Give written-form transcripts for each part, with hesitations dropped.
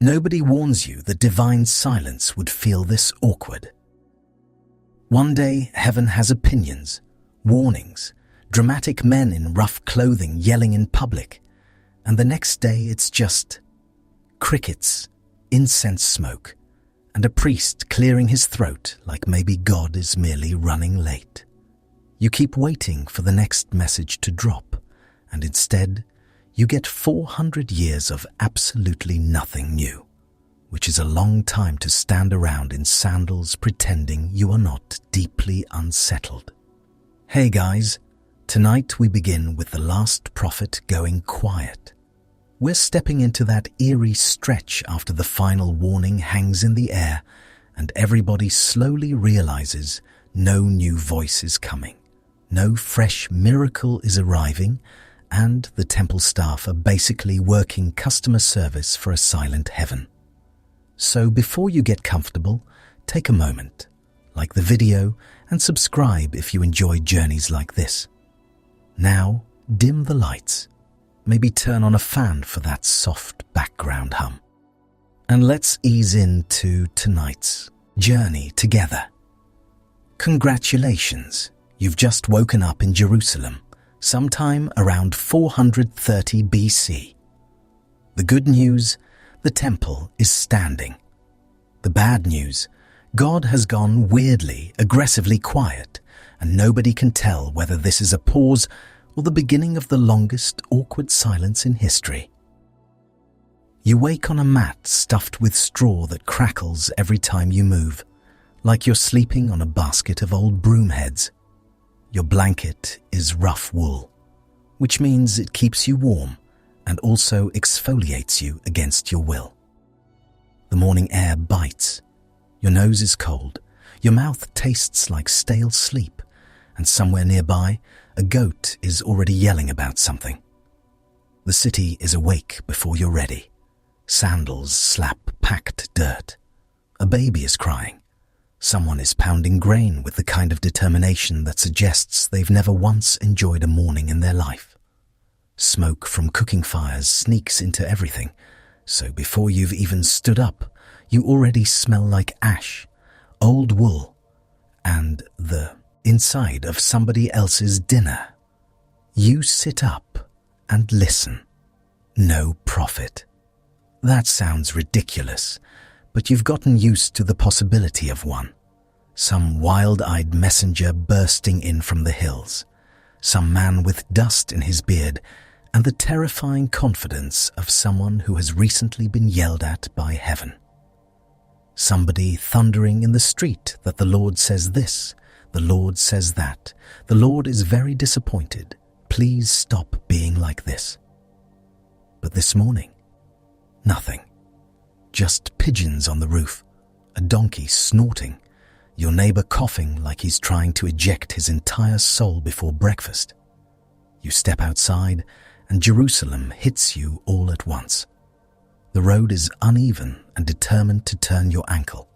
Nobody warns you that divine silence would feel this awkward. One day, heaven has opinions, warnings, dramatic men in rough clothing yelling in public, and the next day it's just crickets, incense smoke, and a priest clearing his throat like maybe God is merely running late. You keep waiting for the next message to drop, and instead, you get 400 years of absolutely nothing new, which is a long time to stand around in sandals pretending you are not deeply unsettled. Hey guys, tonight we begin with the last prophet going quiet. We're stepping into that eerie stretch after the final warning hangs in the air and everybody slowly realizes no new voice is coming, no fresh miracle is arriving, and the temple staff are basically working customer service for a silent heaven. So before you get comfortable, take a moment, like the video, and subscribe if you enjoy journeys like this. Now, dim the lights. Maybe turn on a fan for that soft background hum. And let's ease into tonight's journey together. Congratulations, you've just woken up in Jerusalem, sometime around 430 BC. The good news, the temple is standing. The bad news, God has gone weirdly, aggressively quiet, and nobody can tell whether this is a pause or the beginning of the longest awkward silence in history. You wake on a mat stuffed with straw that crackles every time you move, like you're sleeping on a basket of old broom heads. Your blanket is rough wool, which means it keeps you warm and also exfoliates you against your will. The morning air bites, your nose is cold, your mouth tastes like stale sleep, and somewhere nearby, a goat is already yelling about something. The city is awake before you're ready. Sandals slap packed dirt. A baby is crying. Someone is pounding grain with the kind of determination that suggests they've never once enjoyed a morning in their life. Smoke from cooking fires sneaks into everything, so before you've even stood up, you already smell like ash, old wool, and the inside of somebody else's dinner. You sit up and listen. No prophet. That sounds ridiculous, but you've gotten used to the possibility of one. Some wild-eyed messenger bursting in from the hills, some man with dust in his beard, and the terrifying confidence of someone who has recently been yelled at by heaven. Somebody thundering in the street that the Lord says this, the Lord says that, the Lord is very disappointed, please stop being like this. But this morning, nothing. Just pigeons on the roof, a donkey snorting, your neighbor coughing like he's trying to eject his entire soul before breakfast. You step outside and Jerusalem hits you all at once. The road is uneven and determined to turn your ankle.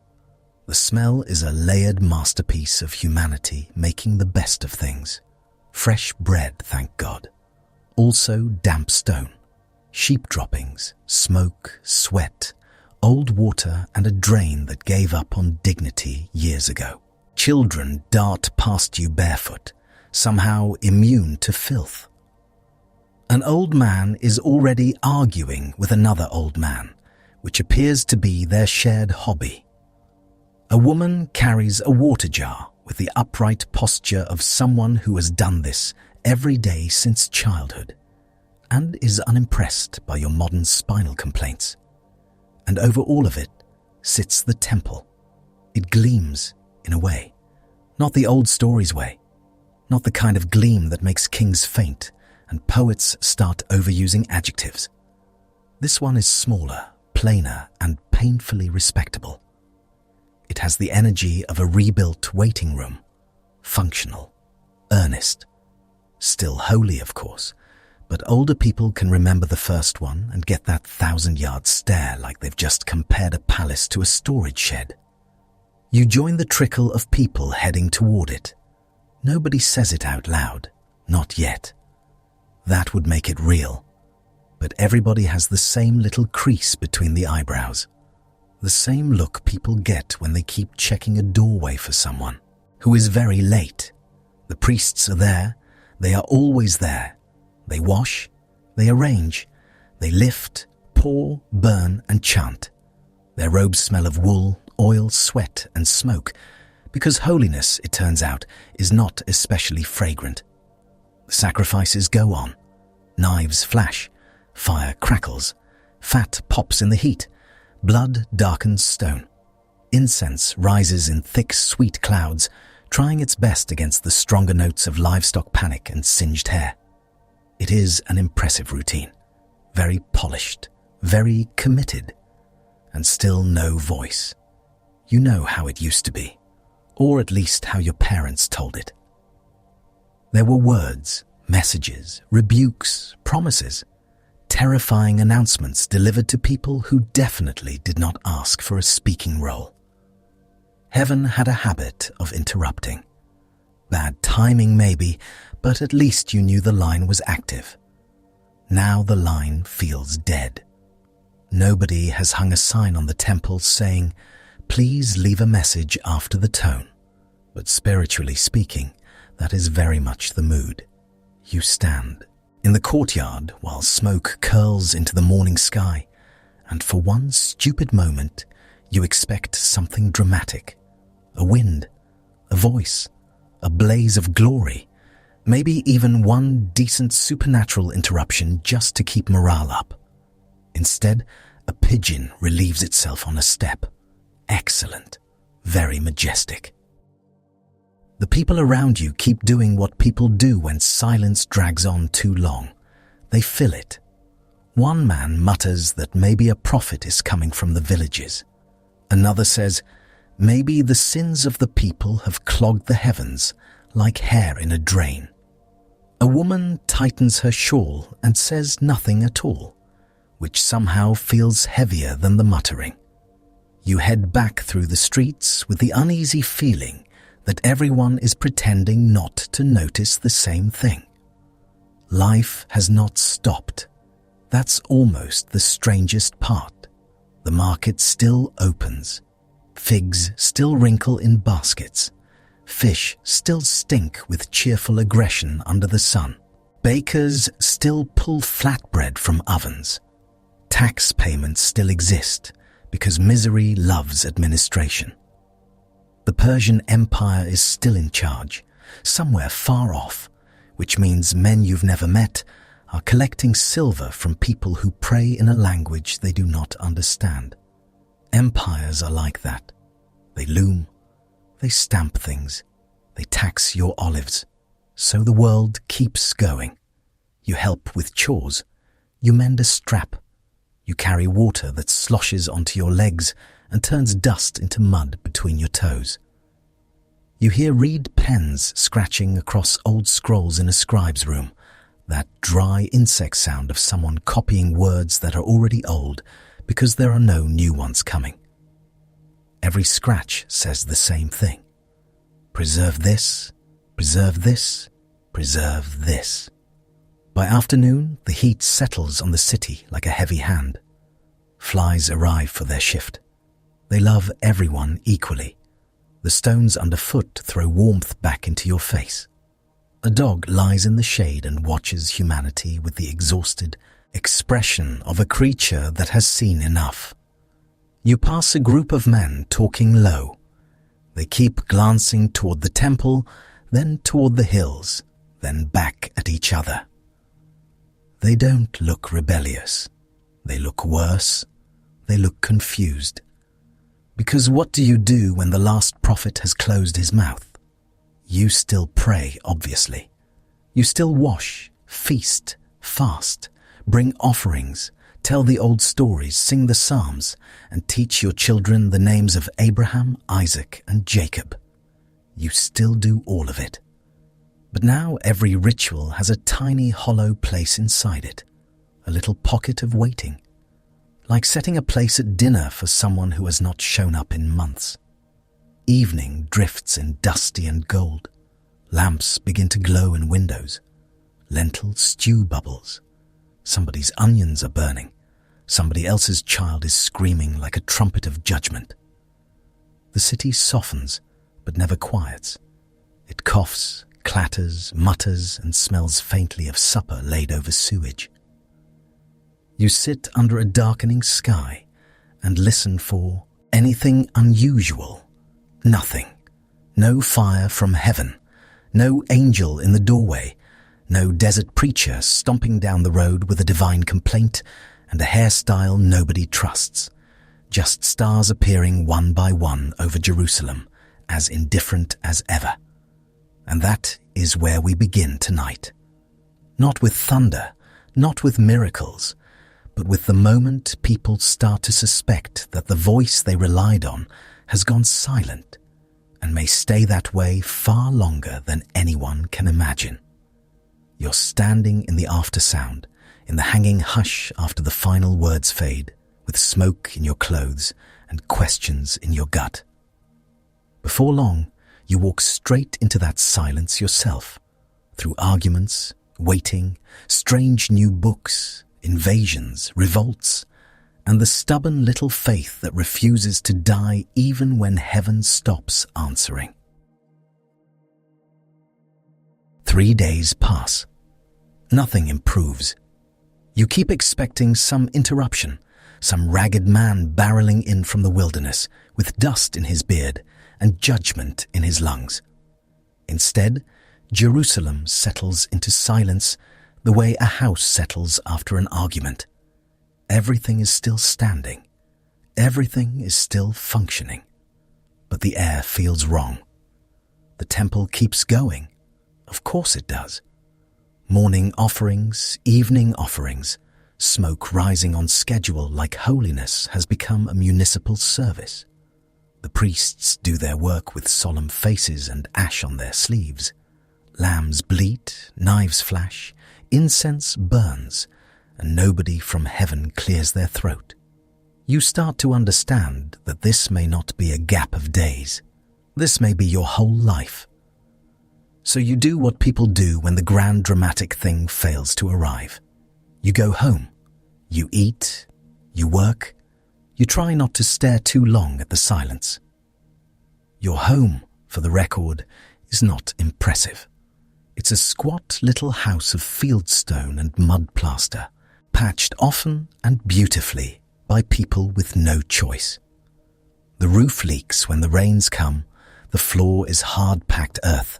The smell is a layered masterpiece of humanity making the best of things. Fresh bread, thank God. Also damp stone, sheep droppings, smoke, sweat, old water and a drain that gave up on dignity years ago. Children dart past you barefoot, somehow immune to filth. An old man is already arguing with another old man, which appears to be their shared hobby. A woman carries a water jar with the upright posture of someone who has done this every day since childhood and is unimpressed by your modern spinal complaints. And over all of it sits the temple. It gleams, in a way. Not the old stories way. Not the kind of gleam that makes kings faint and poets start overusing adjectives. This one is smaller, plainer, and painfully respectable. It has the energy of a rebuilt waiting room. Functional, earnest. Still holy, of course, but older people can remember the first one and get that 1,000-yard stare like they've just compared a palace to a storage shed. You join the trickle of people heading toward it. Nobody says it out loud, not yet. That would make it real. but everybody has the same little crease between the eyebrows. The same look people get when they keep checking a doorway for someone who is very late. The priests are there. They are always there. They wash, they arrange, they lift, pour, burn, and chant. Their robes smell of wool, oil, sweat, and smoke, because holiness, it turns out, is not especially fragrant. The sacrifices go on. Knives flash, fire crackles, fat pops in the heat, blood darkens stone. Incense rises in thick, sweet clouds, trying its best against the stronger notes of livestock panic and singed hair. It is an impressive routine, very polished, very committed, and still no voice. You know how it used to be, or at least how your parents told it. There were words, messages, rebukes, promises, terrifying announcements delivered to people who definitely did not ask for a speaking role. Heaven had a habit of interrupting. Bad timing maybe, but at least you knew the line was active. Now the line feels dead. Nobody has hung a sign on the temple saying, "Please leave a message after the tone." But spiritually speaking, that is very much the mood. You stand in the courtyard while smoke curls into the morning sky, and for one stupid moment, you expect something dramatic. A wind, a voice, a blaze of glory, maybe even one decent supernatural interruption just to keep morale up. Instead, a pigeon relieves itself on a step. Excellent, very majestic. The people around you keep doing what people do when silence drags on too long. They fill it. One man mutters that maybe a prophet is coming from the villages. Another says, maybe the sins of the people have clogged the heavens like hair in a drain. A woman tightens her shawl and says nothing at all, which somehow feels heavier than the muttering. You head back through the streets with the uneasy feeling that everyone is pretending not to notice the same thing. Life has not stopped. That's almost the strangest part. The market still opens. Figs still wrinkle in baskets. Fish still stink with cheerful aggression under the sun. Bakers still pull flatbread from ovens. Tax payments still exist because misery loves administration. The Persian Empire is still in charge, somewhere far off, which means men you've never met are collecting silver from people who pray in a language they do not understand. Empires are like that. They loom, they stamp things, they tax your olives. So the world keeps going. You help with chores, you mend a strap, you carry water that sloshes onto your legs and turns dust into mud between your toes. You hear reed pens scratching across old scrolls in a scribe's room, that dry insect sound of someone copying words that are already old because there are no new ones coming. Every scratch says the same thing. Preserve this, preserve this, preserve this. By afternoon, the heat settles on the city like a heavy hand. Flies arrive for their shift. They love everyone equally. The stones underfoot throw warmth back into your face. A dog lies in the shade and watches humanity with the exhausted expression of a creature that has seen enough. You pass a group of men talking low. They keep glancing toward the temple, then toward the hills, then back at each other. They don't look rebellious. They look worse. They look confused. Because what do you do when the last prophet has closed his mouth? You still pray, obviously. You still wash, feast, fast, bring offerings, tell the old stories, sing the psalms, and teach your children the names of Abraham, Isaac, and Jacob. You still do all of it. But now every ritual has a tiny hollow place inside it, a little pocket of waiting, like setting a place at dinner for someone who has not shown up in months. Evening drifts in dusty and gold. Lamps begin to glow in windows. Lentil stew bubbles. Somebody's onions are burning. Somebody else's child is screaming like a trumpet of judgment. The city softens, but never quiets. It coughs, clatters, mutters, and smells faintly of supper laid over sewage. You sit under a darkening sky and listen for anything unusual. Nothing. No fire from heaven. No angel in the doorway. No desert preacher stomping down the road with a divine complaint and a hairstyle nobody trusts. Just stars appearing one by one over Jerusalem, as indifferent as ever. And that is where we begin tonight. Not with thunder, not with miracles, but with the moment people start to suspect that the voice they relied on has gone silent and may stay that way far longer than anyone can imagine. You're standing in the aftersound, in the hanging hush after the final words fade, with smoke in your clothes and questions in your gut. Before long, you walk straight into that silence yourself, through arguments, waiting, strange new books, invasions, revolts, and the stubborn little faith that refuses to die even when heaven stops answering. 3 days pass. Nothing improves. You keep expecting some interruption, some ragged man barreling in from the wilderness with dust in his beard and judgment in his lungs. Instead, Jerusalem settles into silence the way a house settles after an argument. Everything is still standing. Everything is still functioning. But the air feels wrong. The temple keeps going. Of course it does. Morning offerings, evening offerings, smoke rising on schedule like holiness has become a municipal service. The priests do their work with solemn faces and ash on their sleeves. Lambs bleat, knives flash, incense burns, and nobody from heaven clears their throat. You start to understand that this may not be a gap of days. This may be your whole life. So you do what people do when the grand dramatic thing fails to arrive. You go home. You eat. You work. You try not to stare too long at the silence. Your home, for the record, is not impressive. It's a squat little house of fieldstone and mud plaster, patched often and beautifully by people with no choice. The roof leaks when the rains come, the floor is hard-packed earth,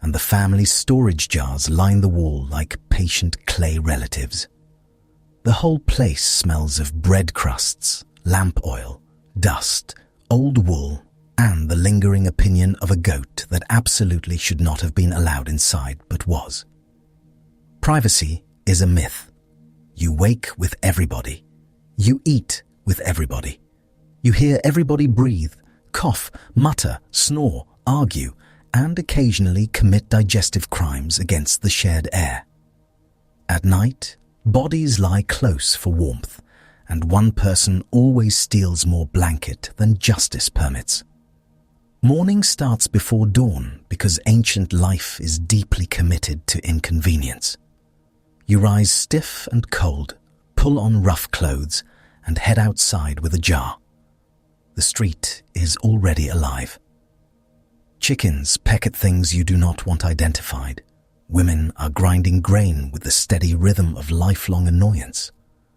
and the family's storage jars line the wall like patient clay relatives. The whole place smells of bread crusts, lamp oil, dust, old wool, and the lingering opinion of a goat that absolutely should not have been allowed inside but was. Privacy is a myth. You wake with everybody. You eat with everybody. You hear everybody breathe, cough, mutter, snore, argue, and occasionally commit digestive crimes against the shared air. At night, bodies lie close for warmth, and one person always steals more blanket than justice permits. Morning starts before dawn because ancient life is deeply committed to inconvenience. You rise stiff and cold, pull on rough clothes, and head outside with a jar. The street is already alive. Chickens peck at things you do not want identified. Women are grinding grain with the steady rhythm of lifelong annoyance,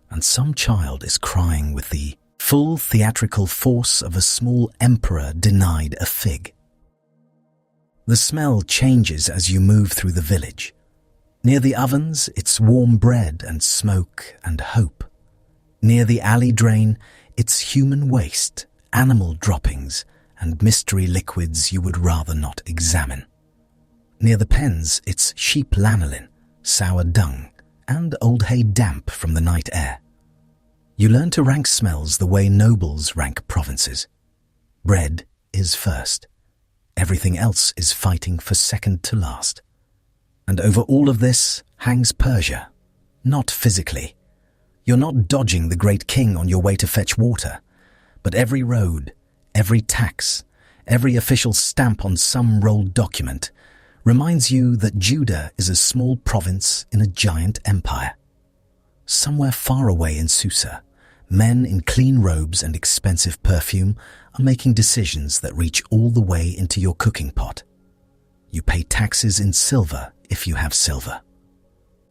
and some child is crying with the full theatrical force of a small emperor denied a fig. The smell changes as you move through the village. Near the ovens, it's warm bread and smoke and hope. Near the alley drain, it's human waste, animal droppings, and mystery liquids you would rather not examine. Near the pens, it's sheep lanolin, sour dung, and old hay damp from the night air. You learn to rank smells the way nobles rank provinces. Bread is first. Everything else is fighting for second to last. And over all of this hangs Persia. Not physically. You're not dodging the great king on your way to fetch water. But every road, every tax, every official stamp on some rolled document reminds you that Judah is a small province in a giant empire. Somewhere far away in Susa, men in clean robes and expensive perfume are making decisions that reach all the way into your cooking pot. You pay taxes in silver if you have silver.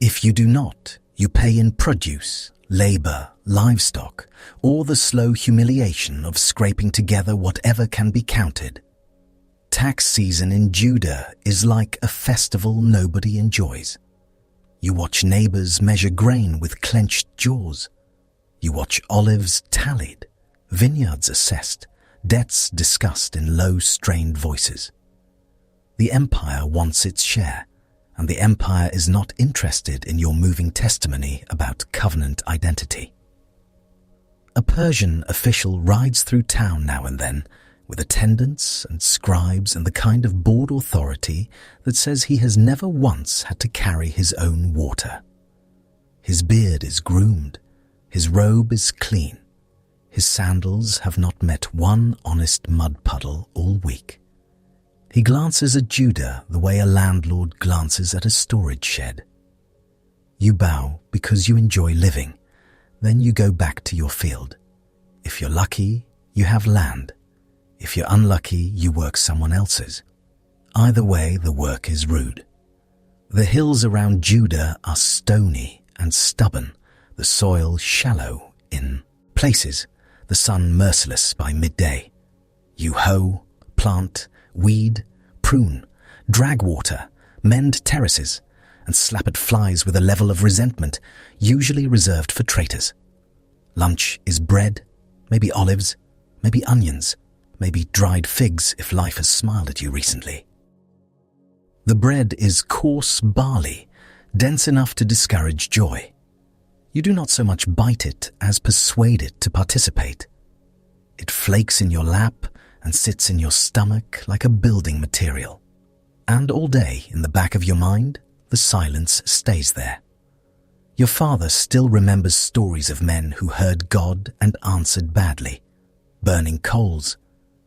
If you do not, you pay in produce, labor, livestock, or the slow humiliation of scraping together whatever can be counted. Tax season in Judah is like a festival nobody enjoys. You watch neighbors measure grain with clenched jaws. You watch olives tallied, vineyards assessed, debts discussed in low, strained voices. The empire wants its share, and the empire is not interested in your moving testimony about covenant identity. A Persian official rides through town now and then with attendants and scribes and the kind of bored authority that says he has never once had to carry his own water. His beard is groomed, his robe is clean, his sandals have not met one honest mud puddle all week. He glances at Judah the way a landlord glances at a storage shed. You bow because you enjoy living, then you go back to your field. If you're lucky, you have land. If you're unlucky, you work someone else's. Either way, the work is rude. The hills around Judah are stony and stubborn, the soil shallow in places, the sun merciless by midday. You hoe, plant, weed, prune, drag water, mend terraces, and slap at flies with a level of resentment usually reserved for traitors. Lunch is bread, maybe olives, maybe onions, maybe dried figs if life has smiled at you recently. The bread is coarse barley, dense enough to discourage joy. You do not so much bite it as persuade it to participate. It flakes in your lap and sits in your stomach like a building material. And all day, in the back of your mind, the silence stays there. Your father still remembers stories of men who heard God and answered badly. Burning coals,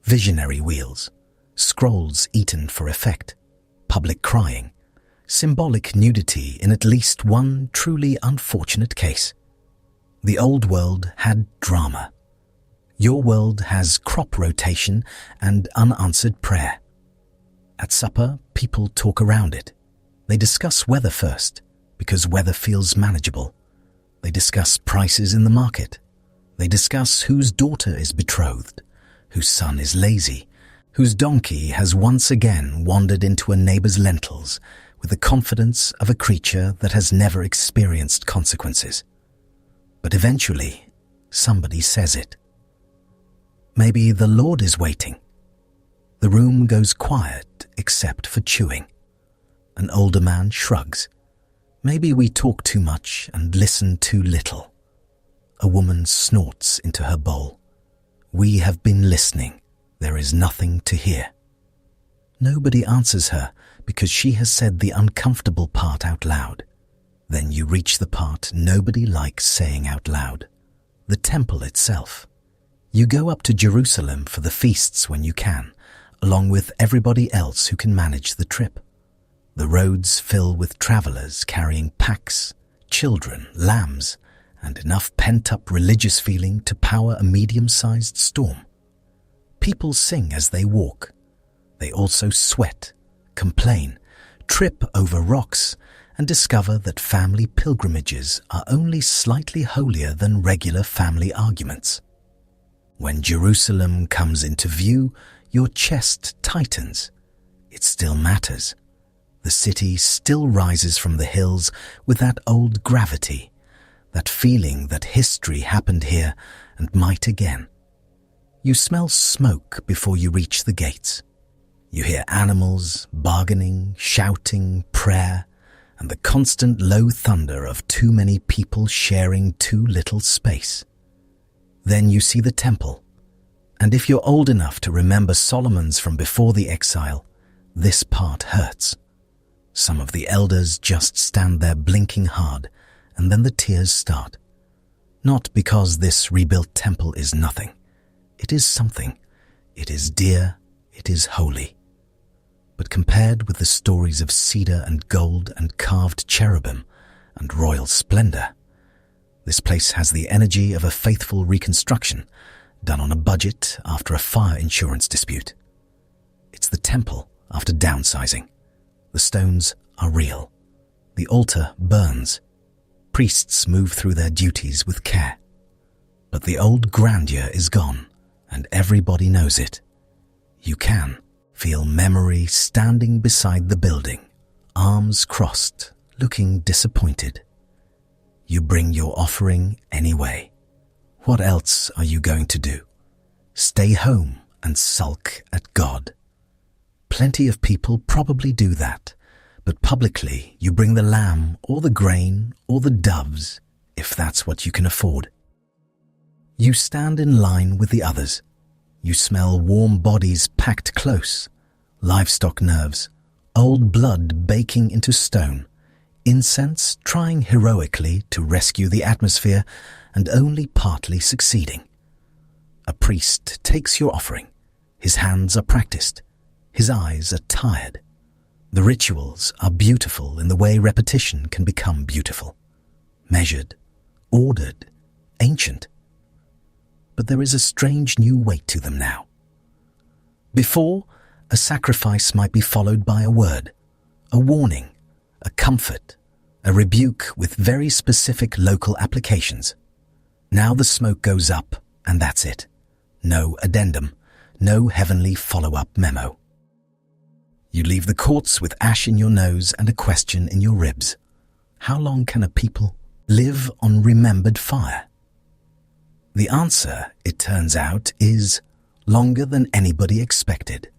visionary wheels, scrolls eaten for effect, public crying, symbolic nudity in at least one truly unfortunate case. The old world had drama. Your world has crop rotation and unanswered prayer. At supper, people talk around it. They discuss weather first, because weather feels manageable. They discuss prices in the market. They discuss whose daughter is betrothed, whose son is lazy, whose donkey has once again wandered into a neighbor's lentils with the confidence of a creature that has never experienced consequences. But eventually, somebody says it. Maybe the Lord is waiting. The room goes quiet except for chewing. An older man shrugs. Maybe we talk too much and listen too little. A woman snorts into her bowl. We have been listening. There is nothing to hear. Nobody answers her because she has said the uncomfortable part out loud. Then you reach the part nobody likes saying out loud. The temple itself. You go up to Jerusalem for the feasts when you can, along with everybody else who can manage the trip. The roads fill with travelers carrying packs, children, lambs, and enough pent-up religious feeling to power a medium-sized storm. People sing as they walk. They also sweat, complain, trip over rocks, and discover that family pilgrimages are only slightly holier than regular family arguments. When Jerusalem comes into view, your chest tightens. It still matters. The city still rises from the hills with that old gravity, that feeling that history happened here and might again. You smell smoke before you reach the gates. You hear animals, bargaining, shouting, prayer, and the constant low thunder of too many people sharing too little space. Then you see the temple, and if you're old enough to remember Solomon's from before the exile, this part hurts. Some of the elders just stand there blinking hard, and then the tears start. Not because this rebuilt temple is nothing. It is something. It is dear. It is holy. But compared with the stories of cedar and gold and carved cherubim and royal splendor, This place has the energy of a faithful reconstruction, done on a budget after a fire insurance dispute. It's the temple after downsizing. The stones are real. The altar burns. Priests move through their duties with care. But the old grandeur is gone, and everybody knows it. You can feel memory standing beside the building, arms crossed, looking disappointed. You bring your offering anyway. What else are you going to do? Stay home and sulk at God? Plenty of people probably do that, but publicly you bring the lamb or the grain or the doves, if that's what you can afford. You stand in line with the others. You smell warm bodies packed close, livestock nerves, old blood baking into stone, incense trying heroically to rescue the atmosphere and only partly succeeding. A priest takes your offering. His hands are practiced. His eyes are tired. The rituals are beautiful in the way repetition can become beautiful. Measured, ordered, ancient. But there is a strange new weight to them now. Before, a sacrifice might be followed by a word, a warning, a comfort, a rebuke with very specific local applications. Now the smoke goes up, and that's it. No addendum, no heavenly follow-up memo. You leave the courts with ash in your nose and a question in your ribs. How long can a people live on remembered fire? The answer, it turns out, is longer than anybody expected.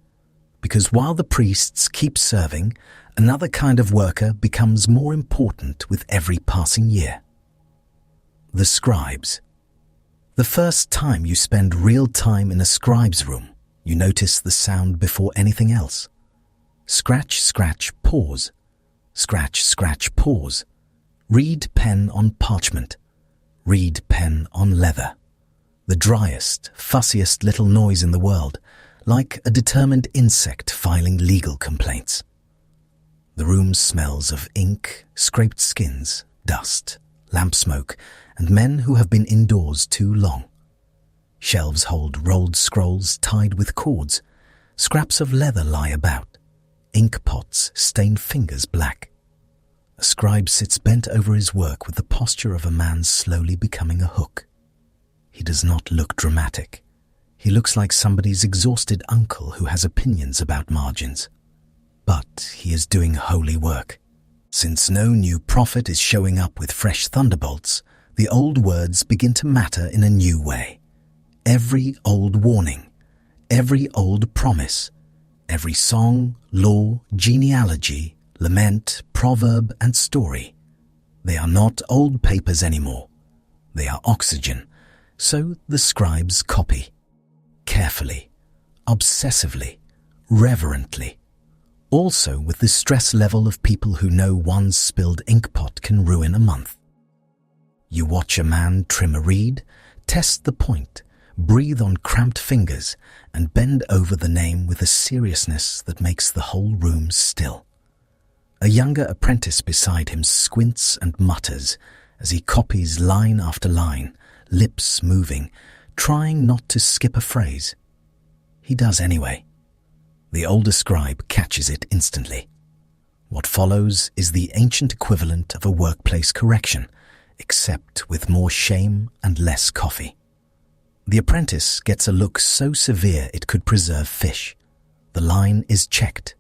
Because while the priests keep serving, another kind of worker becomes more important with every passing year. The scribes. The first time you spend real time in a scribe's room, you notice the sound before anything else. Scratch, scratch, pause. Scratch, scratch, pause. Read pen on parchment. Read pen on leather. The driest, fussiest little noise in the world, like a determined insect filing legal complaints. The room smells of ink, scraped skins, dust, lamp smoke, and men who have been indoors too long. Shelves hold rolled scrolls tied with cords. Scraps of leather lie about. Ink pots stain fingers black. A scribe sits bent over his work with the posture of a man slowly becoming a hook. He does not look dramatic. He looks like somebody's exhausted uncle who has opinions about margins. But he is doing holy work. Since no new prophet is showing up with fresh thunderbolts, the old words begin to matter in a new way. Every old warning, every old promise, every song, law, genealogy, lament, proverb, and story. They are not old papers anymore. They are oxygen. So the scribes copy. Carefully, obsessively, reverently. Also with the stress level of people who know one spilled inkpot can ruin a month. You watch a man trim a reed, test the point, breathe on cramped fingers, and bend over the name with a seriousness that makes the whole room still. A younger apprentice beside him squints and mutters as he copies line after line, lips moving, trying not to skip a phrase. He does anyway. The older scribe catches it instantly. What follows is the ancient equivalent of a workplace correction, except with more shame and less coffee. The apprentice gets a look so severe it could preserve fish. The line is checked,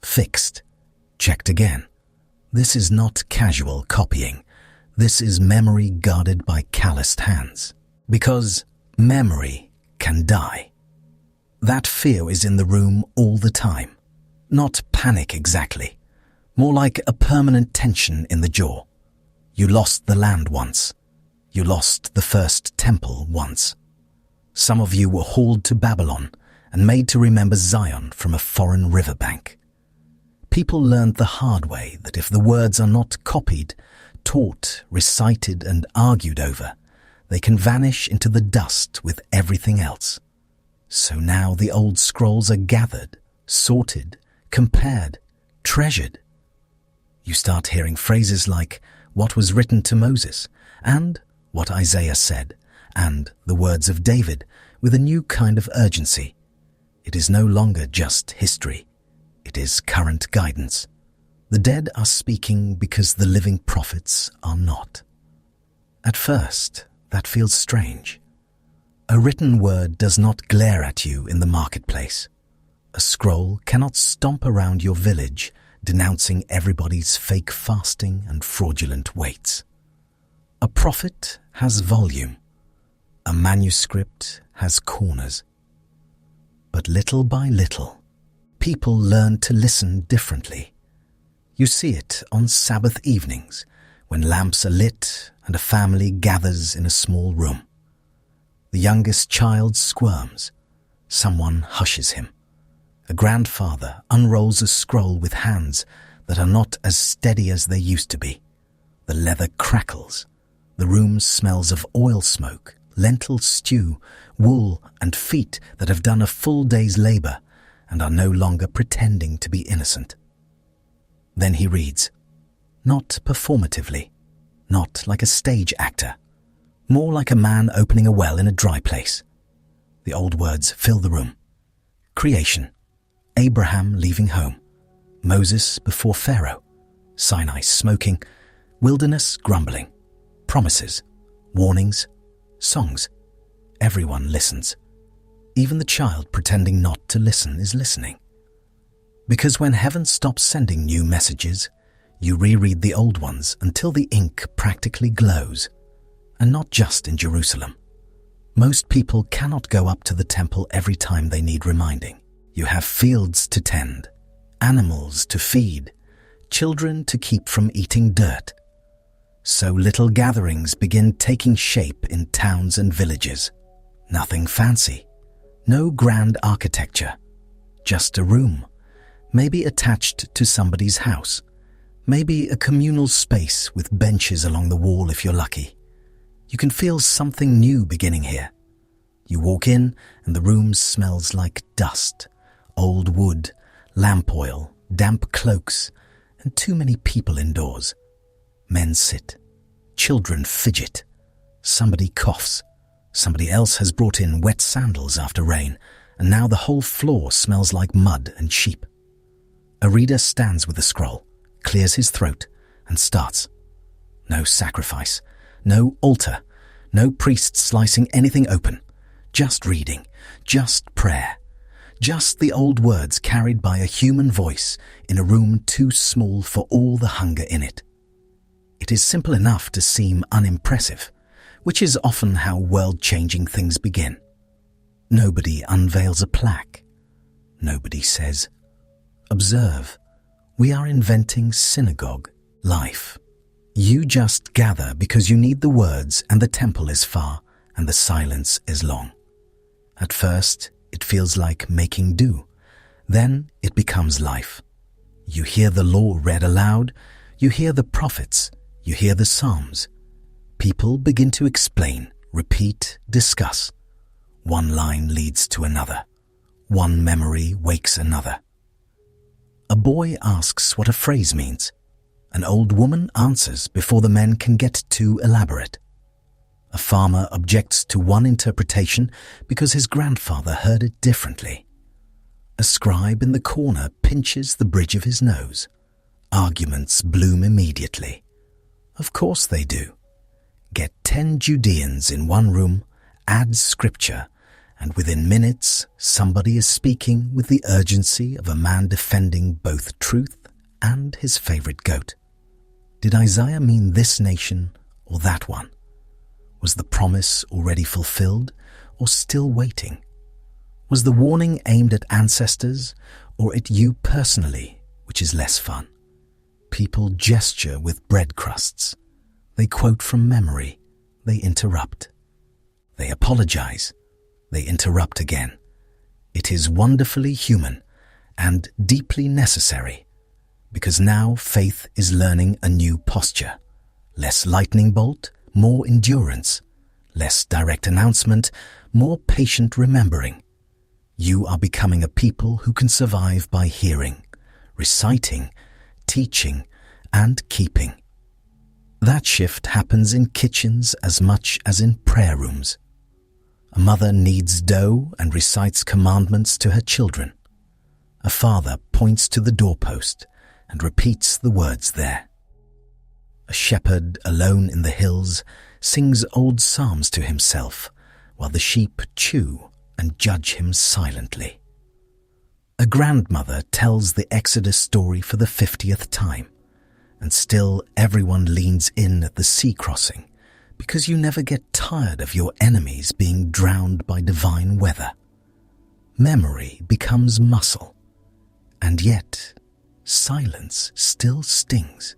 fixed, checked again. This is not casual copying. This is memory guarded by calloused hands. Because memory can die. That fear is in the room all the time. Not panic exactly. More like a permanent tension in the jaw. You lost the land once. You lost the first temple once. Some of you were hauled to Babylon and made to remember Zion from a foreign riverbank. People learned the hard way that if the words are not copied, taught, recited, and argued over, they can vanish into the dust with everything else. So now the old scrolls are gathered, sorted, compared, treasured. You start hearing phrases like, "What was written to Moses?" and what Isaiah said, and the words of David with a new kind of urgency. It is no longer just history. It is current guidance. The dead are speaking because the living prophets are not. At first, that feels strange. A written word does not glare at you in the marketplace. A scroll cannot stomp around your village, denouncing everybody's fake fasting and fraudulent weights. A prophet has volume. A manuscript has corners. But little by little, people learn to listen differently. You see it on Sabbath evenings, when lamps are lit and a family gathers in a small room. The youngest child squirms. Someone hushes him. A grandfather unrolls a scroll with hands that are not as steady as they used to be. The leather crackles. The room smells of oil smoke, lentil stew, wool and feet that have done a full day's labor and are no longer pretending to be innocent. Then he reads, not performatively, not like a stage actor, more like a man opening a well in a dry place. The old words fill the room. Creation, Abraham leaving home, Moses before Pharaoh, Sinai smoking, wilderness grumbling, promises, warnings, songs. Everyone listens. Even the child pretending not to listen is listening. Because when heaven stops sending new messages, you reread the old ones until the ink practically glows. And not just in Jerusalem. Most people cannot go up to the temple every time they need reminding. You have fields to tend, animals to feed, children to keep from eating dirt. So little gatherings begin taking shape in towns and villages. Nothing fancy, no grand architecture, just a room, maybe attached to somebody's house, maybe a communal space with benches along the wall if you're lucky. You can feel something new beginning here. You walk in and the room smells like dust, old wood, lamp oil, damp cloaks, and too many people indoors. Men sit, children fidget, somebody coughs, somebody else has brought in wet sandals after rain, and now the whole floor smells like mud and sheep. A reader stands with a scroll, clears his throat, and starts. No sacrifice, no altar, no priest slicing anything open, just reading, just prayer, just the old words carried by a human voice in a room too small for all the hunger in it. It is simple enough to seem unimpressive, which is often how world-changing things begin. Nobody unveils a plaque. Nobody says, "Observe, we are inventing synagogue life." You just gather because you need the words and the temple is far and the silence is long. At first, it feels like making do. Then it becomes life. You hear the law read aloud, you hear the prophets, you hear the Psalms. People begin to explain, repeat, discuss. One line leads to another. One memory wakes another. A boy asks what a phrase means. An old woman answers before the men can get too elaborate. A farmer objects to one interpretation because his grandfather heard it differently. A scribe in the corner pinches the bridge of his nose. Arguments bloom immediately. Of course they do. Get 10 Judeans in one room, add scripture, and within minutes somebody is speaking with the urgency of a man defending both truth and his favorite goat. Did Isaiah mean this nation or that one? Was the promise already fulfilled or still waiting? Was the warning aimed at ancestors or at you personally, which is less fun? People gesture with bread crusts. They quote from memory. They interrupt. They apologize. They interrupt again. It is wonderfully human and deeply necessary, because now faith is learning a new posture. Less lightning bolt, more endurance. Less direct announcement, more patient remembering. You are becoming a people who can survive by hearing, reciting, teaching, and keeping. That shift happens in kitchens as much as in prayer rooms. A mother kneads dough and recites commandments to her children. A father points to the doorpost and repeats the words there. A shepherd alone in the hills sings old psalms to himself while the sheep chew and judge him silently. A grandmother tells the Exodus story for the 50th time, and still everyone leans in at the sea crossing because you never get tired of your enemies being drowned by divine weather. Memory becomes muscle, and yet silence still stings.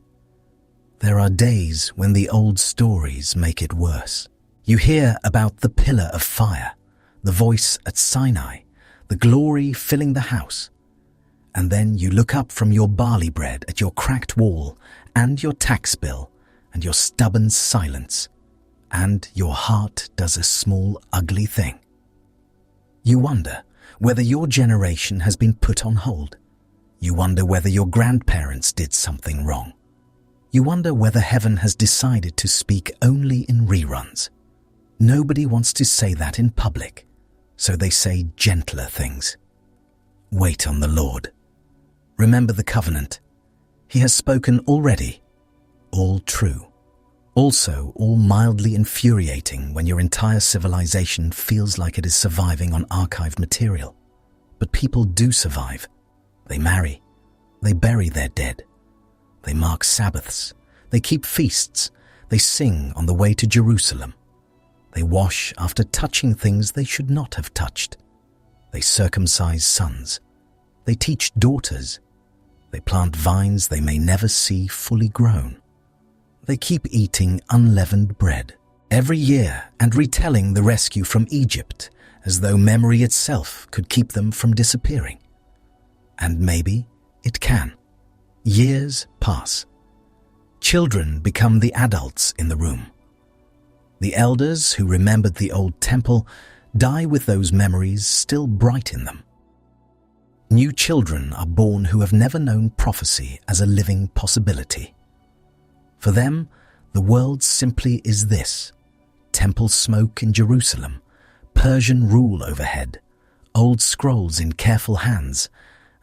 There are days when the old stories make it worse. You hear about the pillar of fire, the voice at Sinai, the glory filling the house. And then you look up from your barley bread at your cracked wall and your tax bill and your stubborn silence, and your heart does a small ugly thing. You wonder whether your generation has been put on hold. You wonder whether your grandparents did something wrong. You wonder whether heaven has decided to speak only in reruns. Nobody wants to say that in public, so they say gentler things. Wait on the Lord. Remember the covenant. He has spoken already, all true. Also, all mildly infuriating when your entire civilization feels like it is surviving on archived material. But people do survive. They marry. They bury their dead. They mark Sabbaths. They keep feasts. They sing on the way to Jerusalem. They wash after touching things they should not have touched. They circumcise sons. They teach daughters. They plant vines they may never see fully grown. They keep eating unleavened bread every year and retelling the rescue from Egypt as though memory itself could keep them from disappearing. And maybe it can. Years pass. Children become the adults in the room. The elders who remembered the old temple die with those memories still bright in them. New children are born who have never known prophecy as a living possibility. For them, the world simply is this: temple smoke in Jerusalem, Persian rule overhead, old scrolls in careful hands,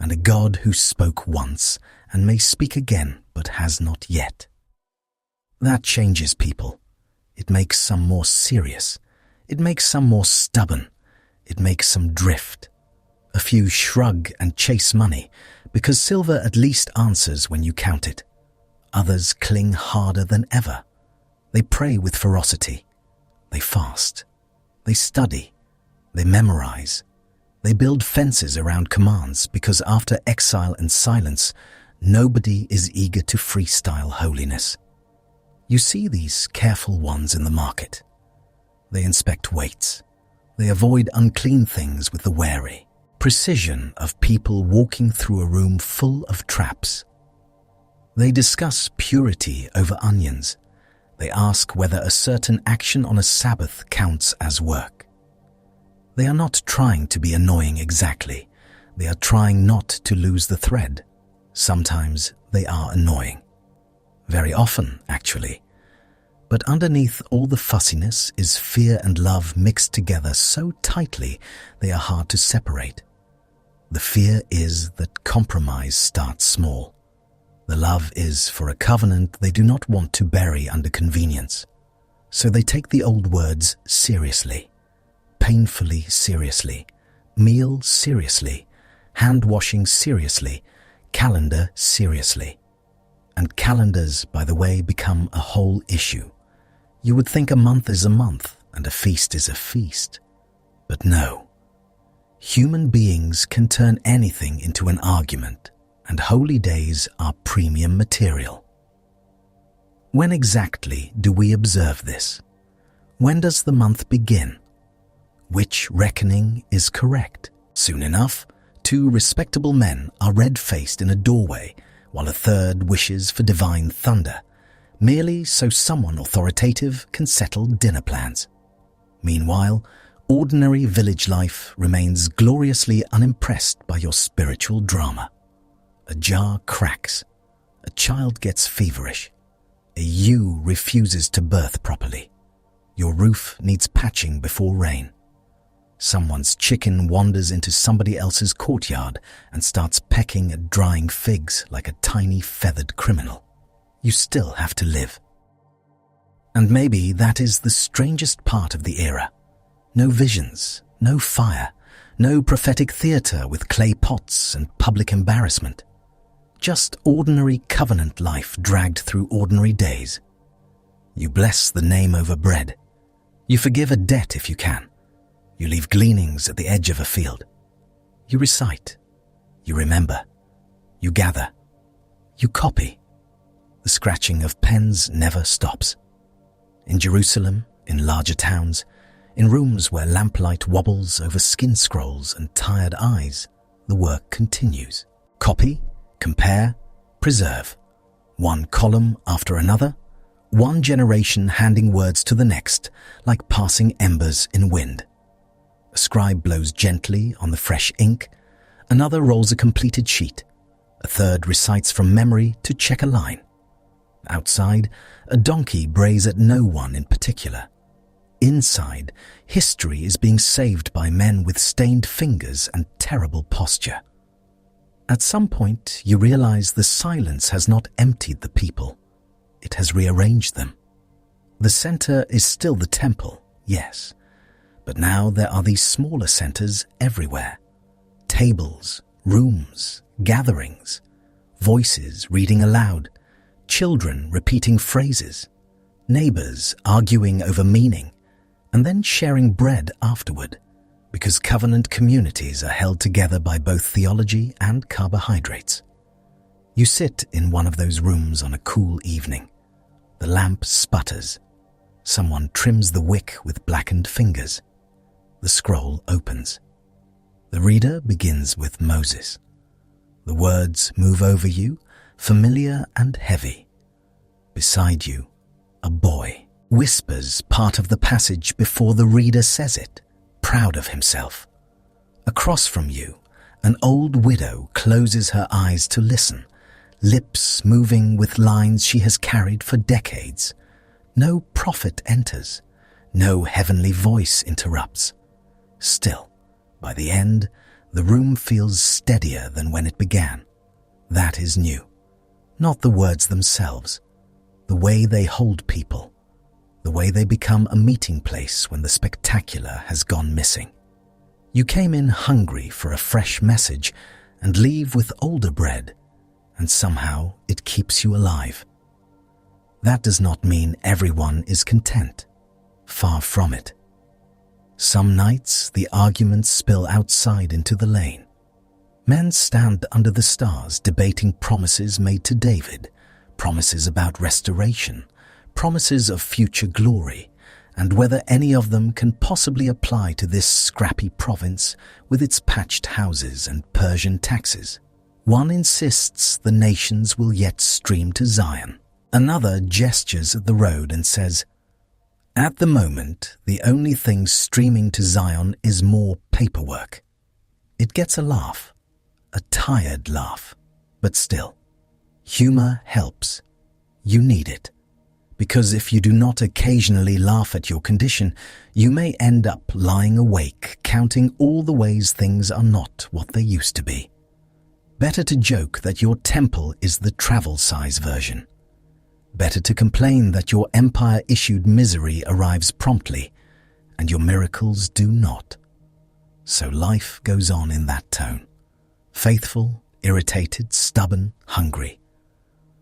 and a God who spoke once and may speak again but has not yet. That changes people. It makes some more serious. It makes some more stubborn. It makes some drift. A few shrug and chase money because silver at least answers when you count it. Others cling harder than ever. They pray with ferocity. They fast. They study. They memorize. They build fences around commands because after exile and silence, nobody is eager to freestyle holiness. You see these careful ones in the market. They inspect weights. They avoid unclean things with the wary precision of people walking through a room full of traps. They discuss purity over onions. They ask whether a certain action on a Sabbath counts as work. They are not trying to be annoying exactly. They are trying not to lose the thread. Sometimes they are annoying. Very often, actually. But underneath all the fussiness is fear and love mixed together so tightly they are hard to separate. The fear is that compromise starts small. The love is for a covenant they do not want to bury under convenience. So they take the old words seriously, painfully seriously, meal seriously, hand-washing seriously, calendar seriously. And calendars, by the way, become a whole issue. You would think a month is a month and a feast is a feast. But no. Human beings can turn anything into an argument, and holy days are premium material. When exactly do we observe this? When does the month begin? Which reckoning is correct? Soon enough, two respectable men are red-faced in a doorway, while a third wishes for divine thunder, merely so someone authoritative can settle dinner plans. Meanwhile, ordinary village life remains gloriously unimpressed by your spiritual drama. A jar cracks. A child gets feverish. A ewe refuses to birth properly. Your roof needs patching before rain. Someone's chicken wanders into somebody else's courtyard and starts pecking at drying figs like a tiny feathered criminal. You still have to live. And maybe that is the strangest part of the era. No visions, no fire, no prophetic theatre with clay pots and public embarrassment. Just ordinary covenant life dragged through ordinary days. You bless the name over bread. You forgive a debt if you can. You leave gleanings at the edge of a field. You recite. You remember. You gather. You copy. The scratching of pens never stops. In Jerusalem, in larger towns, in rooms where lamplight wobbles over skin scrolls and tired eyes, the work continues. Copy, compare, preserve. One column after another, one generation handing words to the next, like passing embers in wind. A scribe blows gently on the fresh ink, another rolls a completed sheet, a third recites from memory to check a line. Outside, a donkey brays at no one in particular. Inside, history is being saved by men with stained fingers and terrible posture. At some point, you realize the silence has not emptied the people. It has rearranged them. The center is still the temple, yes, but now there are these smaller centers everywhere. Tables, rooms, gatherings, voices reading aloud, children repeating phrases, neighbors arguing over meaning, and then sharing bread afterward, because covenant communities are held together by both theology and carbohydrates. You sit in one of those rooms on a cool evening. The lamp sputters. Someone trims the wick with blackened fingers. The scroll opens. The reader begins with Moses. The words move over you, familiar and heavy. Beside you, a boy whispers part of the passage before the reader says it, proud of himself. Across from you, an old widow closes her eyes to listen, lips moving with lines she has carried for decades. No prophet enters, no heavenly voice interrupts. Still, by the end, the room feels steadier than when it began. That is new. Not the words themselves, the way they hold people, the way they become a meeting place when the spectacular has gone missing. You came in hungry for a fresh message and leave with older bread, and somehow it keeps you alive. That does not mean everyone is content. Far from it. Some nights the arguments spill outside into the lane. Men stand under the stars debating promises made to David, promises about restoration, promises of future glory, and whether any of them can possibly apply to this scrappy province with its patched houses and Persian taxes. One insists the nations will yet stream to Zion. Another gestures at the road and says, "At the moment, the only thing streaming to Zion is more paperwork." It gets a laugh, a tired laugh, but still. Humor helps. You need it. Because if you do not occasionally laugh at your condition, you may end up lying awake, counting all the ways things are not what they used to be. Better to joke that your temple is the travel-size version. Better to complain that your empire-issued misery arrives promptly, and your miracles do not. So life goes on in that tone. Faithful, irritated, stubborn, hungry.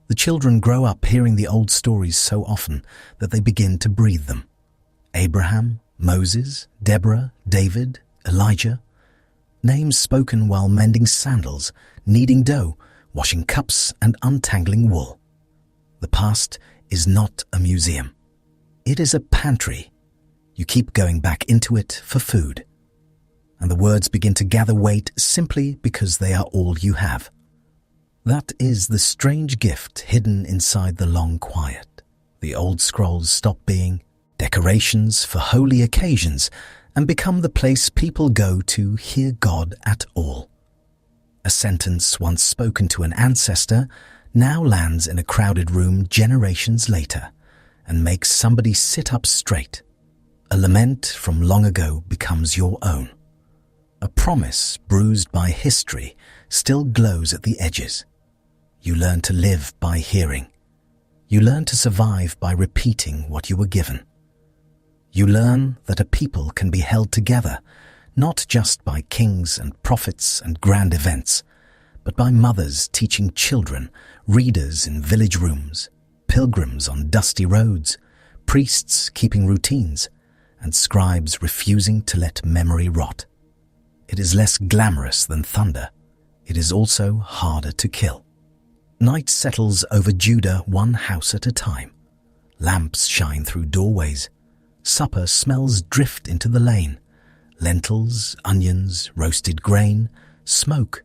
The children grow up hearing the old stories so often that they begin to breathe them. Abraham, Moses, Deborah, David, Elijah. Names spoken while mending sandals, kneading dough, washing cups and untangling wool. The past is not a museum. It is a pantry. You keep going back into it for food. And the words begin to gather weight simply because they are all you have. That is the strange gift hidden inside the long quiet. The old scrolls stop being decorations for holy occasions and become the place people go to hear God at all. A sentence once spoken to an ancestor now lands in a crowded room generations later and makes somebody sit up straight. A lament from long ago becomes your own. A promise bruised by history still glows at the edges. You learn to live by hearing. You learn to survive by repeating what you were given. You learn that a people can be held together not just by kings and prophets and grand events, but by mothers teaching children, readers in village rooms, pilgrims on dusty roads, priests keeping routines, and scribes refusing to let memory rot. It is less glamorous than thunder. It is also harder to kill. Night settles over Judah one house at a time. Lamps shine through doorways. Supper smells drift into the lane. Lentils, onions, roasted grain, smoke.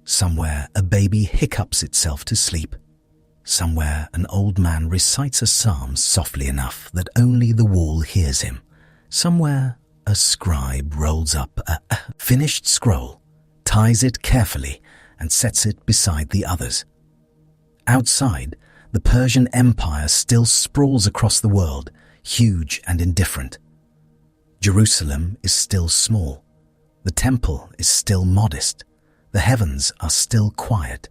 Somewhere a baby hiccups itself to sleep. Somewhere an old man recites a psalm softly enough that only the wall hears him. Somewhere a scribe rolls up a finished scroll, ties it carefully, and sets it beside the others. Outside, the Persian Empire still sprawls across the world, huge and indifferent. Jerusalem is still small. The temple is still modest. The heavens are still quiet.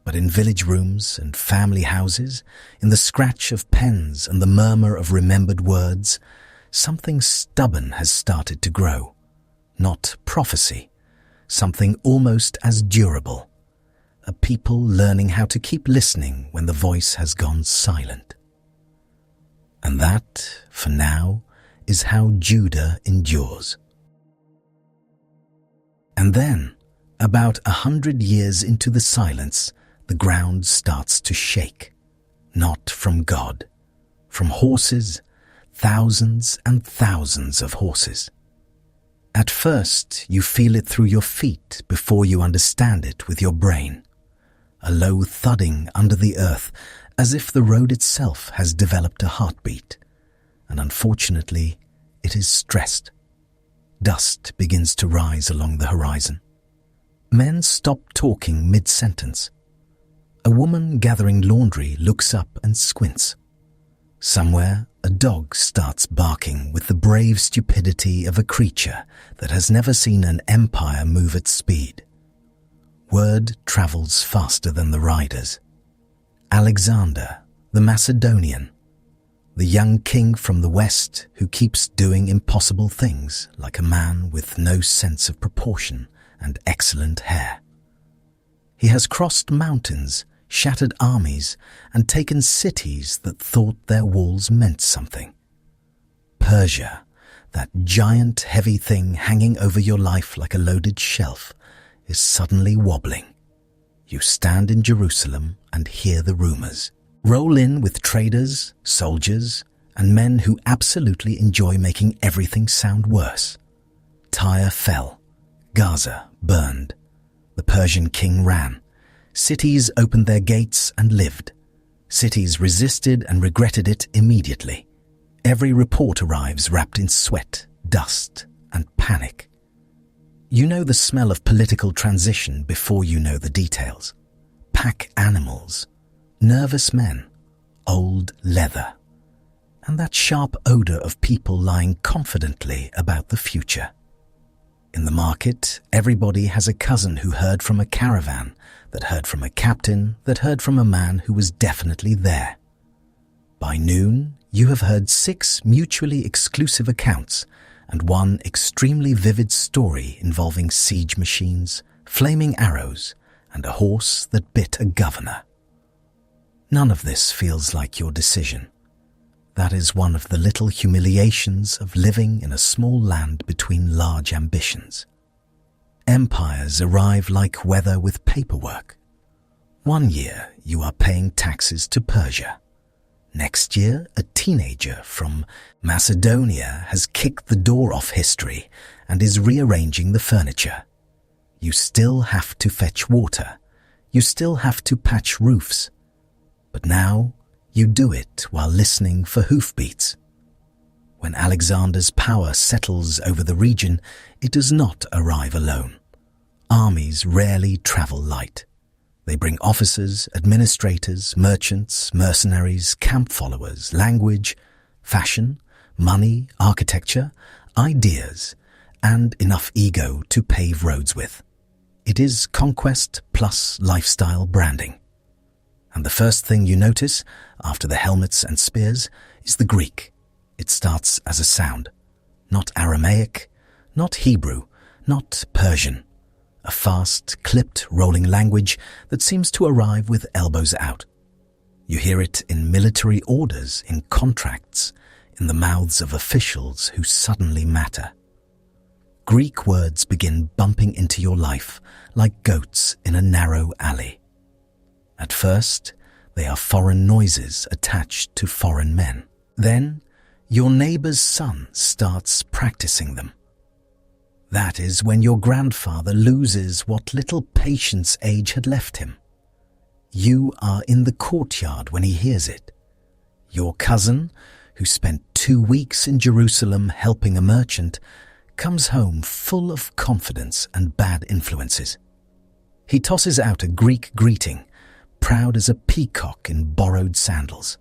But in village rooms and family houses, in the scratch of pens and the murmur of remembered words, something stubborn has started to grow. Not prophecy, something almost as durable. A people learning how to keep listening when the voice has gone silent. And that, for now, is how Judah endures. And then, about 100 years into the silence, the ground starts to shake. Not from God, from horses, thousands and thousands of horses. At first, you feel it through your feet before you understand it with your brain. A low thudding under the earth, as if the road itself has developed a heartbeat. And unfortunately, it is stressed. Dust begins to rise along the horizon. Men stop talking mid-sentence. A woman gathering laundry looks up and squints. Somewhere, a dog starts barking with the brave stupidity of a creature that has never seen an empire move at speed. Word travels faster than the riders. Alexander, the Macedonian, the young king from the west who keeps doing impossible things like a man with no sense of proportion and excellent hair. He has crossed mountains, shattered armies, and taken cities that thought their walls meant something. Persia, that giant heavy thing hanging over your life like a loaded shelf, is suddenly wobbling. You stand in Jerusalem and hear the rumors. Roll in with traders, soldiers, and men who absolutely enjoy making everything sound worse. Tyre fell. Gaza burned. The Persian king ran. Cities opened their gates and lived. Cities resisted and regretted it immediately. Every report arrives wrapped in sweat, dust, and panic. You know the smell of political transition before you know the details. Pack animals, nervous men, old leather, and that sharp odor of people lying confidently about the future. In the market, everybody has a cousin who heard from a caravan, that heard from a captain, that heard from a man who was definitely there. By noon, you have heard 6 mutually exclusive accounts and one extremely vivid story involving siege machines, flaming arrows, and a horse that bit a governor. None of this feels like your decision. That is one of the little humiliations of living in a small land between large ambitions. Empires arrive like weather with paperwork. One year you are paying taxes to Persia. Next year, a teenager from Macedonia has kicked the door off history and is rearranging the furniture. You still have to fetch water. You still have to patch roofs. But now, you do it while listening for hoofbeats. When Alexander's power settles over the region, it does not arrive alone. Armies rarely travel light. They bring officers, administrators, merchants, mercenaries, camp followers, language, fashion, money, architecture, ideas, and enough ego to pave roads with. It is conquest plus lifestyle branding. And the first thing you notice, after the helmets and spears, is the Greek. It starts as a sound. Not Aramaic, not Hebrew, not Persian. A fast, clipped, rolling language that seems to arrive with elbows out. You hear it in military orders, in contracts, in the mouths of officials who suddenly matter. Greek words begin bumping into your life like goats in a narrow alley. At first, they are foreign noises attached to foreign men. Then, your neighbor's son starts practicing them. That is when your grandfather loses what little patience age had left him. You are in the courtyard when he hears it. Your cousin, who spent 2 weeks in Jerusalem helping a merchant, comes home full of confidence and bad influences. He tosses out a Greek greeting, proud as a peacock in borrowed sandals.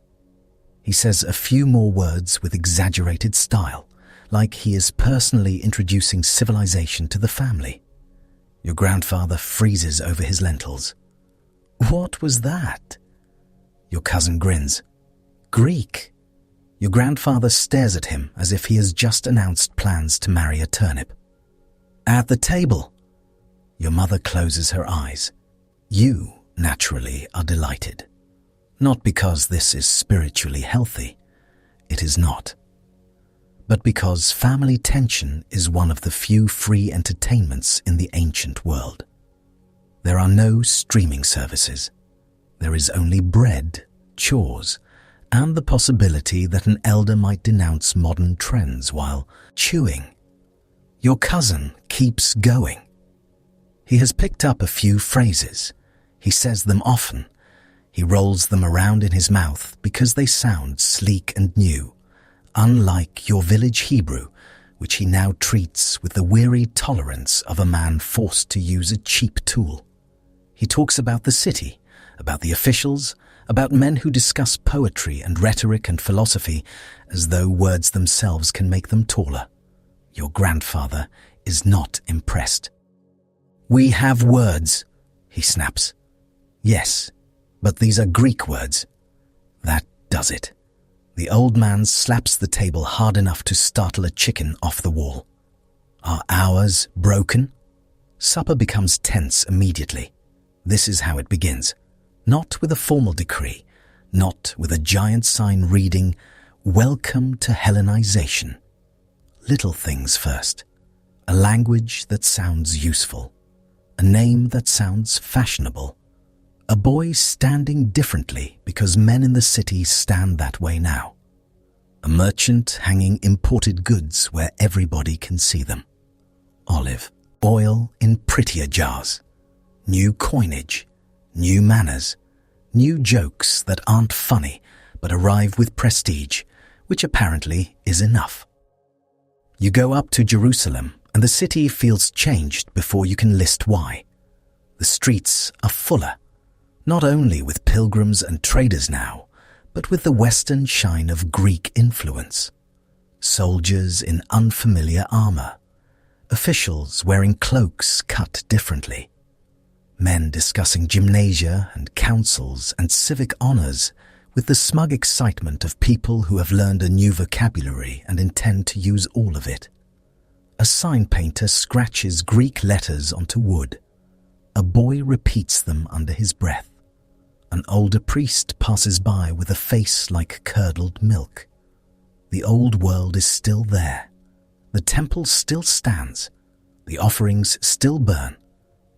He says a few more words with exaggerated style, like he is personally introducing civilization to the family. Your grandfather freezes over his lentils. What was that? Your cousin grins. Greek. Your grandfather stares at him as if he has just announced plans to marry a turnip. At the table. Your mother closes her eyes. You, naturally, are delighted. Not because this is spiritually healthy. It is not. But because family tension is one of the few free entertainments in the ancient world. There are no streaming services. There is only bread, chores, and the possibility that an elder might denounce modern trends while chewing. Your cousin keeps going. He has picked up a few phrases. He says them often. He rolls them around in his mouth because they sound sleek and new, unlike your village Hebrew, which he now treats with the weary tolerance of a man forced to use a cheap tool. He talks about the city, about the officials, about men who discuss poetry and rhetoric and philosophy as though words themselves can make them taller. Your grandfather is not impressed. We have words, he snaps. Yes, but these are Greek words. That does it. The old man slaps the table hard enough to startle a chicken off the wall. Are hours broken? Supper becomes tense immediately. This is how it begins. Not with a formal decree, not with a giant sign reading, "Welcome to Hellenization." Little things first. A language that sounds useful. A name that sounds fashionable. A boy standing differently because men in the city stand that way now. A merchant hanging imported goods where everybody can see them. Olive oil in prettier jars. New coinage. New manners. New jokes that aren't funny but arrive with prestige, which apparently is enough. You go up to Jerusalem and the city feels changed before you can list why. The streets are fuller. Not only with pilgrims and traders now, but with the Western shine of Greek influence. Soldiers in unfamiliar armor. Officials wearing cloaks cut differently. Men discussing gymnasia and councils and civic honors with the smug excitement of people who have learned a new vocabulary and intend to use all of it. A sign painter scratches Greek letters onto wood. A boy repeats them under his breath. An older priest passes by with a face like curdled milk. The old world is still there. The temple still stands. The offerings still burn.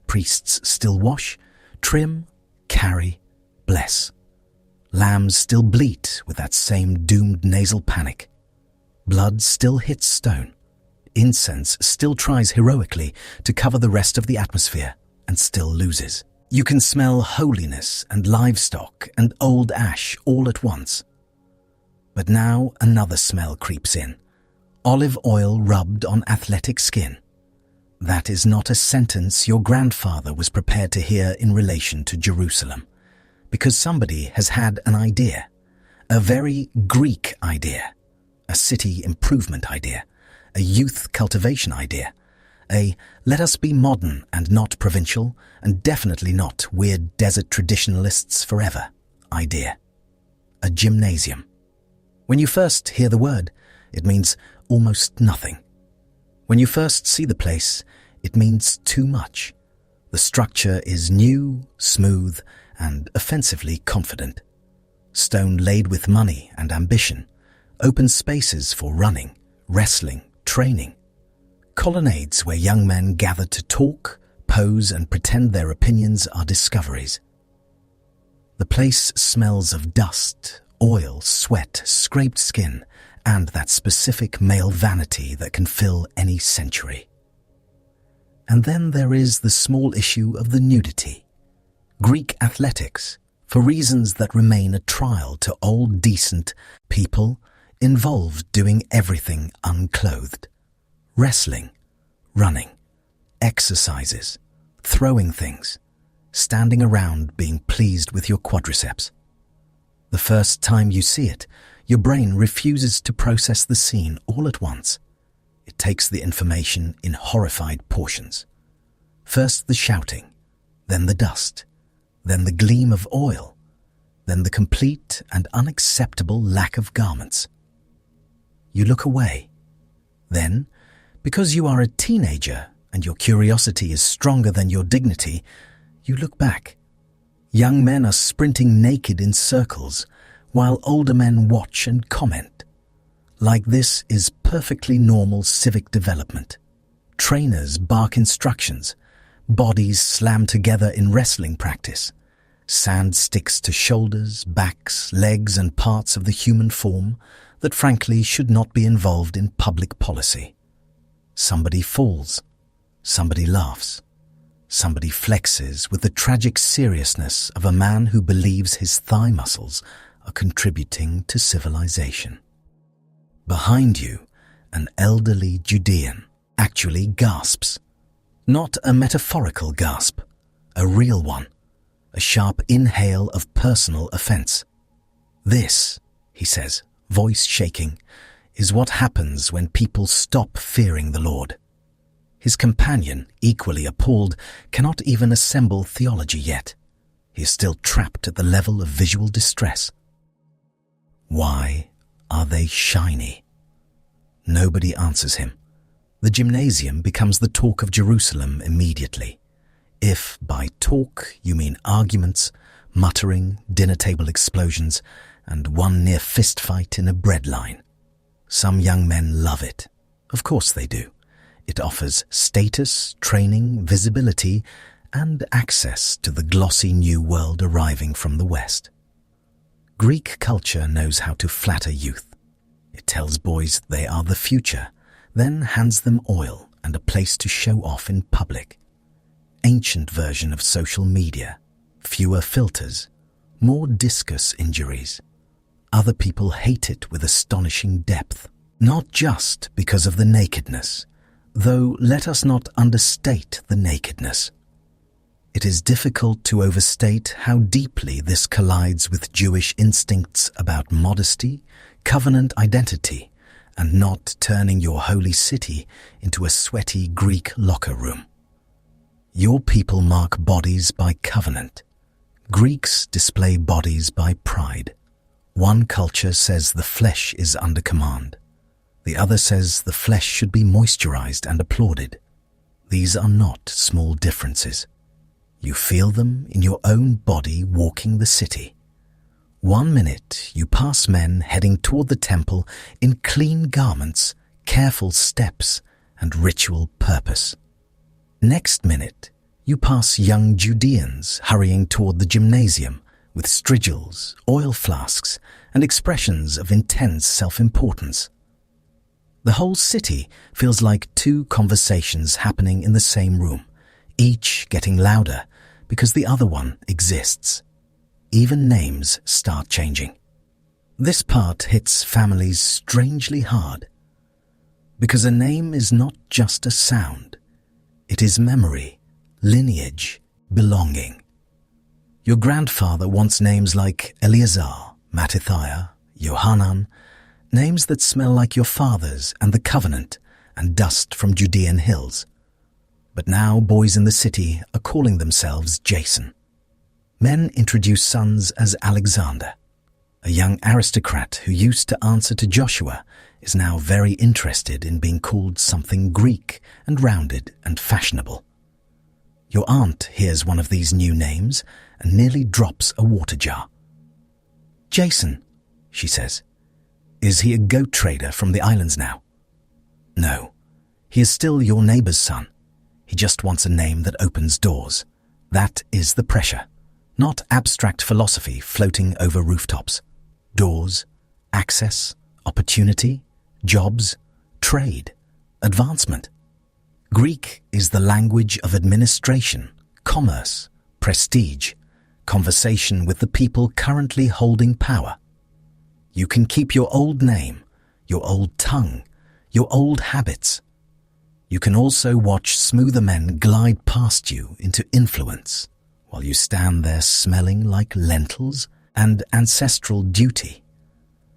Priests still wash, trim, carry, bless. Lambs still bleat with that same doomed nasal panic. Blood still hits stone. Incense still tries heroically to cover the rest of the atmosphere and still loses. You can smell holiness and livestock and old ash all at once. But now another smell creeps in. Olive oil rubbed on athletic skin. That is not a sentence your grandfather was prepared to hear in relation to Jerusalem, because somebody has had an idea, a very Greek idea, a city improvement idea, a youth cultivation idea, a let us be modern and not provincial and definitely not weird desert traditionalists forever idea. A gymnasium. When you first hear the word, it means almost nothing. When you first see the place, it means too much. The structure is new, smooth, and offensively confident. Stone laid with money and ambition, open spaces for running, wrestling, training. Colonnades where young men gather to talk, pose, and pretend their opinions are discoveries. The place smells of dust, oil, sweat, scraped skin, and that specific male vanity that can fill any century. And then there is the small issue of the nudity. Greek athletics, for reasons that remain a trial to old decent people, involved doing everything unclothed. Wrestling, running, exercises, throwing things, standing around being pleased with your quadriceps. The first time you see it, your brain refuses to process the scene all at once. It takes the information in horrified portions. First the shouting, then the dust, then the gleam of oil, then the complete and unacceptable lack of garments. You look away. Then, because you are a teenager and your curiosity is stronger than your dignity, you look back. Young men are sprinting naked in circles, while older men watch and comment. Like this is perfectly normal civic development. Trainers bark instructions, bodies slam together in wrestling practice. Sand sticks to shoulders, backs, legs, and parts of the human form that frankly should not be involved in public policy. Somebody falls, somebody laughs, somebody flexes with the tragic seriousness of a man who believes his thigh muscles are contributing to civilization. Behind you, an elderly Judean actually gasps. Not a metaphorical gasp, a real one, a sharp inhale of personal offense. This, he says, voice shaking, is what happens when people stop fearing the Lord. His companion, equally appalled, cannot even assemble theology yet. He is still trapped at the level of visual distress. Why are they shiny? Nobody answers him. The gymnasium becomes the talk of Jerusalem immediately. If by talk you mean arguments, muttering, dinner table explosions, and one near fist fight in a bread line. Some young men love it. Of course they do. It offers status, training, visibility, and access to the glossy new world arriving from the West. Greek culture knows how to flatter youth. It tells boys they are the future, then hands them oil and a place to show off in public. Ancient version of social media, fewer filters, more discus injuries. Other people hate it with astonishing depth, not just because of the nakedness, though let us not understate the nakedness. It is difficult to overstate how deeply this collides with Jewish instincts about modesty, covenant identity, and not turning your holy city into a sweaty Greek locker room. Your people mark bodies by covenant. Greeks display bodies by pride. One culture says the flesh is under command. The other says the flesh should be moisturized and applauded. These are not small differences. You feel them in your own body walking the city. 1 minute you pass men heading toward the temple in clean garments, careful steps, and ritual purpose. Next minute you pass young Judeans hurrying toward the gymnasium with strigils, oil flasks, and expressions of intense self-importance. The whole city feels like two conversations happening in the same room, each getting louder because the other one exists. Even names start changing. This part hits families strangely hard, because a name is not just a sound. It is memory, lineage, belonging. Your grandfather wants names like Eleazar, Mattithiah, Johanan, names that smell like your father's and the covenant and dust from Judean hills. But now boys in the city are calling themselves Jason. Men introduce sons as Alexander. A young aristocrat who used to answer to Joshua is now very interested in being called something Greek and rounded and fashionable. Your aunt hears one of these new names and nearly drops a water jar. "Jason," she says. "Is he a goat trader from the islands now?" "No, he is still your neighbor's son. He just wants a name that opens doors. That is the pressure, not abstract philosophy floating over rooftops. Doors, access, opportunity, jobs, trade, advancement. Greek is the language of administration, commerce, prestige, conversation with the people currently holding power. You can keep your old name, your old tongue, your old habits. You can also watch smoother men glide past you into influence while you stand there smelling like lentils and ancestral duty.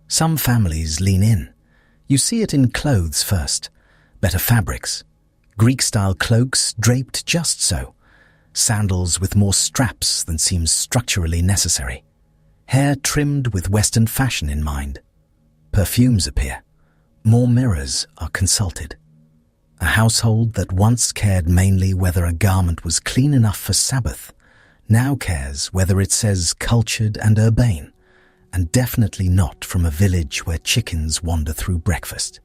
Some families lean in. You see it in clothes first, better fabrics, Greek-style cloaks draped just so, sandals with more straps than seems structurally necessary, hair trimmed with Western fashion in mind. Perfumes appear. More mirrors are consulted. A household that once cared mainly whether a garment was clean enough for Sabbath now cares whether it says cultured and urbane, and definitely not from a village where chickens wander through breakfast.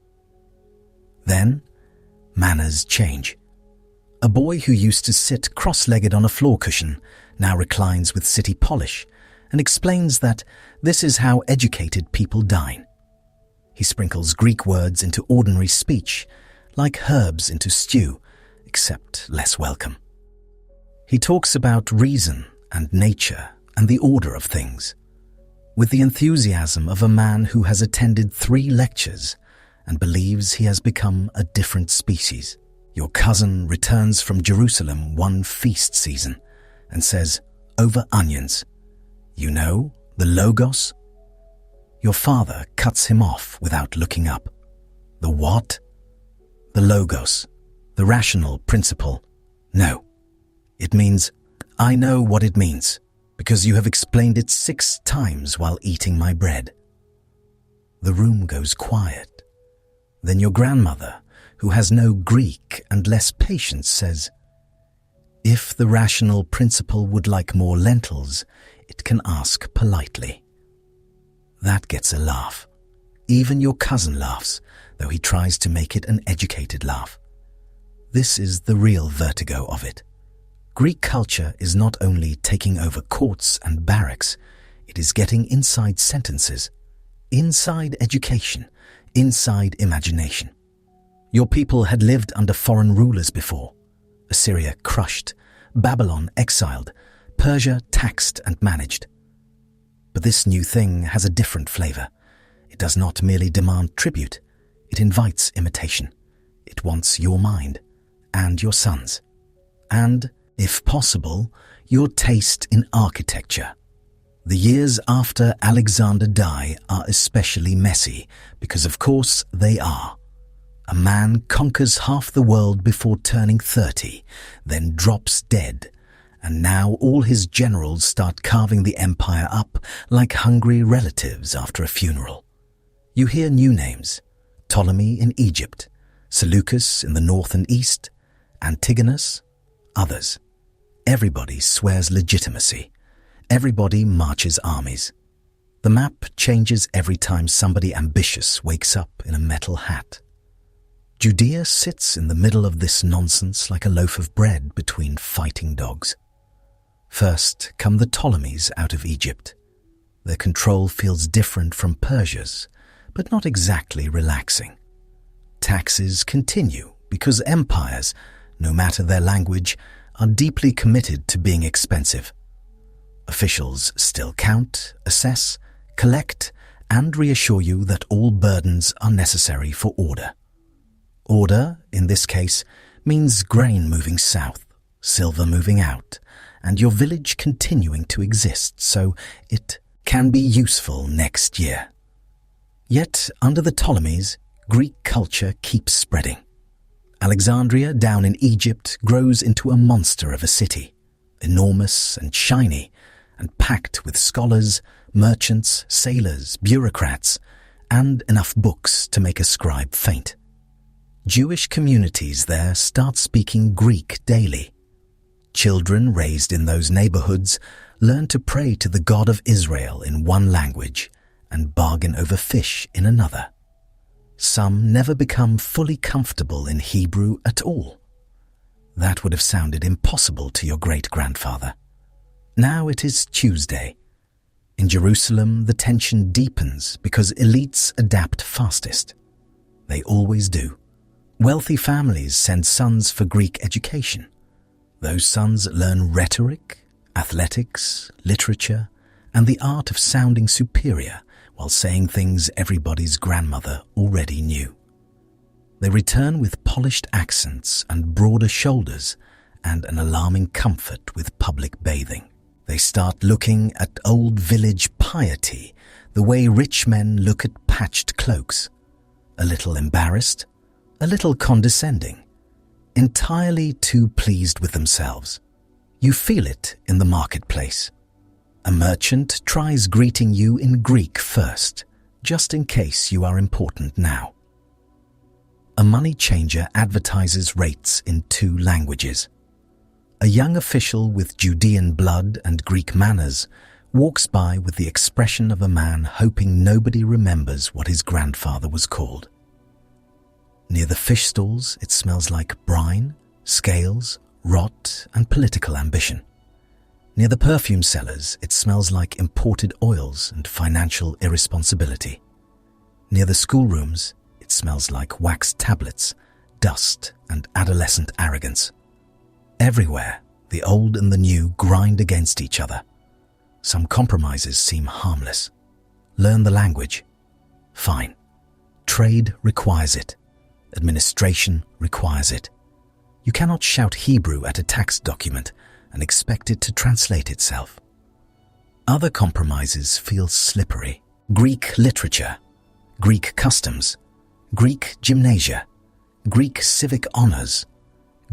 Then, manners change. A boy who used to sit cross-legged on a floor cushion now reclines with city polish and explains that this is how educated people dine. He sprinkles Greek words into ordinary speech, like herbs into stew, except less welcome. He talks about reason and nature and the order of things, with the enthusiasm of a man who has attended 3 lectures and believes he has become a different species. Your cousin returns from Jerusalem one feast season and says, "Over onions. You know, the Logos?" Your father cuts him off without looking up. "The what?" "The Logos, the rational principle." "No. It means, I know what it means, because you have explained it 6 times while eating my bread." The room goes quiet. Then your grandmother, who has no Greek and less patience, says, "If the rational principle would like more lentils, it can ask politely." That gets a laugh. Even your cousin laughs, though he tries to make it an educated laugh. This is the real vertigo of it. Greek culture is not only taking over courts and barracks, it is getting inside sentences, inside education, inside imagination. Your people had lived under foreign rulers before. Assyria crushed, Babylon exiled, Persia taxed and managed. But this new thing has a different flavor. It does not merely demand tribute, it invites imitation. It wants your mind, and your sons, and, if possible, your taste in architecture. The years after Alexander die are especially messy, because of course they are. A man conquers half the world before turning 30, then drops dead, and now all his generals start carving the empire up like hungry relatives after a funeral. You hear new names: Ptolemy in Egypt, Seleucus in the north and east, Antigonus, others. Everybody swears legitimacy. Everybody marches armies. The map changes every time somebody ambitious wakes up in a metal hat. Judea sits in the middle of this nonsense like a loaf of bread between fighting dogs. First come the Ptolemies out of Egypt. Their control feels different from Persia's, but not exactly relaxing. Taxes continue because empires, no matter their language, are deeply committed to being expensive. Officials still count, assess, collect, and reassure you that all burdens are necessary for order. Order, in this case, means grain moving south, silver moving out, and your village continuing to exist, so it can be useful next year. Yet, under the Ptolemies, Greek culture keeps spreading. Alexandria down in Egypt grows into a monster of a city, enormous and shiny, and packed with scholars, merchants, sailors, bureaucrats, and enough books to make a scribe faint. Jewish communities there start speaking Greek daily. Children raised in those neighborhoods learn to pray to the God of Israel in one language and bargain over fish in another. Some never become fully comfortable in Hebrew at all. That would have sounded impossible to your great-grandfather. Now it is Tuesday. In Jerusalem, the tension deepens because elites adapt fastest. They always do. Wealthy families send sons for Greek education. Those sons learn rhetoric, athletics, literature, and the art of sounding superior while saying things everybody's grandmother already knew. They return with polished accents and broader shoulders and an alarming comfort with public bathing. They start looking at old village piety the way rich men look at patched cloaks, a little embarrassed, a little condescending, entirely too pleased with themselves. You feel it in the marketplace. A merchant tries greeting you in Greek first, just in case you are important now. A money changer advertises rates in 2 languages. A young official with Judean blood and Greek manners walks by with the expression of a man hoping nobody remembers what his grandfather was called. Near the fish stalls, it smells like brine, scales, rot, and political ambition. Near the perfume sellers, it smells like imported oils and financial irresponsibility. Near the schoolrooms, it smells like wax tablets, dust, and adolescent arrogance. Everywhere, the old and the new grind against each other. Some compromises seem harmless. Learn the language. Fine. Trade requires it. Administration requires it. You cannot shout Hebrew at a tax document and expect it to translate itself. Other compromises feel slippery. Greek literature, Greek customs, Greek gymnasia, Greek civic honors,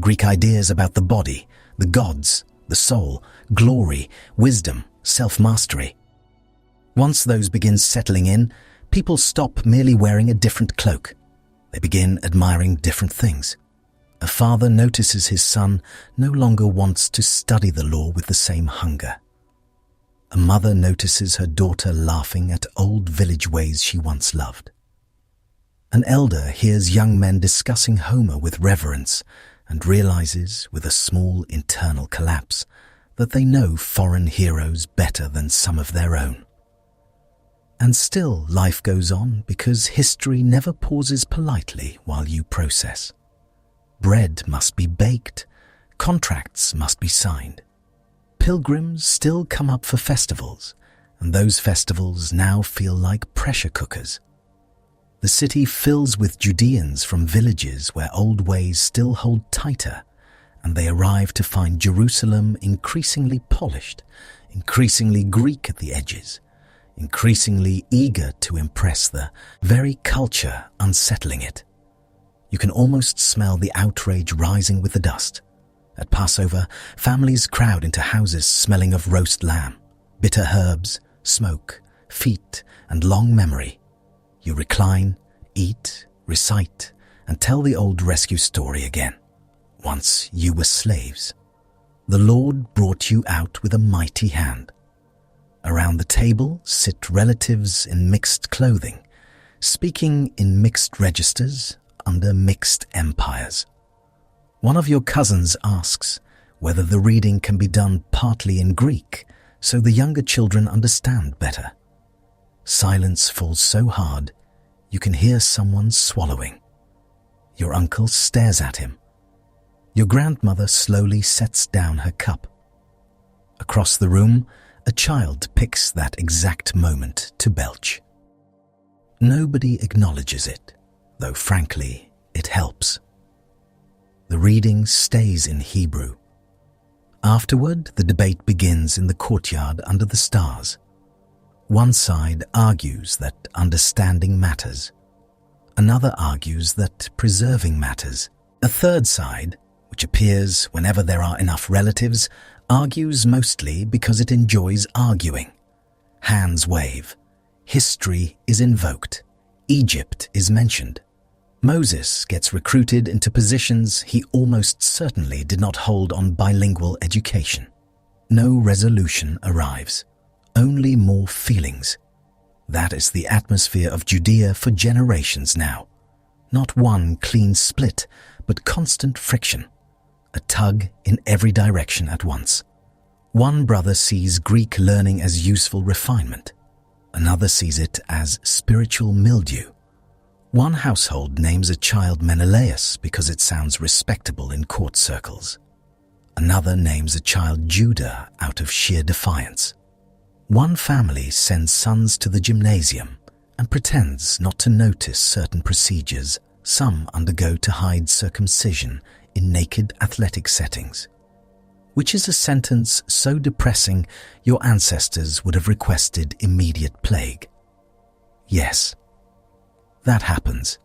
Greek ideas about the body, the gods, the soul, glory, wisdom, self-mastery. Once those begin settling in, people stop merely wearing a different cloak. They begin admiring different things. A father notices his son no longer wants to study the law with the same hunger. A mother notices her daughter laughing at old village ways she once loved. An elder hears young men discussing Homer with reverence and realizes, with a small internal collapse, that they know foreign heroes better than some of their own. And still life goes on because history never pauses politely while you process. Bread must be baked, contracts must be signed. Pilgrims still come up for festivals, and those festivals now feel like pressure cookers. The city fills with Judeans from villages where old ways still hold tighter, and they arrive to find Jerusalem increasingly polished, increasingly Greek at the edges, increasingly eager to impress the very culture unsettling it. You can almost smell the outrage rising with the dust. At Passover, families crowd into houses smelling of roast lamb, bitter herbs, smoke, feet, and long memory. You recline, eat, recite, and tell the old rescue story again. Once you were slaves. The Lord brought you out with a mighty hand. Around the table sit relatives in mixed clothing, speaking in mixed registers under mixed empires. One of your cousins asks whether the reading can be done partly in Greek so the younger children understand better. Silence falls so hard you can hear someone swallowing. Your uncle stares at him. Your grandmother slowly sets down her cup. Across the room, a child picks that exact moment to belch. Nobody acknowledges it, though frankly, it helps. The reading stays in Hebrew. Afterward, the debate begins in the courtyard under the stars. One side argues that understanding matters. Another argues that preserving matters. A third side, which appears whenever there are enough relatives, argues mostly because it enjoys arguing. Hands wave. History is invoked. Egypt is mentioned. Moses gets recruited into positions he almost certainly did not hold on bilingual education. No resolution arrives, only more feelings. That is the atmosphere of Judea for generations now. Not one clean split, but constant friction. A tug in every direction at once. One brother sees Greek learning as useful refinement. Another sees it as spiritual mildew. One household names a child Menelaus because it sounds respectable in court circles. Another names a child Judah out of sheer defiance. One family sends sons to the gymnasium and pretends not to notice certain procedures some undergo to hide circumcision in naked athletic settings. Which is a sentence so depressing your ancestors would have requested immediate plague. Yes. That happens.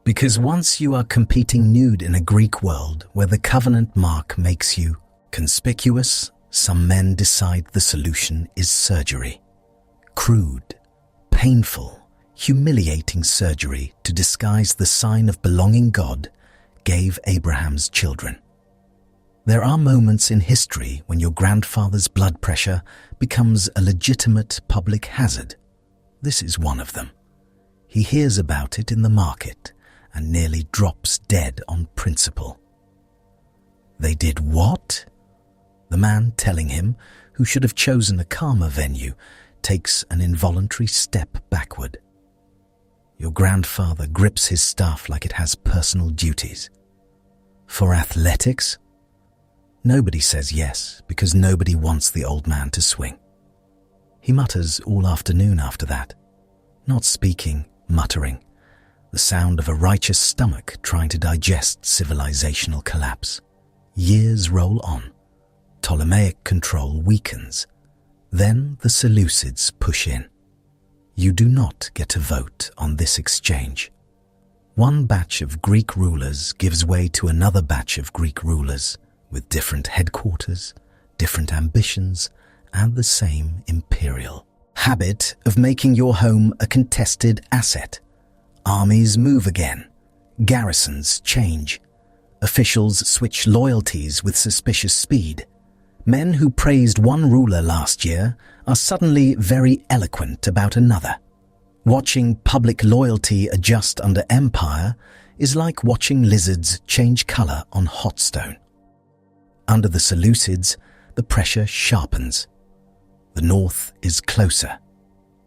Because once you are competing nude in a Greek world where the covenant mark makes you conspicuous, some men decide the solution is surgery. Crude, painful, humiliating surgery to disguise the sign of belonging God gave Abraham's children. There are moments in history when your grandfather's blood pressure becomes a legitimate public hazard. This is one of them. He hears about it in the market and nearly drops dead on principle. They did what? The man telling him, who should have chosen a calmer venue, takes an involuntary step backward. Your grandfather grips his staff like it has personal duties. For athletics? Nobody says yes because nobody wants the old man to swing. He mutters all afternoon after that, not speaking, muttering, the sound of a righteous stomach trying to digest civilizational collapse. Years roll on. Ptolemaic control weakens. Then the Seleucids push in. You do not get a vote on this exchange. One batch of Greek rulers gives way to another batch of Greek rulers with different headquarters, different ambitions, and the same imperial habit of making your home a contested asset. Armies move again. Garrisons change. Officials switch loyalties with suspicious speed. Men who praised one ruler last year are suddenly very eloquent about another. Watching public loyalty adjust under empire is like watching lizards change color on hot stone. Under the Seleucids, the pressure sharpens. The north is closer.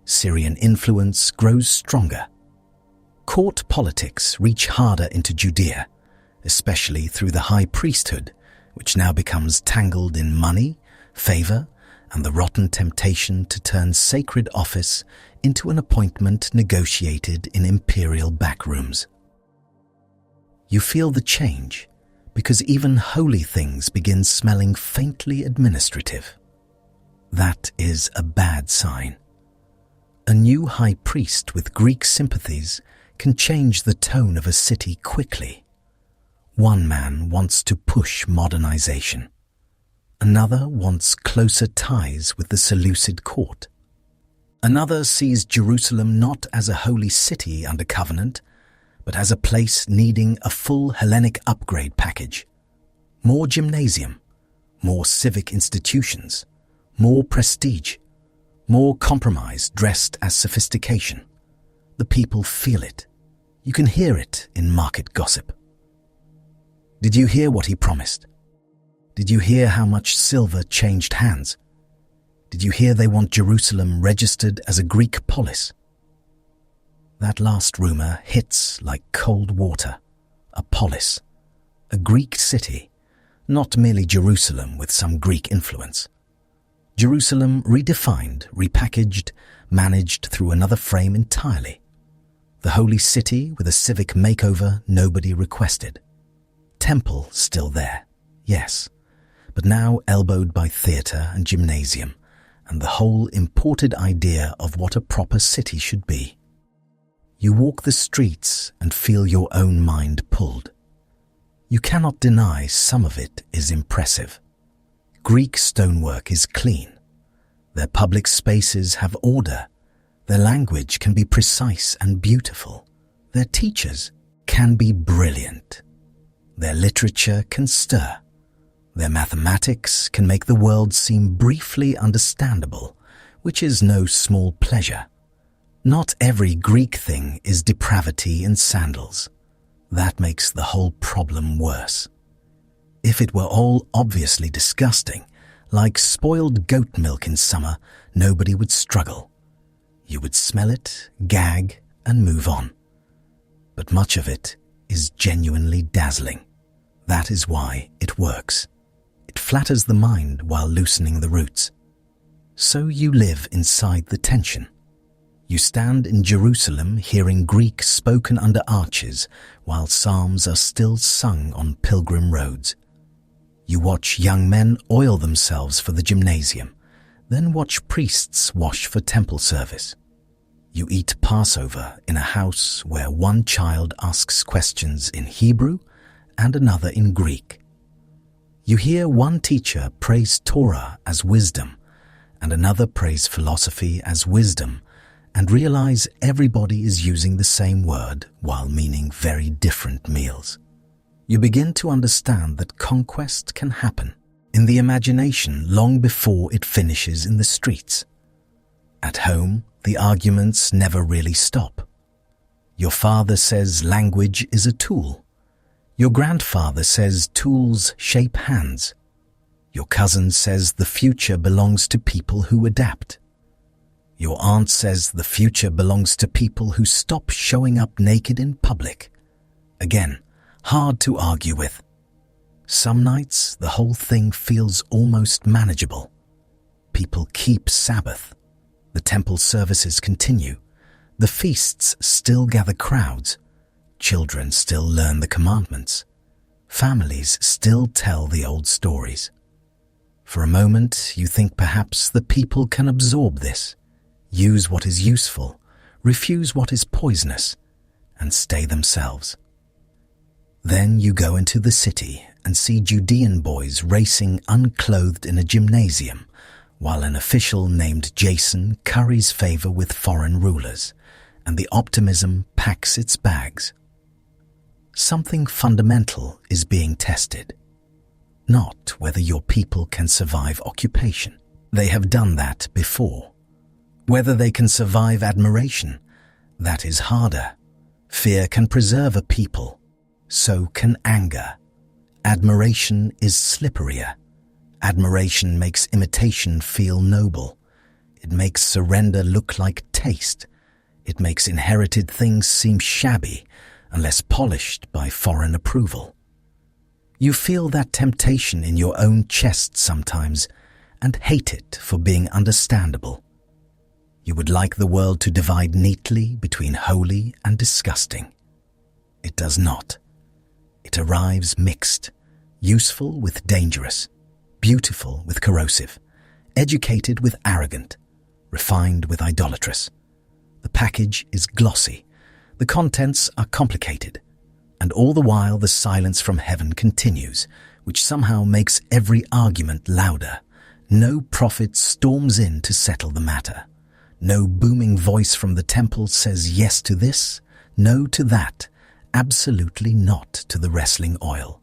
Syrian influence grows stronger. Court politics reach harder into Judea, especially through the high priesthood, which now becomes tangled in money, favor, and the rotten temptation to turn sacred office into an appointment negotiated in imperial backrooms. You feel the change because even holy things begin smelling faintly administrative. That is a bad sign. A new high priest with Greek sympathies can change the tone of a city quickly. One man wants to push modernization. Another wants closer ties with the Seleucid court. Another sees Jerusalem not as a holy city under covenant, but as a place needing a full Hellenic upgrade package. More gymnasium, more civic institutions, more prestige, more compromise dressed as sophistication. The people feel it. You can hear it in market gossip. Did you hear what he promised? Did you hear how much silver changed hands? Did you hear they want Jerusalem registered as a Greek polis? That last rumor hits like cold water. A polis, a Greek city, not merely Jerusalem with some Greek influence. Jerusalem redefined, repackaged, managed through another frame entirely. The holy city with a civic makeover nobody requested. Temple still there, yes, but now elbowed by theatre and gymnasium, and the whole imported idea of what a proper city should be. You walk the streets and feel your own mind pulled. You cannot deny some of it is impressive. Greek stonework is clean. Their public spaces have order. Their language can be precise and beautiful. Their teachers can be brilliant. Their literature can stir. Their mathematics can make the world seem briefly understandable, which is no small pleasure. Not every Greek thing is depravity in sandals. That makes the whole problem worse. If it were all obviously disgusting, like spoiled goat milk in summer, nobody would struggle. You would smell it, gag, and move on. But much of it is genuinely dazzling. That is why it works. It flatters the mind while loosening the roots. So you live inside the tension. You stand in Jerusalem hearing Greek spoken under arches while psalms are still sung on pilgrim roads. You watch young men oil themselves for the gymnasium, then watch priests wash for temple service. You eat Passover in a house where one child asks questions in Hebrew and another in Greek. You hear one teacher praise Torah as wisdom and another praise philosophy as wisdom, and realize everybody is using the same word while meaning very different meals. You begin to understand that conquest can happen in the imagination long before it finishes in the streets. At home, the arguments never really stop. Your father says language is a tool. Your grandfather says tools shape hands. Your cousin says the future belongs to people who adapt. Your aunt says the future belongs to people who stop showing up naked in public. Again, hard to argue with. Some nights, the whole thing feels almost manageable. People keep Sabbath. The temple services continue. The feasts still gather crowds. Children still learn the commandments. Families still tell the old stories. For a moment, you think perhaps the people can absorb this, use what is useful, refuse what is poisonous, and stay themselves. Then you go into the city and see Judean boys racing unclothed in a gymnasium, while an official named Jason curries favor with foreign rulers, and the optimism packs its bags. Something fundamental is being tested. Not whether your people can survive occupation. They have done that before. Whether they can survive admiration. That is harder. Fear can preserve a people. So can anger. Admiration is slipperier. Admiration makes imitation feel noble. It makes surrender look like taste. It makes inherited things seem shabby unless polished by foreign approval. You feel that temptation in your own chest sometimes and hate it for being understandable. You would like the world to divide neatly between holy and disgusting. It does not. It arrives mixed, useful with dangerous, beautiful with corrosive, educated with arrogant, refined with idolatrous. The package is glossy. The contents are complicated, and all the while the silence from heaven continues, which somehow makes every argument louder. No prophet storms in to settle the matter. No booming voice from the temple says yes to this, no to that, absolutely not to the wrestling oil.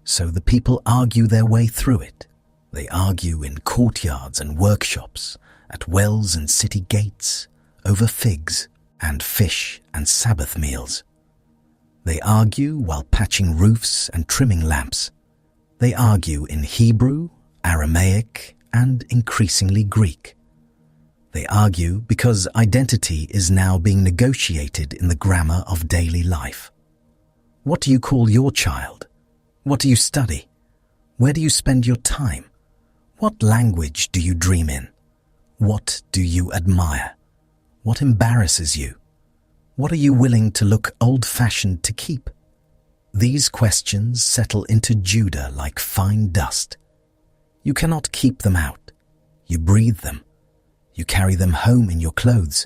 So the people argue their way through it. They argue in courtyards and workshops, at wells and city gates, over figs and fish and Sabbath meals. They argue while patching roofs and trimming lamps. They argue in Hebrew, Aramaic, and increasingly Greek. They argue because identity is now being negotiated in the grammar of daily life. What do you call your child? What do you study? Where do you spend your time? What language do you dream in? What do you admire? What embarrasses you? What are you willing to look old-fashioned to keep? These questions settle into Judah like fine dust. You cannot keep them out. You breathe them. You carry them home in your clothes.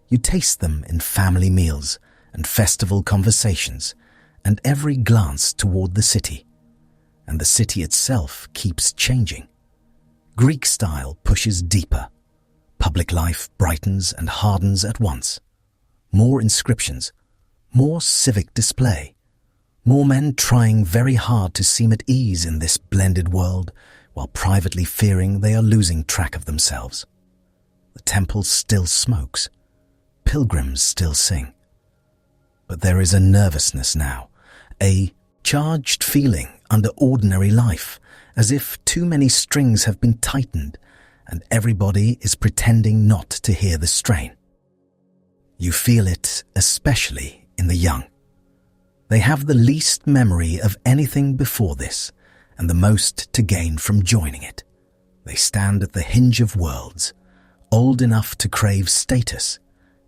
You taste them in family meals and festival conversations and every glance toward the city. And the city itself keeps changing. Greek style pushes deeper. Public life brightens and hardens at once. More inscriptions, more civic display, more men trying very hard to seem at ease in this blended world while privately fearing they are losing track of themselves. The temple still smokes. Pilgrims still sing. But there is a nervousness now, a charged feeling under ordinary life, as if too many strings have been tightened and everybody is pretending not to hear the strain. You feel it especially in the young. They have the least memory of anything before this and the most to gain from joining it. They stand at the hinge of worlds, old enough to crave status,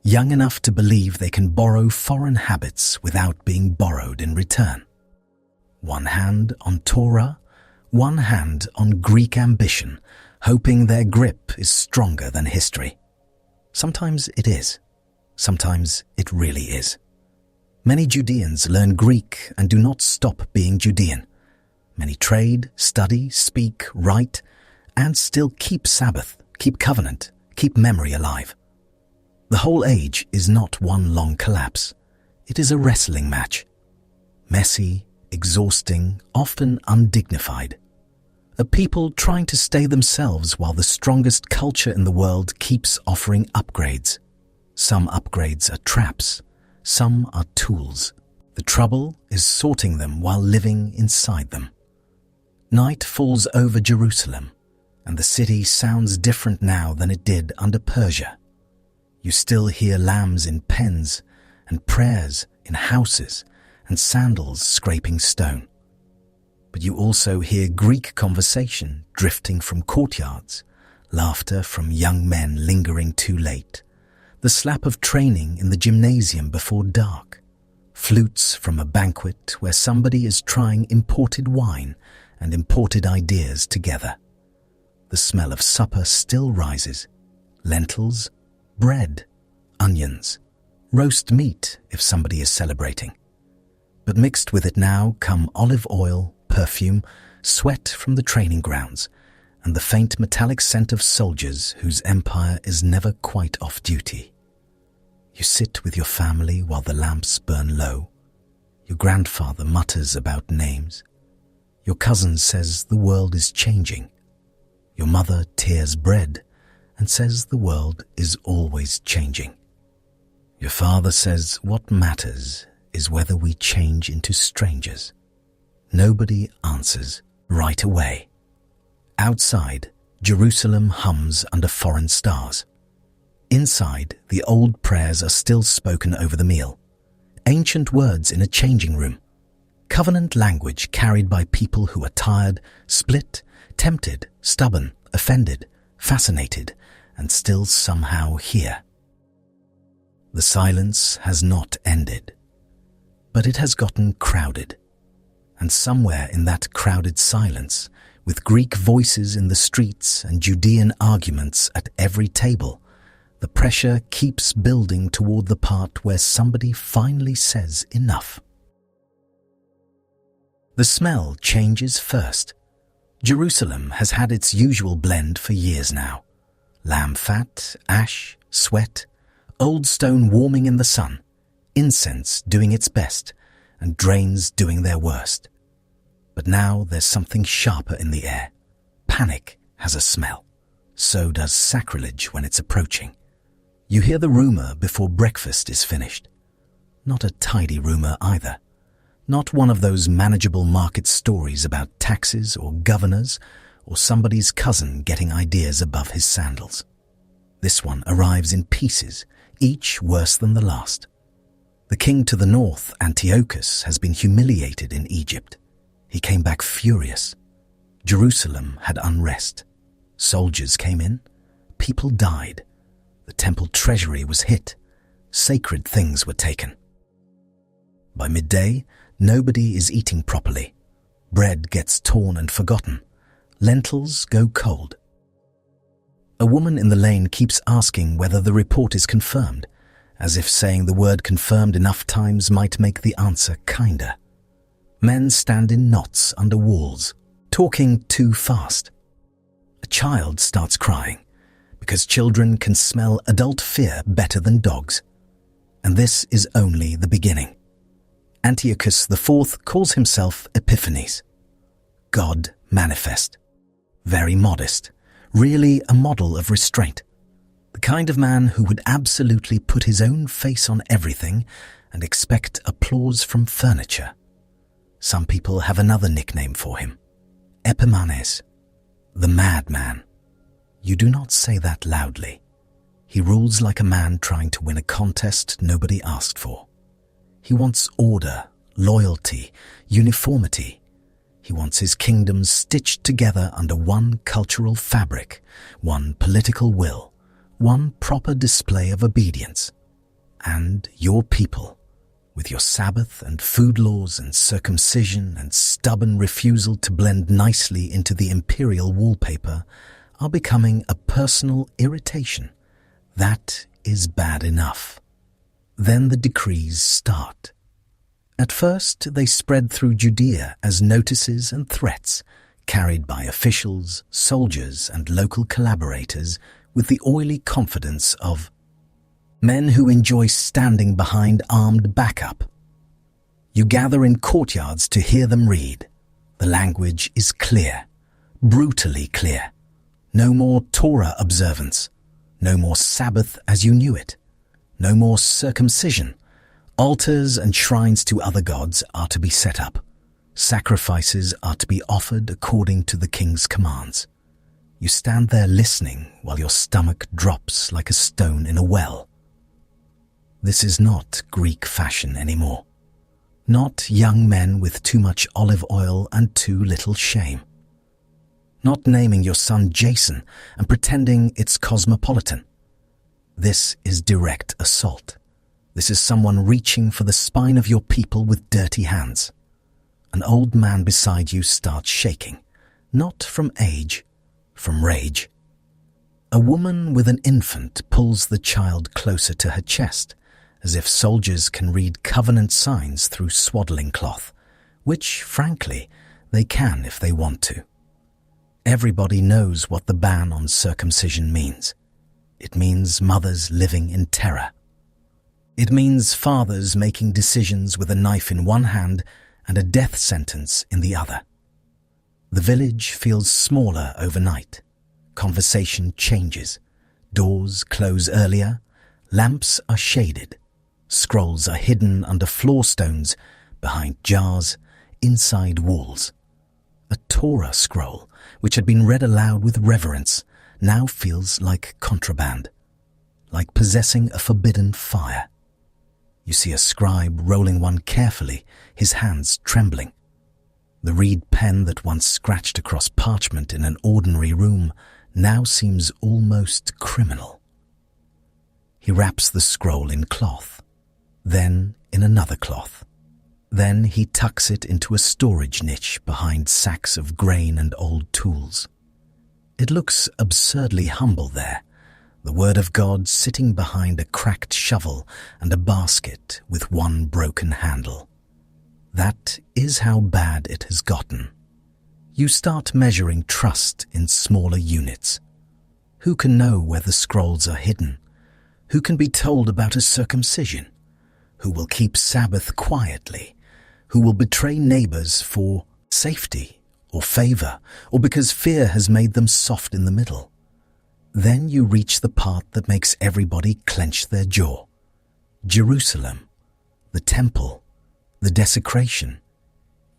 young enough to believe they can borrow foreign habits without being borrowed in return. One hand on Torah, one hand on Greek ambition, hoping their grip is stronger than history. Sometimes it is. Sometimes it really is. Many Judeans learn Greek and do not stop being Judean. Many trade, study, speak, write, and still keep Sabbath, keep covenant, keep memory alive. The whole age is not one long collapse. It is a wrestling match. Messy, exhausting, often undignified. A people trying to stay themselves while the strongest culture in the world keeps offering upgrades. Some upgrades are traps. Some are tools. The trouble is sorting them while living inside them. Night falls over Jerusalem, and the city sounds different now than it did under Persia. You still hear lambs in pens, and prayers in houses, and sandals scraping stone. But you also hear Greek conversation drifting from courtyards, laughter from young men lingering too late, the slap of training in the gymnasium before dark, flutes from a banquet where somebody is trying imported wine and imported ideas together. The smell of supper still rises, lentils, bread, onions, roast meat if somebody is celebrating. But mixed with it now come olive oil, perfume, sweat from the training grounds, and the faint metallic scent of soldiers whose empire is never quite off duty. You sit with your family while the lamps burn low. Your grandfather mutters about names. Your cousin says the world is changing. Your mother tears bread and says the world is always changing. Your father says what matters is whether we change into strangers. Nobody answers right away. Outside, Jerusalem hums under foreign stars. Inside, the old prayers are still spoken over the meal. Ancient words in a changing room. Covenant language carried by people who are tired, split, tempted, stubborn, offended, fascinated, and still somehow here. The silence has not ended, but it has gotten crowded. And somewhere in that crowded silence, with Greek voices in the streets and Judean arguments at every table, the pressure keeps building toward the part where somebody finally says enough. The smell changes first. Jerusalem has had its usual blend for years now. Lamb fat, ash, sweat, old stone warming in the sun, incense doing its best, and drains doing their worst. But now there's something sharper in the air. Panic has a smell. So does sacrilege when it's approaching. You hear the rumor before breakfast is finished. Not a tidy rumor either. Not one of those manageable market stories about taxes or governors or somebody's cousin getting ideas above his sandals. This one arrives in pieces, each worse than the last. The king to the north, Antiochus, has been humiliated in Egypt. He came back furious. Jerusalem had unrest. Soldiers came in. People died. The temple treasury was hit. Sacred things were taken. By midday, Nobody is eating properly. Bread gets torn and forgotten. Lentils go cold. A woman in the lane keeps asking whether the report is confirmed, as if saying the word confirmed enough times might make the answer kinder. Men stand in knots under walls, talking too fast. A child starts crying, because children can smell adult fear better than dogs. And this is only the beginning. Antiochus IV calls himself Epiphanes, God manifest, very modest, really a model of restraint, the kind of man who would absolutely put his own face on everything and expect applause from furniture. Some people have another nickname for him, Epimanes, the madman. You do not say that loudly. He rules like a man trying to win a contest nobody asked for. He wants order, loyalty, uniformity. He wants his kingdoms stitched together under one cultural fabric, one political will, one proper display of obedience. And your people, with your Sabbath and food laws and circumcision and stubborn refusal to blend nicely into the imperial wallpaper, are becoming a personal irritation. That is bad enough. Then the decrees start. At first, they spread through Judea as notices and threats, carried by officials, soldiers, and local collaborators with the oily confidence of men who enjoy standing behind armed backup. You gather in courtyards to hear them read. The language is clear, brutally clear. No more Torah observance. No more Sabbath as you knew it. No more circumcision. Altars and shrines to other gods are to be set up. Sacrifices are to be offered according to the king's commands. You stand there listening while your stomach drops like a stone in a well. This is not Greek fashion anymore. Not young men with too much olive oil and too little shame. Not naming your son Jason and pretending it's cosmopolitan. This is direct assault. This is someone reaching for the spine of your people with dirty hands. An old man beside you starts shaking, not from age, from rage. A woman with an infant pulls the child closer to her chest, as if soldiers can read covenant signs through swaddling cloth, which, frankly, they can if they want to. Everybody knows what the ban on circumcision means. It means mothers living in terror. It means fathers making decisions with a knife in one hand and a death sentence in the other. The village feels smaller overnight. Conversation changes. Doors close earlier. Lamps are shaded. Scrolls are hidden under floor stones, behind jars, inside walls. A Torah scroll, which had been read aloud with reverence, now feels like contraband, like possessing a forbidden fire. You see a scribe rolling one carefully, his hands trembling. The reed pen that once scratched across parchment in an ordinary room now seems almost criminal. He wraps the scroll in cloth, then in another cloth. Then he tucks it into a storage niche behind sacks of grain and old tools. It looks absurdly humble there, the Word of God sitting behind a cracked shovel and a basket with one broken handle. That is how bad it has gotten. You start measuring trust in smaller units. Who can know where the scrolls are hidden? Who can be told about a circumcision? Who will keep Sabbath quietly? Who will betray neighbors for safety or favor, or because fear has made them soft in the middle? Then you reach the part that makes everybody clench their jaw. Jerusalem, the temple, the desecration.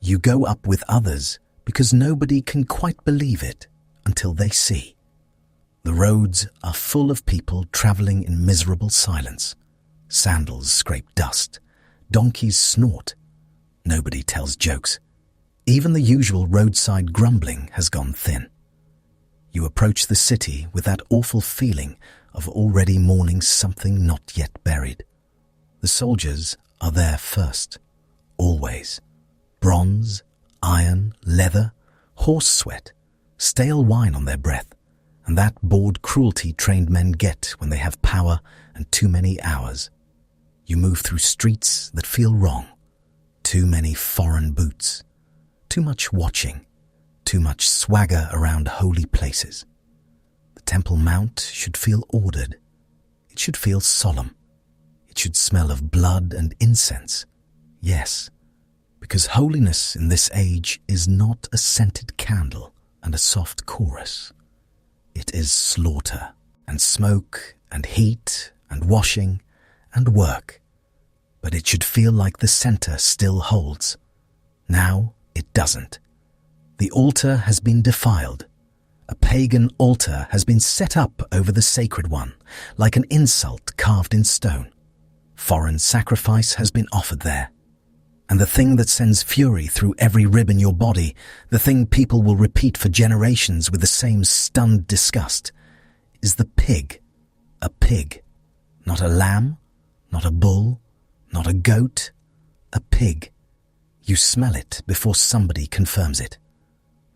You go up with others because nobody can quite believe it until they see. The roads are full of people traveling in miserable silence. Sandals scrape dust. Donkeys snort. Nobody tells jokes. Even the usual roadside grumbling has gone thin. You approach the city with that awful feeling of already mourning something not yet buried. The soldiers are there first, always. Bronze, iron, leather, horse sweat, stale wine on their breath, and that bored cruelty trained men get when they have power and too many hours. You move through streets that feel wrong. Too many foreign boots. Too much watching. Too much swagger around holy places. The Temple Mount should feel ordered. It should feel solemn. It should smell of blood and incense. Yes, because holiness in this age is not a scented candle and a soft chorus. It is slaughter and smoke and heat and washing and work. But it should feel like the center still holds. Now it doesn't. The altar has been defiled. A pagan altar has been set up over the sacred one, like an insult carved in stone. Foreign sacrifice has been offered there. And the thing that sends fury through every rib in your body, the thing people will repeat for generations with the same stunned disgust, is the pig. A pig. Not a lamb, not a bull, not a goat, a pig. You smell it before somebody confirms it.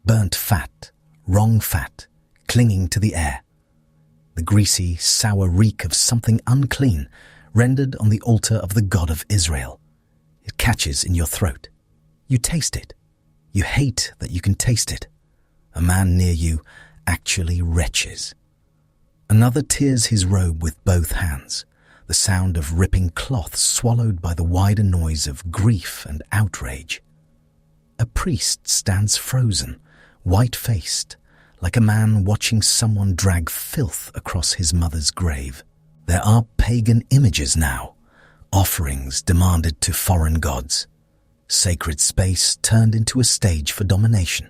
Burnt fat, wrong fat, clinging to the air. The greasy, sour reek of something unclean rendered on the altar of the God of Israel. It catches in your throat. You taste it. You hate that you can taste it. A man near you actually retches. Another tears his robe with both hands, the sound of ripping cloth swallowed by the wider noise of grief and outrage. A priest stands frozen, white-faced, like a man watching someone drag filth across his mother's grave. There are pagan images now, offerings demanded to foreign gods, sacred space turned into a stage for domination.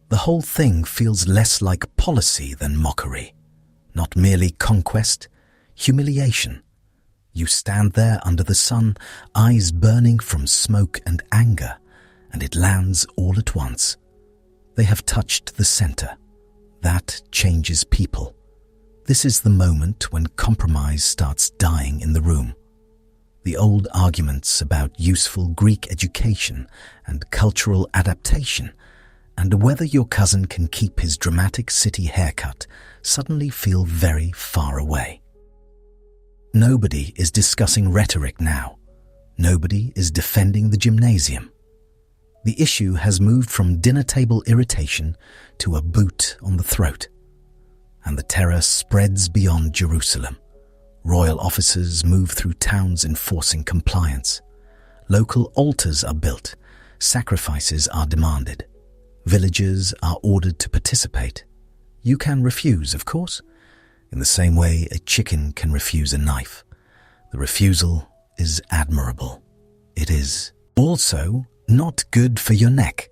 The whole thing feels less like policy than mockery, not merely conquest, humiliation. You stand there under the sun, eyes burning from smoke and anger, and it lands all at once. They have touched the center. That changes people. This is the moment when compromise starts dying in the room. The old arguments about useful Greek education and cultural adaptation, and whether your cousin can keep his dramatic city haircut, suddenly feel very far away. Nobody is discussing rhetoric now. Nobody is defending the gymnasium. The issue has moved from dinner table irritation to a boot on the throat. And the terror spreads beyond Jerusalem. Royal officers move through towns enforcing compliance. Local altars are built. Sacrifices are demanded. Villagers are ordered to participate. You can refuse, of course, in the same way a chicken can refuse a knife. The refusal is admirable. It is also not good for your neck.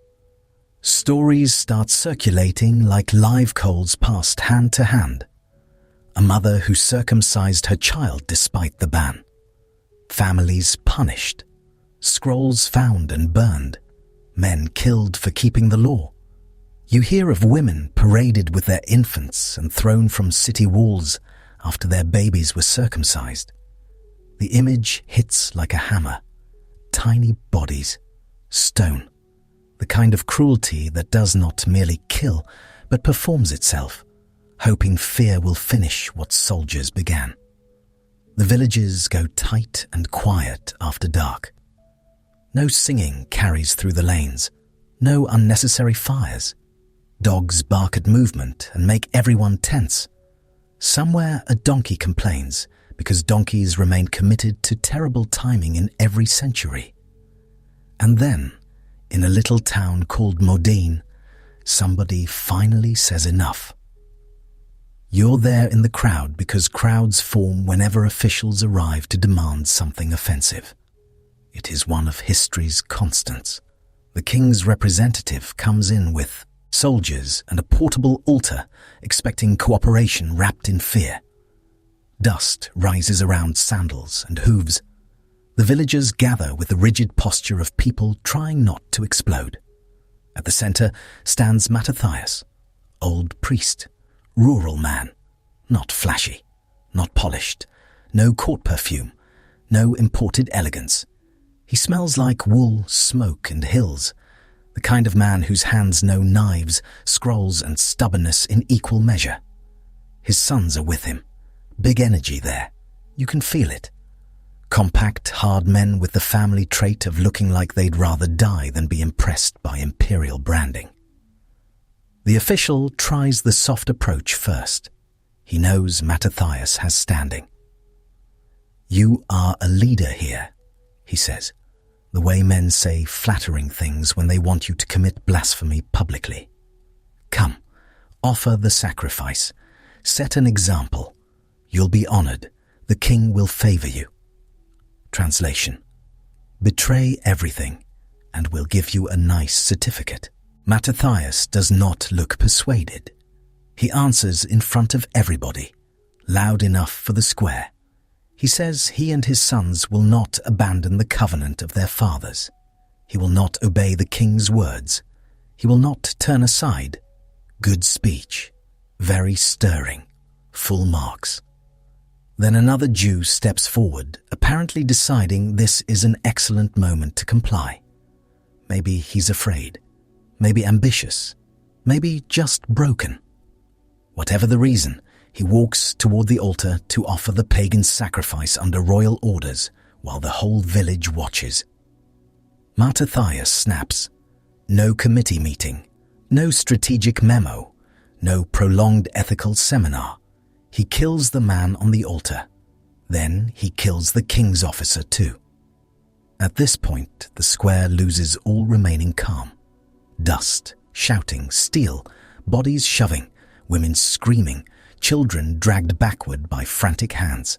Stories start circulating like live coals passed hand to hand. A mother who circumcised her child despite the ban. Families punished. Scrolls found and burned. Men killed for keeping the law. You hear of women paraded with their infants and thrown from city walls after their babies were circumcised. The image hits like a hammer. Tiny bodies. Stone. The kind of cruelty that does not merely kill, but performs itself, hoping fear will finish what soldiers began. The villages go tight and quiet after dark. No singing carries through the lanes. No unnecessary fires. Dogs bark at movement and make everyone tense. Somewhere a donkey complains because donkeys remain committed to terrible timing in every century. And then, in a little town called Modin, somebody finally says enough. You're there in the crowd because crowds form whenever officials arrive to demand something offensive. It is one of history's constants. The king's representative comes in with soldiers and a portable altar, expecting cooperation wrapped in fear. Dust rises around sandals and hooves. The villagers gather with the rigid posture of people trying not to explode. At the center stands Mattathias, old priest, rural man, not flashy, not polished, no court perfume, no imported elegance. He smells like wool, smoke, and hills, the kind of man whose hands know knives, scrolls, and stubbornness in equal measure. His sons are with him. Big energy there. You can feel it. Compact, hard men with the family trait of looking like they'd rather die than be impressed by imperial branding. The official tries the soft approach first. He knows Mattathias has standing. "You are a leader here," he says, the way men say flattering things when they want you to commit blasphemy publicly. "Come, offer the sacrifice. Set an example. You'll be honored. The king will favor you." Translation: betray everything, and we'll give you a nice certificate. Mattathias does not look persuaded. He answers in front of everybody, loud enough for the square. He says he and his sons will not abandon the covenant of their fathers. He will not obey the king's words. He will not turn aside. Good speech. Very stirring. Full marks. Then another Jew steps forward, apparently deciding this is an excellent moment to comply. Maybe he's afraid. Maybe ambitious. Maybe just broken. Whatever the reason, he walks toward the altar to offer the pagan sacrifice under royal orders while the whole village watches. Mattathias snaps. No committee meeting. No strategic memo. No prolonged ethical seminar. He kills the man on the altar. Then he kills the king's officer too. At this point, the square loses all remaining calm. Dust, shouting, steel, bodies shoving, women screaming, children dragged backward by frantic hands.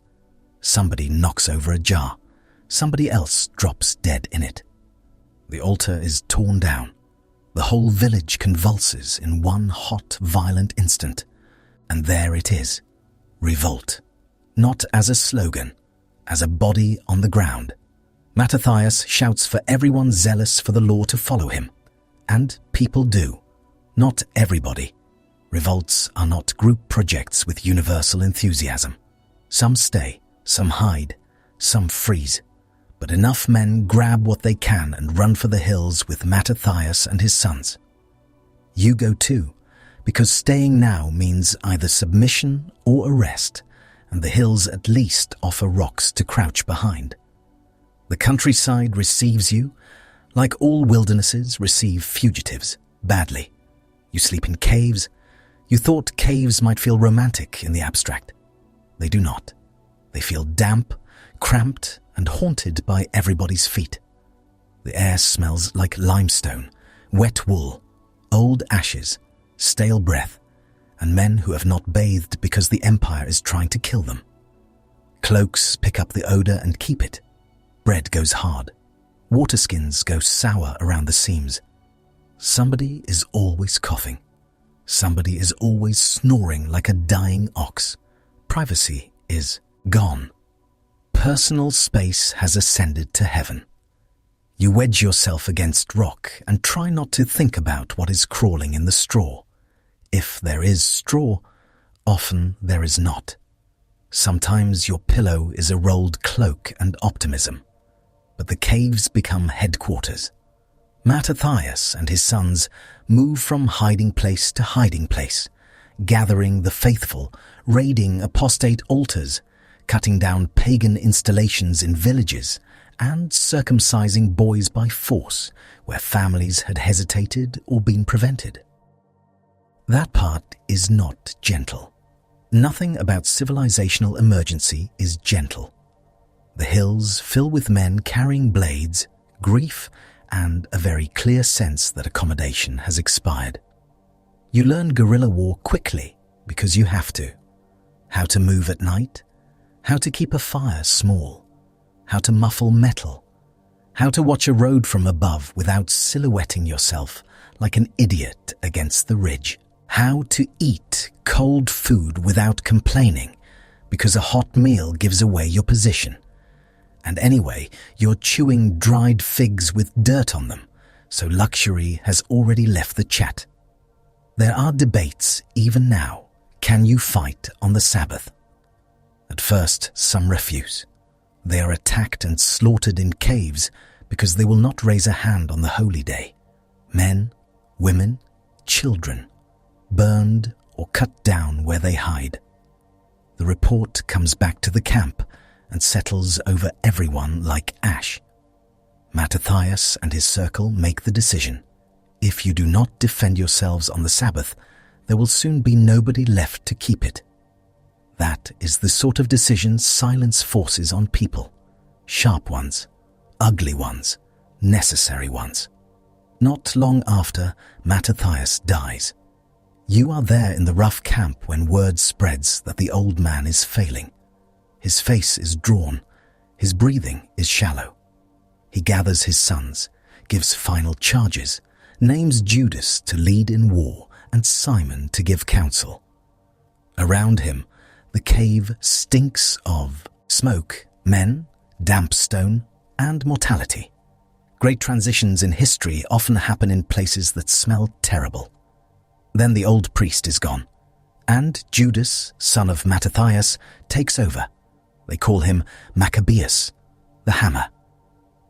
Somebody knocks over a jar. Somebody else drops dead in it. The altar is torn down. The whole village convulses in one hot, violent instant. And there it is. Revolt. Not as a slogan, as a body on the ground. Mattathias shouts for everyone zealous for the law to follow him. And people do. Not everybody. Revolts are not group projects with universal enthusiasm. Some stay, some hide, some freeze. But enough men grab what they can and run for the hills with Mattathias and his sons. You go too, because staying now means either submission or arrest, and the hills at least offer rocks to crouch behind. The countryside receives you, like all wildernesses receive fugitives, badly. You sleep in caves. You thought caves might feel romantic in the abstract. They do not. They feel damp, cramped, and haunted by everybody's feet. The air smells like limestone, wet wool, old ashes, stale breath, and men who have not bathed because the empire is trying to kill them. Cloaks pick up the odor and keep it. Bread goes hard. Waterskins go sour around the seams. Somebody is always coughing. Somebody is always snoring like a dying ox. Privacy is gone. Personal space has ascended to heaven. You wedge yourself against rock and try not to think about what is crawling in the straw. If there is straw, often there is not. Sometimes your pillow is a rolled cloak and optimism. But the caves become headquarters. Mattathias and his sons move from hiding place to hiding place, gathering the faithful, raiding apostate altars, cutting down pagan installations in villages, and circumcising boys by force where families had hesitated or been prevented. That part is not gentle. Nothing about civilizational emergency is gentle. The hills fill with men carrying blades, grief, and a very clear sense that accommodation has expired. You learn guerrilla war quickly because you have to. How to move at night, how to keep a fire small, how to muffle metal, how to watch a road from above without silhouetting yourself like an idiot against the ridge, how to eat cold food without complaining because a hot meal gives away your position. And anyway, you're chewing dried figs with dirt on them, so luxury has already left the chat. There are debates even now. Can you fight on the Sabbath? At first, some refuse. They are attacked and slaughtered in caves because they will not raise a hand on the holy day. Men, women, children, burned or cut down where they hide. The report comes back to the camp and settles over everyone like ash. Mattathias and his circle make the decision. If you do not defend yourselves on the Sabbath, there will soon be nobody left to keep it. That is the sort of decision silence forces on people. Sharp ones, ugly ones, necessary ones. Not long after, Mattathias dies. You are there in the rough camp when word spreads that the old man is failing. His face is drawn, his breathing is shallow. He gathers his sons, gives final charges, names Judas to lead in war and Simon to give counsel. Around him, the cave stinks of smoke, men, damp stone, and mortality. Great transitions in history often happen in places that smell terrible. Then the old priest is gone, and Judas, son of Mattathias, takes over. They call him Maccabees, the hammer.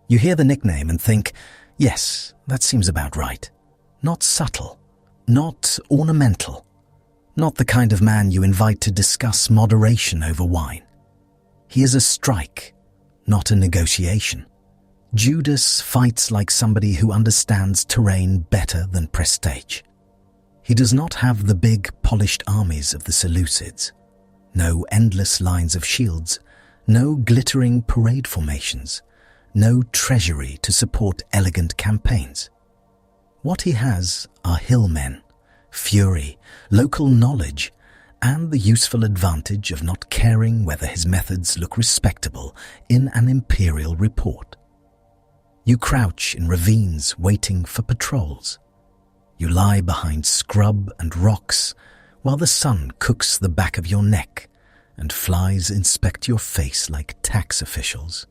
You hear the nickname and think, yes, that seems about right. Not subtle, not ornamental, not the kind of man you invite to discuss moderation over wine. He is a strike, not a negotiation. Judas fights like somebody who understands terrain better than prestige. He does not have the big, polished armies of the Seleucids. No endless lines of shields, no glittering parade formations, no treasury to support elegant campaigns. What he has are hillmen, fury, local knowledge, and the useful advantage of not caring whether his methods look respectable in an imperial report. You crouch in ravines waiting for patrols. You lie behind scrub and rocks while the sun cooks the back of your neck and flies inspect your face like tax officials.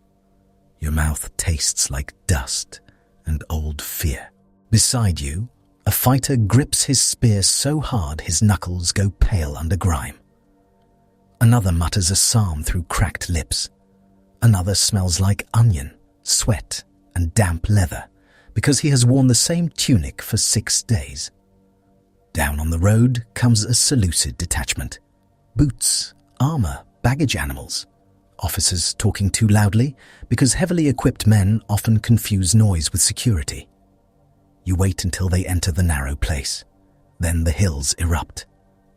Your mouth tastes like dust and old fear. Beside you, a fighter grips his spear so hard his knuckles go pale under grime. Another mutters a psalm through cracked lips. Another smells like onion, sweat, and damp leather because he has worn the same tunic for 6 days. Down on the road comes a Seleucid detachment. Boots, armor, baggage animals. Officers talking too loudly because heavily equipped men often confuse noise with security. You wait until they enter the narrow place. Then the hills erupt.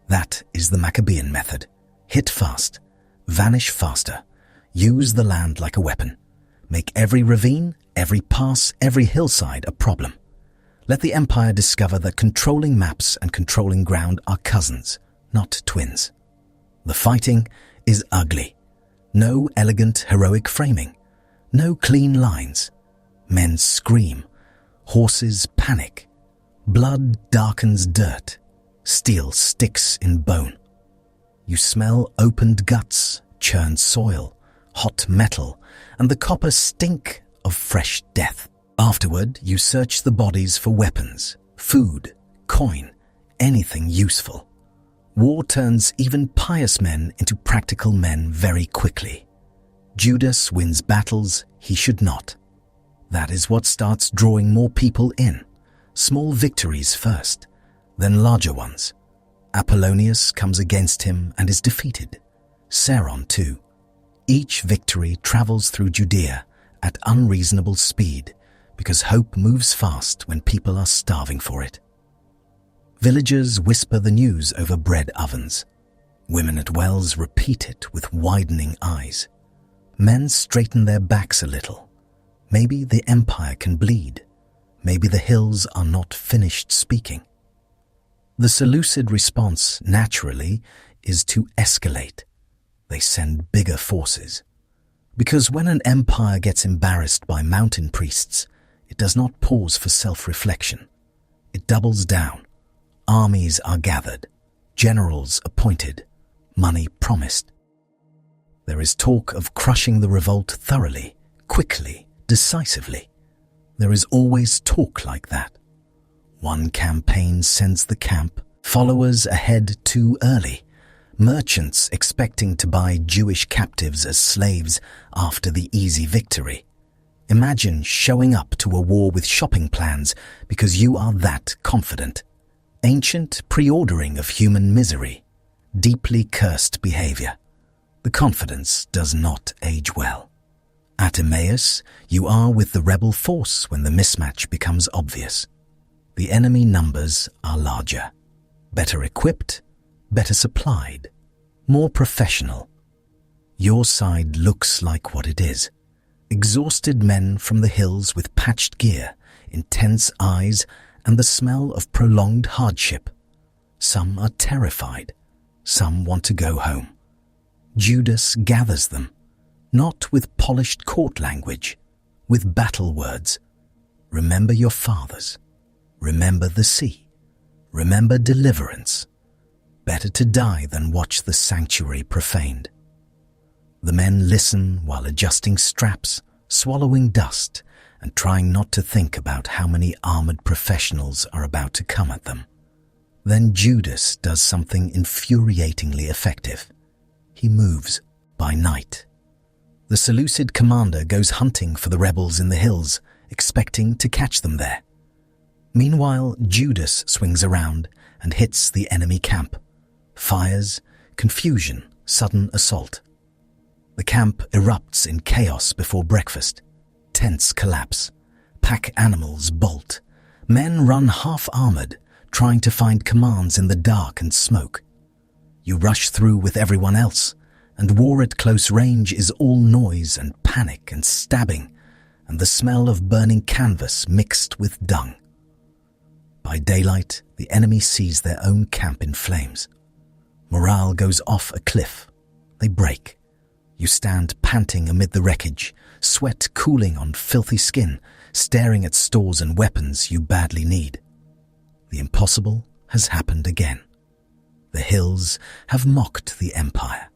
That is the Maccabean method. Hit fast, vanish faster, use the land like a weapon. Make every ravine, every pass, every hillside a problem. Let the empire discover that controlling maps and controlling ground are cousins, not twins. The fighting is ugly. No elegant, heroic framing. No clean lines. Men scream. Horses panic. Blood darkens dirt. Steel sticks in bone. You smell opened guts, churned soil, hot metal, and the copper stink of fresh death. Afterward, you search the bodies for weapons, food, coin, anything useful. War turns even pious men into practical men very quickly. Judas wins battles he should not. That is what starts drawing more people in. Small victories first, then larger ones. Apollonius comes against him and is defeated. Saron too. Each victory travels through Judea at unreasonable speed because hope moves fast when people are starving for it. Villagers whisper the news over bread ovens. Women at wells repeat it with widening eyes. Men straighten their backs a little. Maybe the empire can bleed. Maybe the hills are not finished speaking. The Seleucid response, naturally, is to escalate. They send bigger forces. Because when an empire gets embarrassed by mountain priests, it does not pause for self-reflection. It doubles down. Armies are gathered, generals appointed, money promised. There is talk of crushing the revolt thoroughly, quickly, decisively. There is always talk like that. One campaign sends the camp, followers ahead too early, merchants expecting to buy Jewish captives as slaves after the easy victory. Imagine showing up to a war with shopping plans because you are that confident. Ancient pre-ordering of human misery, deeply cursed behavior. The confidence does not age well. At Emmaus, you are with the rebel force when the mismatch becomes obvious. The enemy numbers are larger, better equipped, better supplied, more professional. Your side looks like what it is. Exhausted men from the hills with patched gear, intense eyes, and the smell of prolonged hardship. Some are terrified. Some want to go home. Judas gathers them, not with polished court language, with battle words. Remember your fathers. Remember the sea. Remember deliverance. Better to die than watch the sanctuary profaned. The men listen while adjusting straps, swallowing dust, and trying not to think about how many armored professionals are about to come at them. Then Judas does something infuriatingly effective. He moves by night. The Seleucid commander goes hunting for the rebels in the hills, expecting to catch them there. Meanwhile, Judas swings around and hits the enemy camp. Fires, confusion, sudden assault. The camp erupts in chaos before breakfast. Tents collapse. Pack animals bolt. Men run half-armored, trying to find commands in the dark and smoke. You rush through with everyone else, and war at close range is all noise and panic and stabbing, and the smell of burning canvas mixed with dung. By daylight, the enemy sees their own camp in flames. Morale goes off a cliff. They break. You stand panting amid the wreckage, sweat cooling on filthy skin, staring at stores and weapons you badly need. The impossible has happened again. The hills have mocked the empire.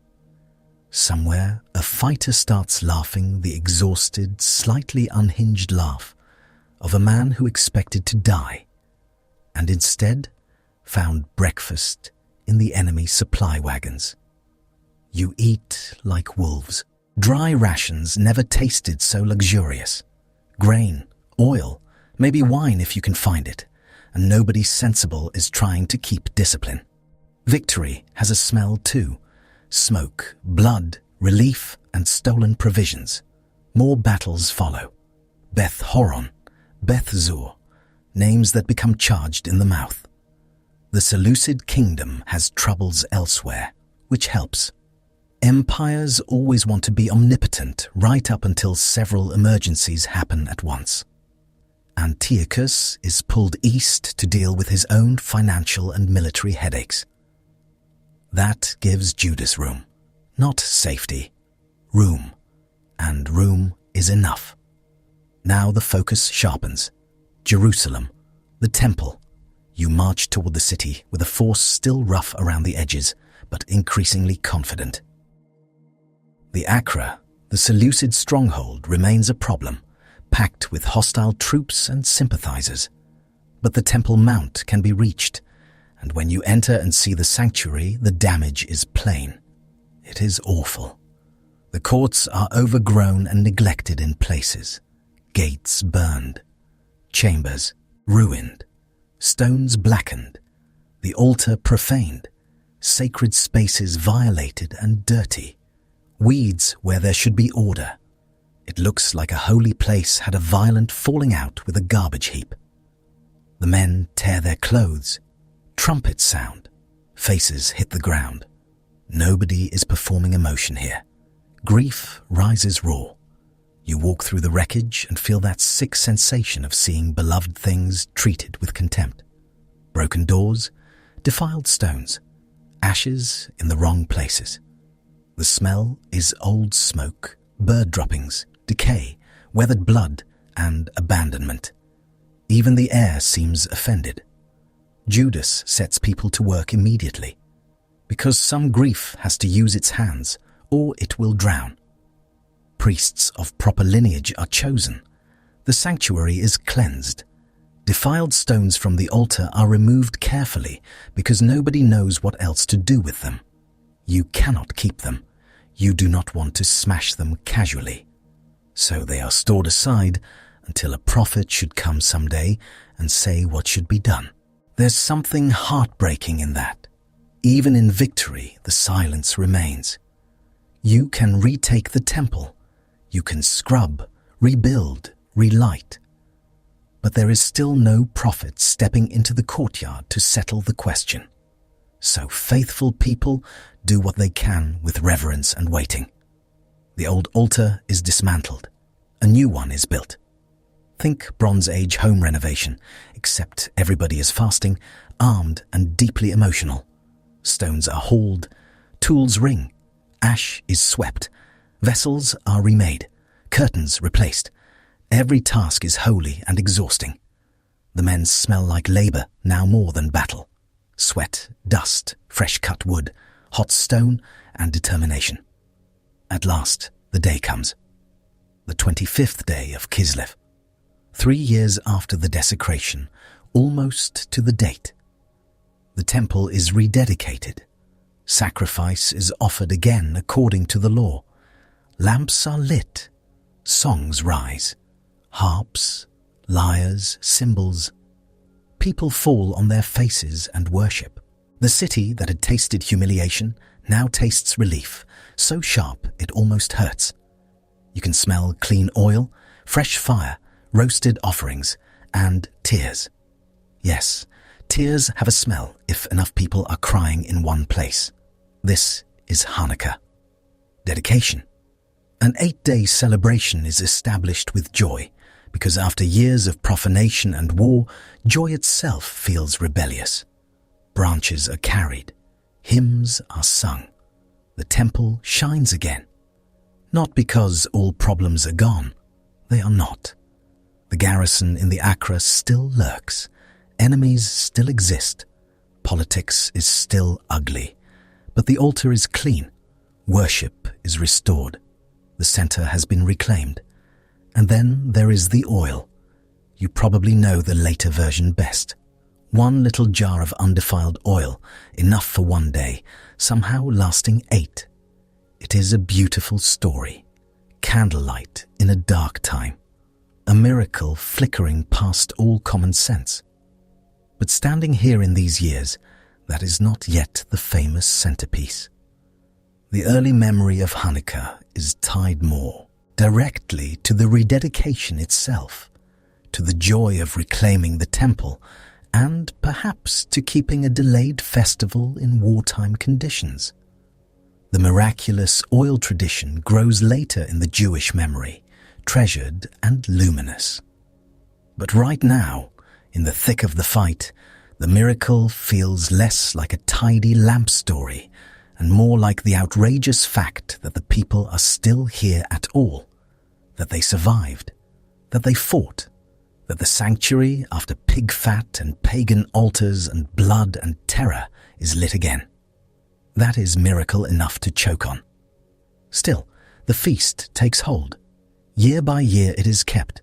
Somewhere, a fighter starts laughing the exhausted, slightly unhinged laugh of a man who expected to die, and instead found breakfast in the enemy supply wagons. You eat like wolves. Dry rations never tasted so luxurious. Grain, oil, maybe wine if you can find it, and nobody sensible is trying to keep discipline. Victory has a smell too. Smoke, blood, relief, and stolen provisions. More battles follow. Beth Horon, Beth Zur, names that become charged in the mouth. The Seleucid kingdom has troubles elsewhere, which helps. Empires always want to be omnipotent right up until several emergencies happen at once. Antiochus is pulled east to deal with his own financial and military headaches. That gives Judas room, not safety, room, and room is enough. Now the focus sharpens. Jerusalem, the temple. You march toward the city with a force still rough around the edges, but increasingly confident. The Acra, the Seleucid stronghold, remains a problem, packed with hostile troops and sympathizers. But the Temple Mount can be reached, and when you enter and see the sanctuary, the damage is plain. It is awful. The courts are overgrown and neglected in places, gates burned, chambers ruined, stones blackened, the altar profaned, sacred spaces violated and dirty. Weeds where there should be order. It looks like a holy place had a violent falling out with a garbage heap. The men tear their clothes. Trumpets sound. Faces hit the ground. Nobody is performing emotion here. Grief rises raw. You walk through the wreckage and feel that sick sensation of seeing beloved things treated with contempt. Broken doors, defiled stones, ashes in the wrong places. The smell is old smoke, bird droppings, decay, weathered blood, and abandonment. Even the air seems offended. Judas sets people to work immediately, because some grief has to use its hands, or it will drown. Priests of proper lineage are chosen. The sanctuary is cleansed. Defiled stones from the altar are removed carefully, because nobody knows what else to do with them. You cannot keep them. You do not want to smash them casually. So they are stored aside until a prophet should come someday and say what should be done. There's something heartbreaking in that. Even in victory, the silence remains. You can retake the temple. You can scrub, rebuild, relight. But there is still no prophet stepping into the courtyard to settle the question. So faithful people do what they can with reverence and waiting. The old altar is dismantled. A new one is built. Think Bronze Age home renovation, except everybody is fasting, armed and deeply emotional. Stones are hauled, tools ring, ash is swept, vessels are remade, curtains replaced. Every task is holy and exhausting. The men smell like labor now more than battle. Sweat, dust, fresh-cut wood, hot stone, and determination. At last, the day comes. The 25th day of Kislev. 3 years after the desecration, almost to the date. The temple is rededicated. Sacrifice is offered again according to the law. Lamps are lit. Songs rise. Harps, lyres, cymbals. People fall on their faces and worship. The city that had tasted humiliation now tastes relief, so sharp it almost hurts. You can smell clean oil, fresh fire, roasted offerings, and tears. Yes, tears have a smell if enough people are crying in one place. This is Hanukkah. Dedication. An 8-day celebration is established with joy, because after years of profanation and war, joy itself feels rebellious. Branches are carried. Hymns are sung. The temple shines again. Not because all problems are gone. They are not. The garrison in the Acra still lurks. Enemies still exist. Politics is still ugly. But the altar is clean. Worship is restored. The center has been reclaimed. And then there is the oil. You probably know the later version best. 1 little jar of undefiled oil, enough for 1 day, somehow lasting 8. It is a beautiful story. Candlelight in a dark time. A miracle flickering past all common sense. But standing here in these years, that is not yet the famous centerpiece. The early memory of Hanukkah is tied more directly to the rededication itself, to the joy of reclaiming the temple, and perhaps to keeping a delayed festival in wartime conditions. The miraculous oil tradition grows later in the Jewish memory, treasured and luminous. But right now, in the thick of the fight, the miracle feels less like a tidy lamp story and more like the outrageous fact that the people are still here at all, that they survived, that they fought, that the sanctuary, after pig fat and pagan altars and blood and terror, is lit again. That is miracle enough to choke on. Still, the feast takes hold. Year by year it is kept.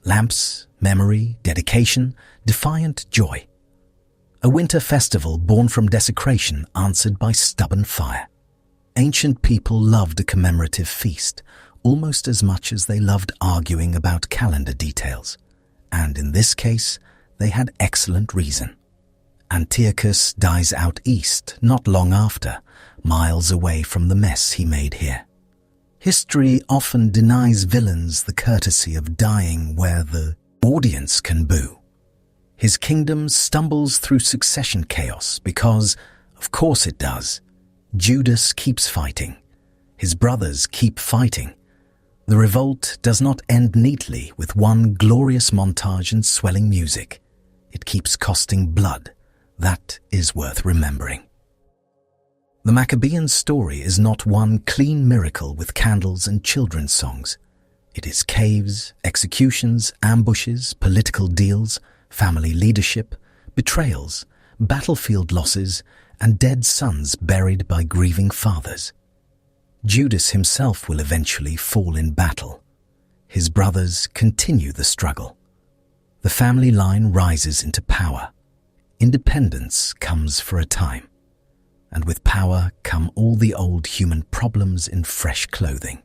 Lamps, memory, dedication, defiant joy. A winter festival born from desecration answered by stubborn fire. Ancient people loved a commemorative feast almost as much as they loved arguing about calendar details. And in this case, they had excellent reason. Antiochus dies out east not long after, miles away from the mess he made here. History often denies villains the courtesy of dying where the audience can boo. His kingdom stumbles through succession chaos because, of course it does, Judas keeps fighting. His brothers keep fighting. The revolt does not end neatly with one glorious montage and swelling music. It keeps costing blood. That is worth remembering. The Maccabean story is not one clean miracle with candles and children's songs. It is caves, executions, ambushes, political deals, family leadership, betrayals, battlefield losses, and dead sons buried by grieving fathers. Judas himself will eventually fall in battle. His brothers continue the struggle. The family line rises into power. Independence comes for a time. And with power come all the old human problems in fresh clothing.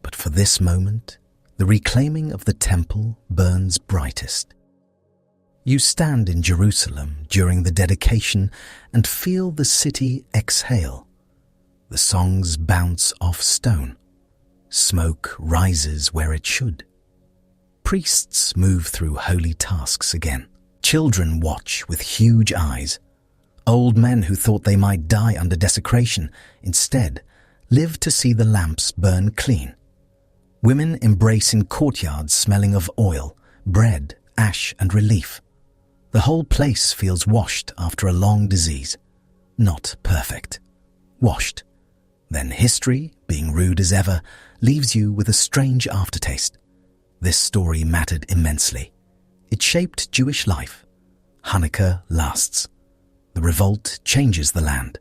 But for this moment, the reclaiming of the temple burns brightest. You stand in Jerusalem during the dedication and feel the city exhale. The songs bounce off stone. Smoke rises where it should. Priests move through holy tasks again. Children watch with huge eyes. Old men who thought they might die under desecration instead live to see the lamps burn clean. Women embrace in courtyards smelling of oil, bread, ash, and relief. The whole place feels washed after a long disease. Not perfect. Washed. Then history, being rude as ever, leaves you with a strange aftertaste. This story mattered immensely. It shaped Jewish life. Hanukkah lasts. The revolt changes the land.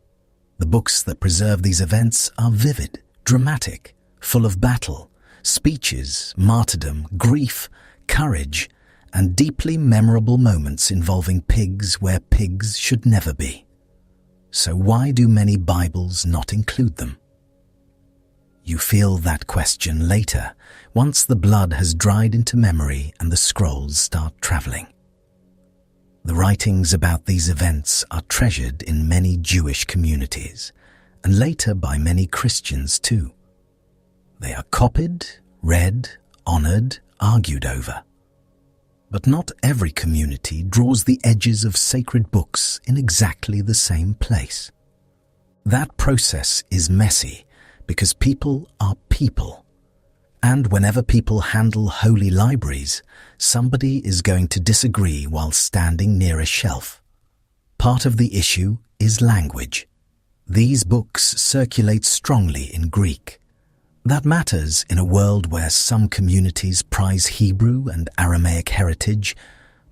The books that preserve these events are vivid, dramatic, full of battle, speeches, martyrdom, grief, courage, and deeply memorable moments involving pigs where pigs should never be. So why do many Bibles not include them? You feel that question later, once the blood has dried into memory and the scrolls start traveling. The writings about these events are treasured in many Jewish communities, and later by many Christians too. They are copied, read, honored, argued over. But not every community draws the edges of sacred books in exactly the same place. That process is messy because people are people. And whenever people handle holy libraries, somebody is going to disagree while standing near a shelf. Part of the issue is language. These books circulate strongly in Greek. That matters in a world where some communities prize Hebrew and Aramaic heritage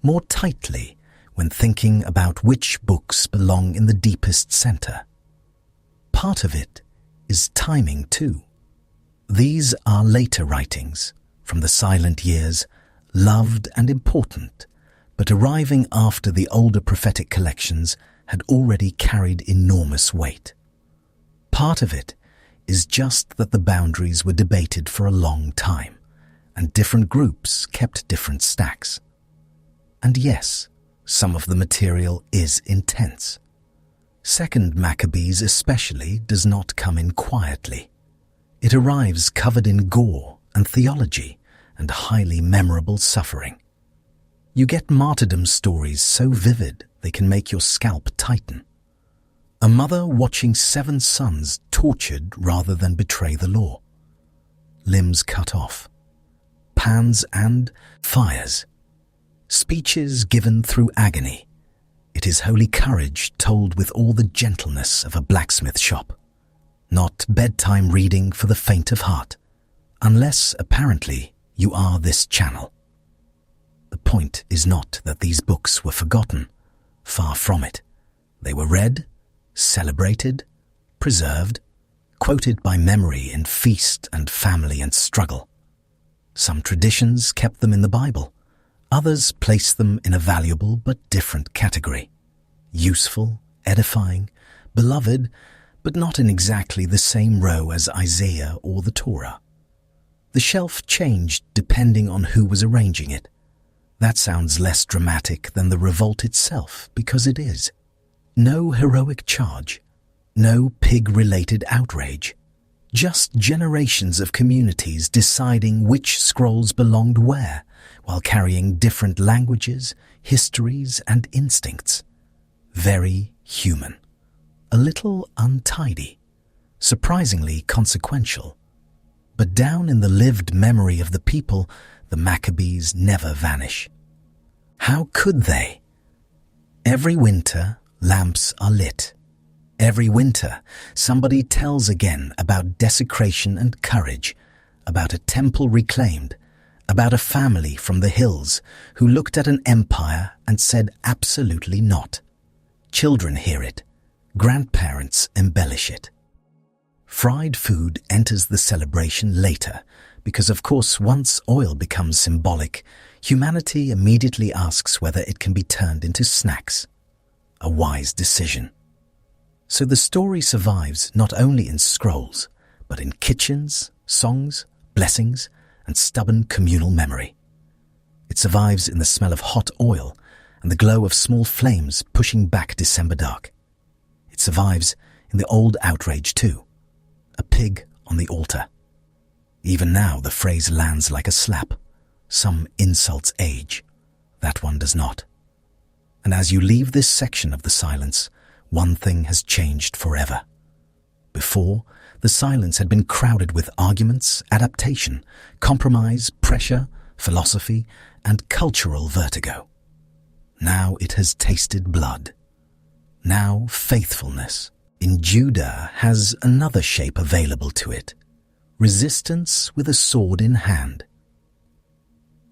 more tightly when thinking about which books belong in the deepest center. Part of it is timing too. These are later writings, from the silent years, loved and important, but arriving after the older prophetic collections had already carried enormous weight. Part of it is just that the boundaries were debated for a long time, and different groups kept different stacks. And yes, some of the material is intense. Second Maccabees especially does not come in quietly. It arrives covered in gore and theology and highly memorable suffering. You get martyrdom stories so vivid they can make your scalp tighten. A mother watching 7 sons tortured rather than betray the law. Limbs cut off. Pans and fires. Speeches given through agony. It is holy courage told with all the gentleness of a blacksmith shop. Not bedtime reading for the faint of heart, unless, apparently, you are this channel. The point is not that these books were forgotten. Far from it. They were read, celebrated, preserved, quoted by memory in feast and family and struggle. Some traditions kept them in the Bible. Others placed them in a valuable but different category. Useful, edifying, beloved, but not in exactly the same row as Isaiah or the Torah. The shelf changed depending on who was arranging it. That sounds less dramatic than the revolt itself, because it is. No heroic charge, no pig-related outrage, just generations of communities deciding which scrolls belonged where, while carrying different languages, histories, and instincts. Very human. A little untidy, surprisingly consequential. But down in the lived memory of the people, the Maccabees never vanish. How could they? Every winter, lamps are lit. Every winter, somebody tells again about desecration and courage, about a temple reclaimed, about a family from the hills who looked at an empire and said absolutely not. Children hear it. Grandparents embellish it. Fried food enters the celebration later because, of course, once oil becomes symbolic, humanity immediately asks whether it can be turned into snacks. A wise decision. So the story survives not only in scrolls, but in kitchens, songs, blessings, and stubborn communal memory. It survives in the smell of hot oil and the glow of small flames pushing back December dark. It survives in the old outrage too, a pig on the altar. Even now the phrase lands like a slap. Some insults age, that one does not. And as you leave this section of the silence, one thing has changed forever. Before, the silence had been crowded with arguments, adaptation, compromise, pressure, philosophy, and cultural vertigo. Now it has tasted blood. Now faithfulness in Judah has another shape available to it, resistance with a sword in hand.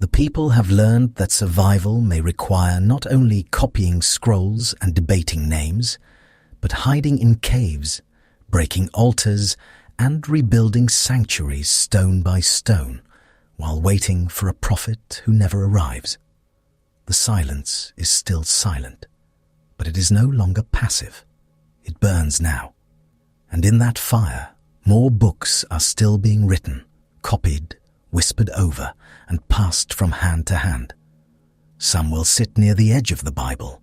The people have learned that survival may require not only copying scrolls and debating names, but hiding in caves, breaking altars, and rebuilding sanctuaries stone by stone, while waiting for a prophet who never arrives. The silence is still silent, but it is no longer passive. It burns now, and in that fire, more books are still being written, copied, whispered over, and passed from hand to hand. Some will sit near the edge of the Bible.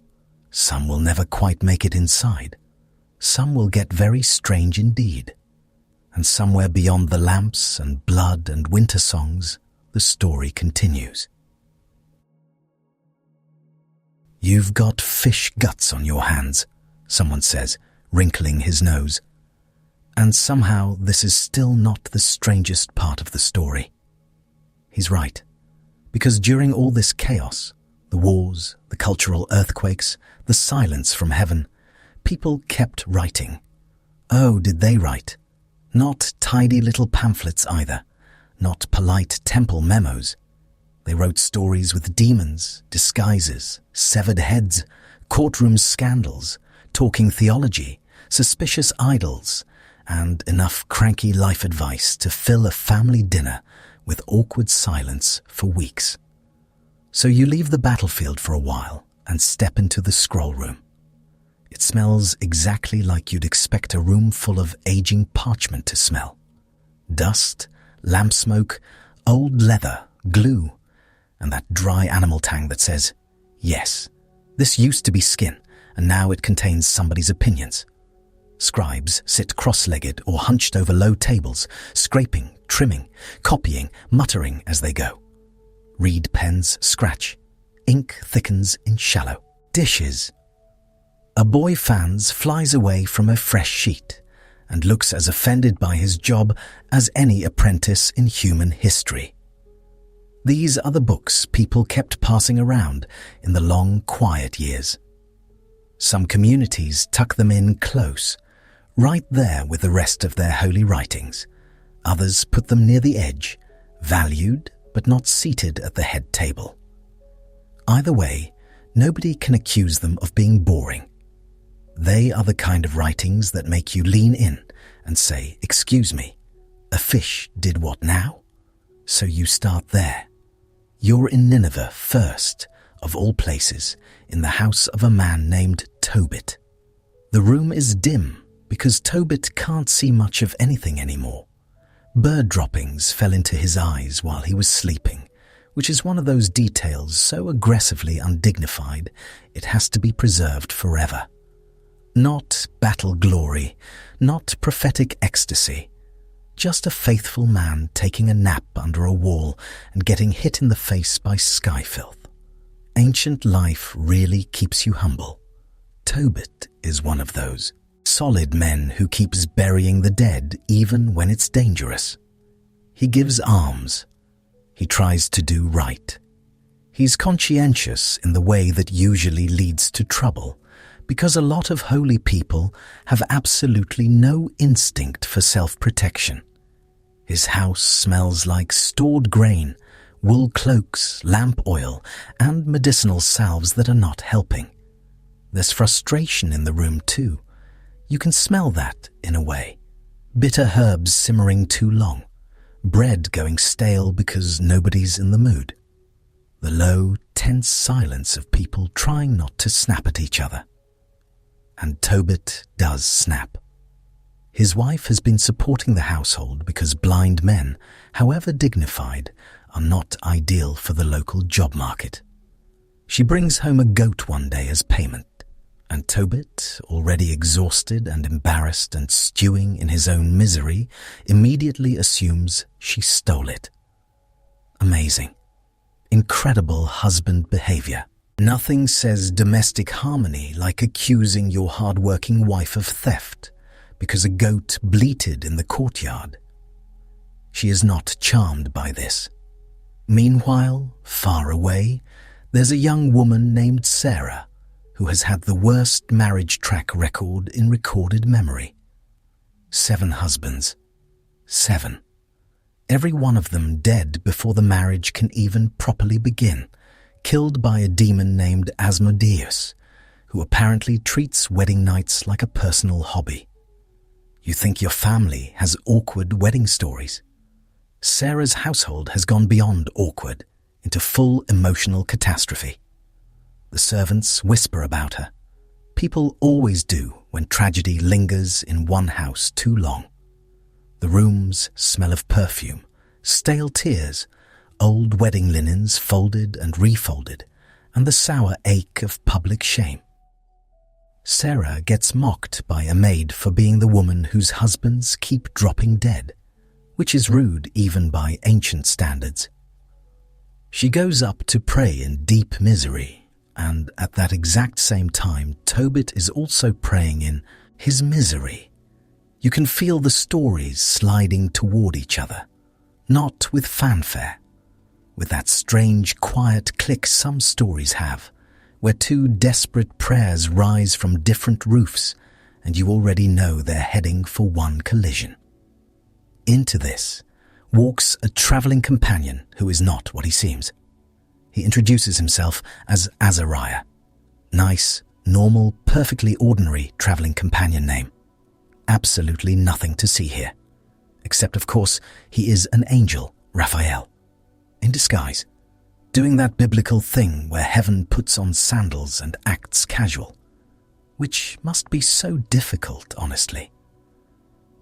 Some will never quite make it inside. Some will get very strange indeed. And somewhere beyond the lamps and blood and winter songs, the story continues. "You've got fish guts on your hands," someone says, wrinkling his nose. And somehow this is still not the strangest part of the story. He's right, because during all this chaos, the wars, the cultural earthquakes, the silence from heaven, people kept writing. Oh, did they write? Not tidy little pamphlets either, not polite temple memos. They wrote stories with demons, disguises, severed heads, courtroom scandals, talking theology, suspicious idols, and enough cranky life advice to fill a family dinner with awkward silence for weeks. So you leave the battlefield for a while and step into the scroll room. It smells exactly like you'd expect a room full of aging parchment to smell. Dust, lamp smoke, old leather, glue, and that dry animal tang that says, "Yes, this used to be skin, and now it contains somebody's opinions." Scribes sit cross-legged or hunched over low tables, scraping, trimming, copying, muttering as they go. Reed pens scratch. Ink thickens in shallow. Dishes. A boy fans flies away from a fresh sheet and looks as offended by his job as any apprentice in human history. These are the books people kept passing around in the long, quiet years. Some communities tuck them in close, right there with the rest of their holy writings. Others put them near the edge, valued but not seated at the head table. Either way, nobody can accuse them of being boring. They are the kind of writings that make you lean in and say, "Excuse me, a fish did what now?" So you start there. You're in Nineveh first, of all places, in the house of a man named Tobit. The room is dim because Tobit can't see much of anything anymore. Bird droppings fell into his eyes while he was sleeping, which is one of those details so aggressively undignified it has to be preserved forever. Not battle glory, not prophetic ecstasy, just a faithful man taking a nap under a wall and getting hit in the face by sky filth. Ancient life really keeps you humble. Tobit is one of those solid men who keeps burying the dead even when it's dangerous. He gives alms. He tries to do right. He's conscientious in the way that usually leads to trouble, because a lot of holy people have absolutely no instinct for self-protection. His house smells like stored grain, wool cloaks, lamp oil, and medicinal salves that are not helping. There's frustration in the room too. You can smell that in a way. Bitter herbs simmering too long. Bread going stale because nobody's in the mood. The low, tense silence of people trying not to snap at each other. And Tobit does snap. His wife has been supporting the household because blind men, however dignified, are not ideal for the local job market. She brings home a goat one day as payment, and Tobit, already exhausted and embarrassed and stewing in his own misery, immediately assumes she stole it. Amazing. Incredible husband behavior. Nothing says domestic harmony like accusing your hard-working wife of theft because a goat bleated in the courtyard. She is not charmed by this. Meanwhile, far away, there's a young woman named Sarah who has had the worst marriage track record in recorded memory. 7 husbands. 7. Every one of them dead before the marriage can even properly begin, killed by a demon named Asmodeus, who apparently treats wedding nights like a personal hobby. You think your family has awkward wedding stories? Sarah's household has gone beyond awkward into full emotional catastrophe. The servants whisper about her. People always do when tragedy lingers in one house too long. The rooms smell of perfume, stale tears, old wedding linens folded and refolded, and the sour ache of public shame. Sarah gets mocked by a maid for being the woman whose husbands keep dropping dead, which is rude even by ancient standards. She goes up to pray in deep misery, and at that exact same time, Tobit is also praying in his misery. You can feel the stories sliding toward each other, not with fanfare, with that strange quiet click some stories have, where 2 desperate prayers rise from different roofs and you already know they're heading for one collision. Into this walks a traveling companion who is not what he seems. He introduces himself as Azariah. Nice, normal, perfectly ordinary traveling companion name. Absolutely nothing to see here. Except, of course, he is an angel, Raphael, in disguise, doing that biblical thing where heaven puts on sandals and acts casual, which must be so difficult, honestly.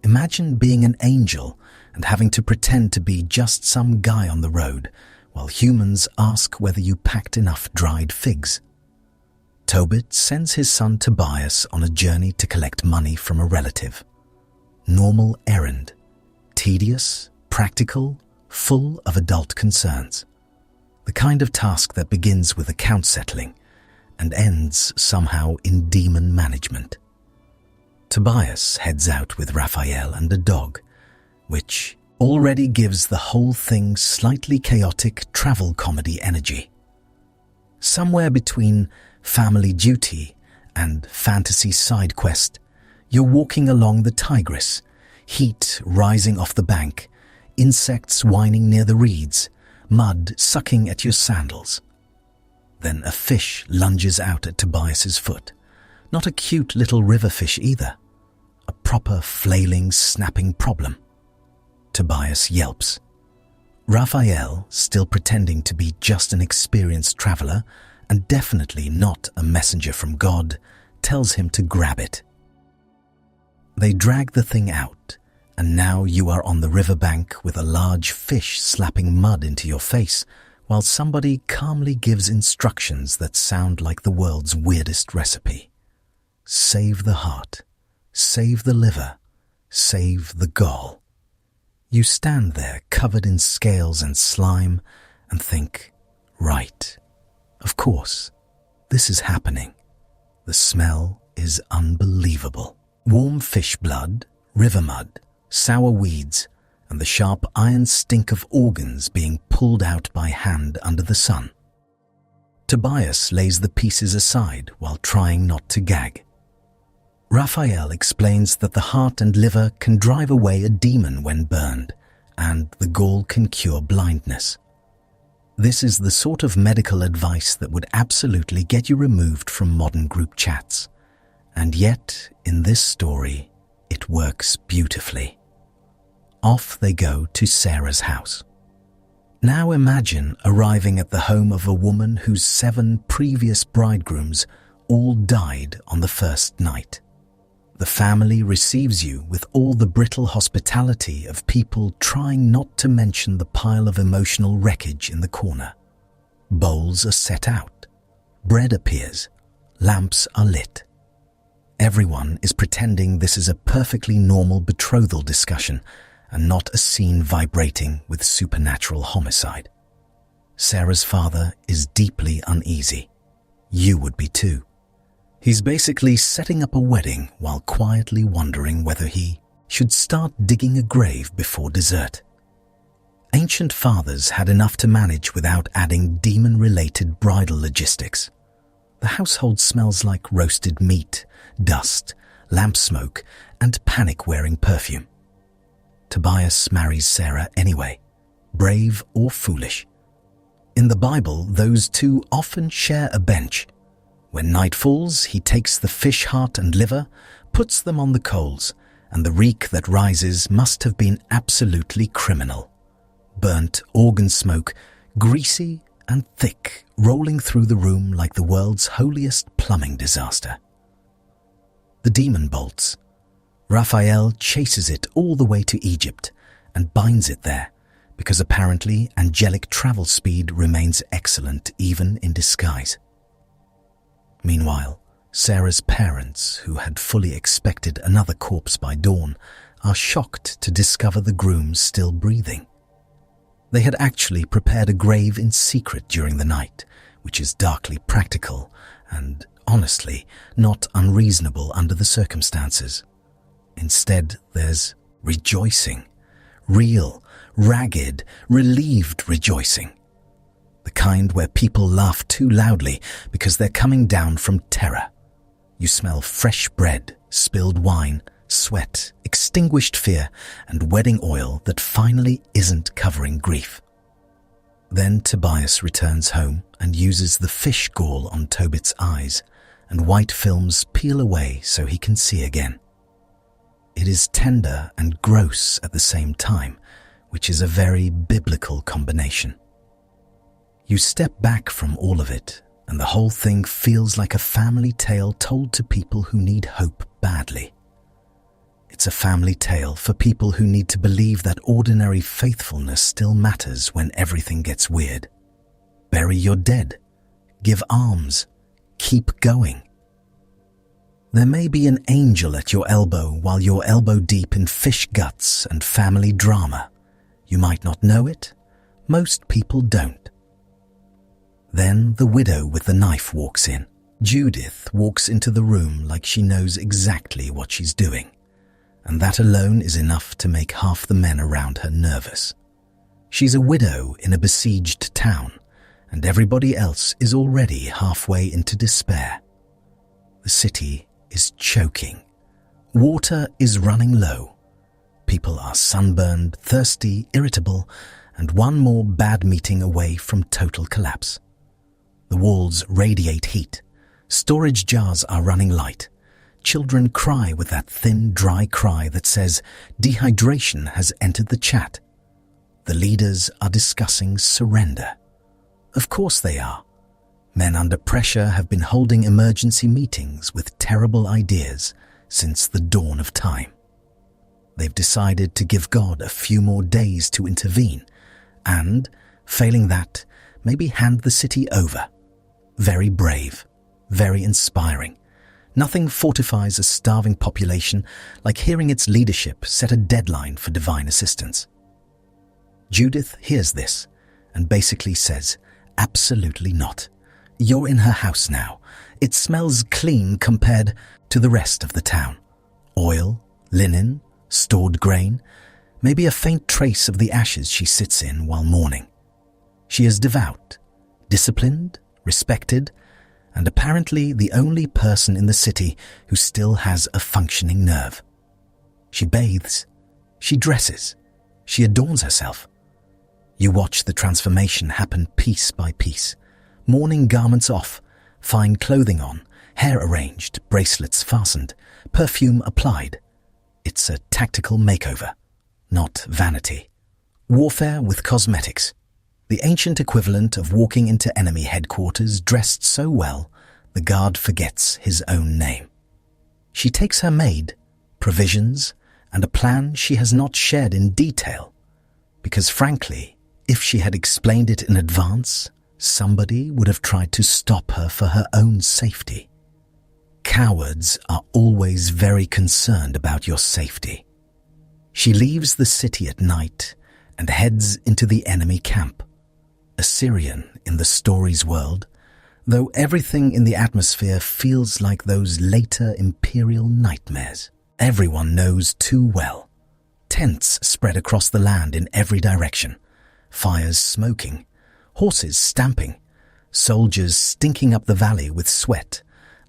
Imagine being an angel and having to pretend to be just some guy on the road while humans ask whether you packed enough dried figs. Tobit sends his son Tobias on a journey to collect money from a relative. Normal errand. Tedious, practical, full of adult concerns. The kind of task that begins with account settling and ends somehow in demon management. Tobias heads out with Raphael and a dog, which already gives the whole thing slightly chaotic travel comedy energy. Somewhere between family duty and fantasy side quest, you're walking along the Tigris, heat rising off the bank, insects whining near the reeds, mud sucking at your sandals. Then a fish lunges out at Tobias's foot. Not a cute little river fish either. A proper flailing, snapping problem. Tobias yelps. Raphael, still pretending to be just an experienced traveler and definitely not a messenger from God, tells him to grab it. They drag the thing out, and now you are on the riverbank with a large fish slapping mud into your face, while somebody calmly gives instructions that sound like the world's weirdest recipe. Save the heart, save the liver, save the gall. You stand there covered in scales and slime and think, right, of course, this is happening. The smell is unbelievable. Warm fish blood, river mud, sour weeds, and the sharp iron stink of organs being pulled out by hand under the sun. Tobias lays the pieces aside while trying not to gag. Raphael explains that the heart and liver can drive away a demon when burned, and the gall can cure blindness. This is the sort of medical advice that would absolutely get you removed from modern group chats. And yet, in this story, it works beautifully. Off they go to Sarah's house. Now imagine arriving at the home of a woman whose 7 previous bridegrooms all died on the first night. The family receives you with all the brittle hospitality of people trying not to mention the pile of emotional wreckage in the corner. Bowls are set out. Bread appears. Lamps are lit. Everyone is pretending this is a perfectly normal betrothal discussion and not a scene vibrating with supernatural homicide. Sarah's father is deeply uneasy. You would be too. He's basically setting up a wedding while quietly wondering whether he should start digging a grave before dessert. Ancient fathers had enough to manage without adding demon-related bridal logistics. The household smells like roasted meat, dust, lamp smoke, and panic-wearing perfume. Tobias marries Sarah anyway, brave or foolish. In the Bible, those two often share a bench. When night falls, he takes the fish heart and liver, puts them on the coals, and the reek that rises must have been absolutely criminal. Burnt organ smoke, greasy and thick, rolling through the room like the world's holiest plumbing disaster. The demon bolts. Raphael chases it all the way to Egypt and binds it there, because apparently angelic travel speed remains excellent even in disguise. Meanwhile, Sarah's parents, who had fully expected another corpse by dawn, are shocked to discover the groom still breathing. They had actually prepared a grave in secret during the night, which is darkly practical and, honestly, not unreasonable under the circumstances. Instead, there's rejoicing. Real, ragged, relieved rejoicing. The kind where people laugh too loudly because they're coming down from terror. You smell fresh bread, spilled wine, sweat, extinguished fear, and wedding oil that finally isn't covering grief. Then Tobias returns home and uses the fish gall on Tobit's eyes, and white films peel away so he can see again. It is tender and gross at the same time, which is a very biblical combination. You step back from all of it, and the whole thing feels like a family tale told to people who need hope badly. It's a family tale for people who need to believe that ordinary faithfulness still matters when everything gets weird. Bury your dead. Give alms. Keep going. There may be an angel at your elbow while you're elbow deep in fish guts and family drama. You might not know it. Most people don't. Then the widow with the knife walks in. Judith walks into the room like she knows exactly what she's doing, and that alone is enough to make half the men around her nervous. She's a widow in a besieged town, and everybody else is already halfway into despair. The city is choking. Water is running low. People are sunburned, thirsty, irritable, and one more bad meeting away from total collapse. The walls radiate heat. Storage jars are running light. Children cry with that thin, dry cry that says dehydration has entered the chat. The leaders are discussing surrender. Of course they are. Men under pressure have been holding emergency meetings with terrible ideas since the dawn of time. They've decided to give God a few more days to intervene and, failing that, maybe hand the city over. Very brave, very inspiring. Nothing fortifies a starving population like hearing its leadership set a deadline for divine assistance. Judith hears this and basically says, absolutely not. You're in her house now. It smells clean compared to the rest of the town. Oil, linen, stored grain, maybe a faint trace of the ashes she sits in while mourning. She is devout, disciplined, respected, and apparently the only person in the city who still has a functioning nerve. She bathes, she dresses, she adorns herself. You watch the transformation happen piece by piece. Mourning garments off, fine clothing on, hair arranged, bracelets fastened, perfume applied. It's a tactical makeover, not vanity. Warfare with cosmetics. The ancient equivalent of walking into enemy headquarters dressed so well, the guard forgets his own name. She takes her maid, provisions, and a plan she has not shared in detail, because frankly, if she had explained it in advance, somebody would have tried to stop her for her own safety. Cowards are always very concerned about your safety. She leaves the city at night and heads into the enemy camp. Assyrian in the story's world, though everything in the atmosphere feels like those later imperial nightmares. Everyone knows too well. Tents spread across the land in every direction, fires smoking, horses stamping, soldiers stinking up the valley with sweat,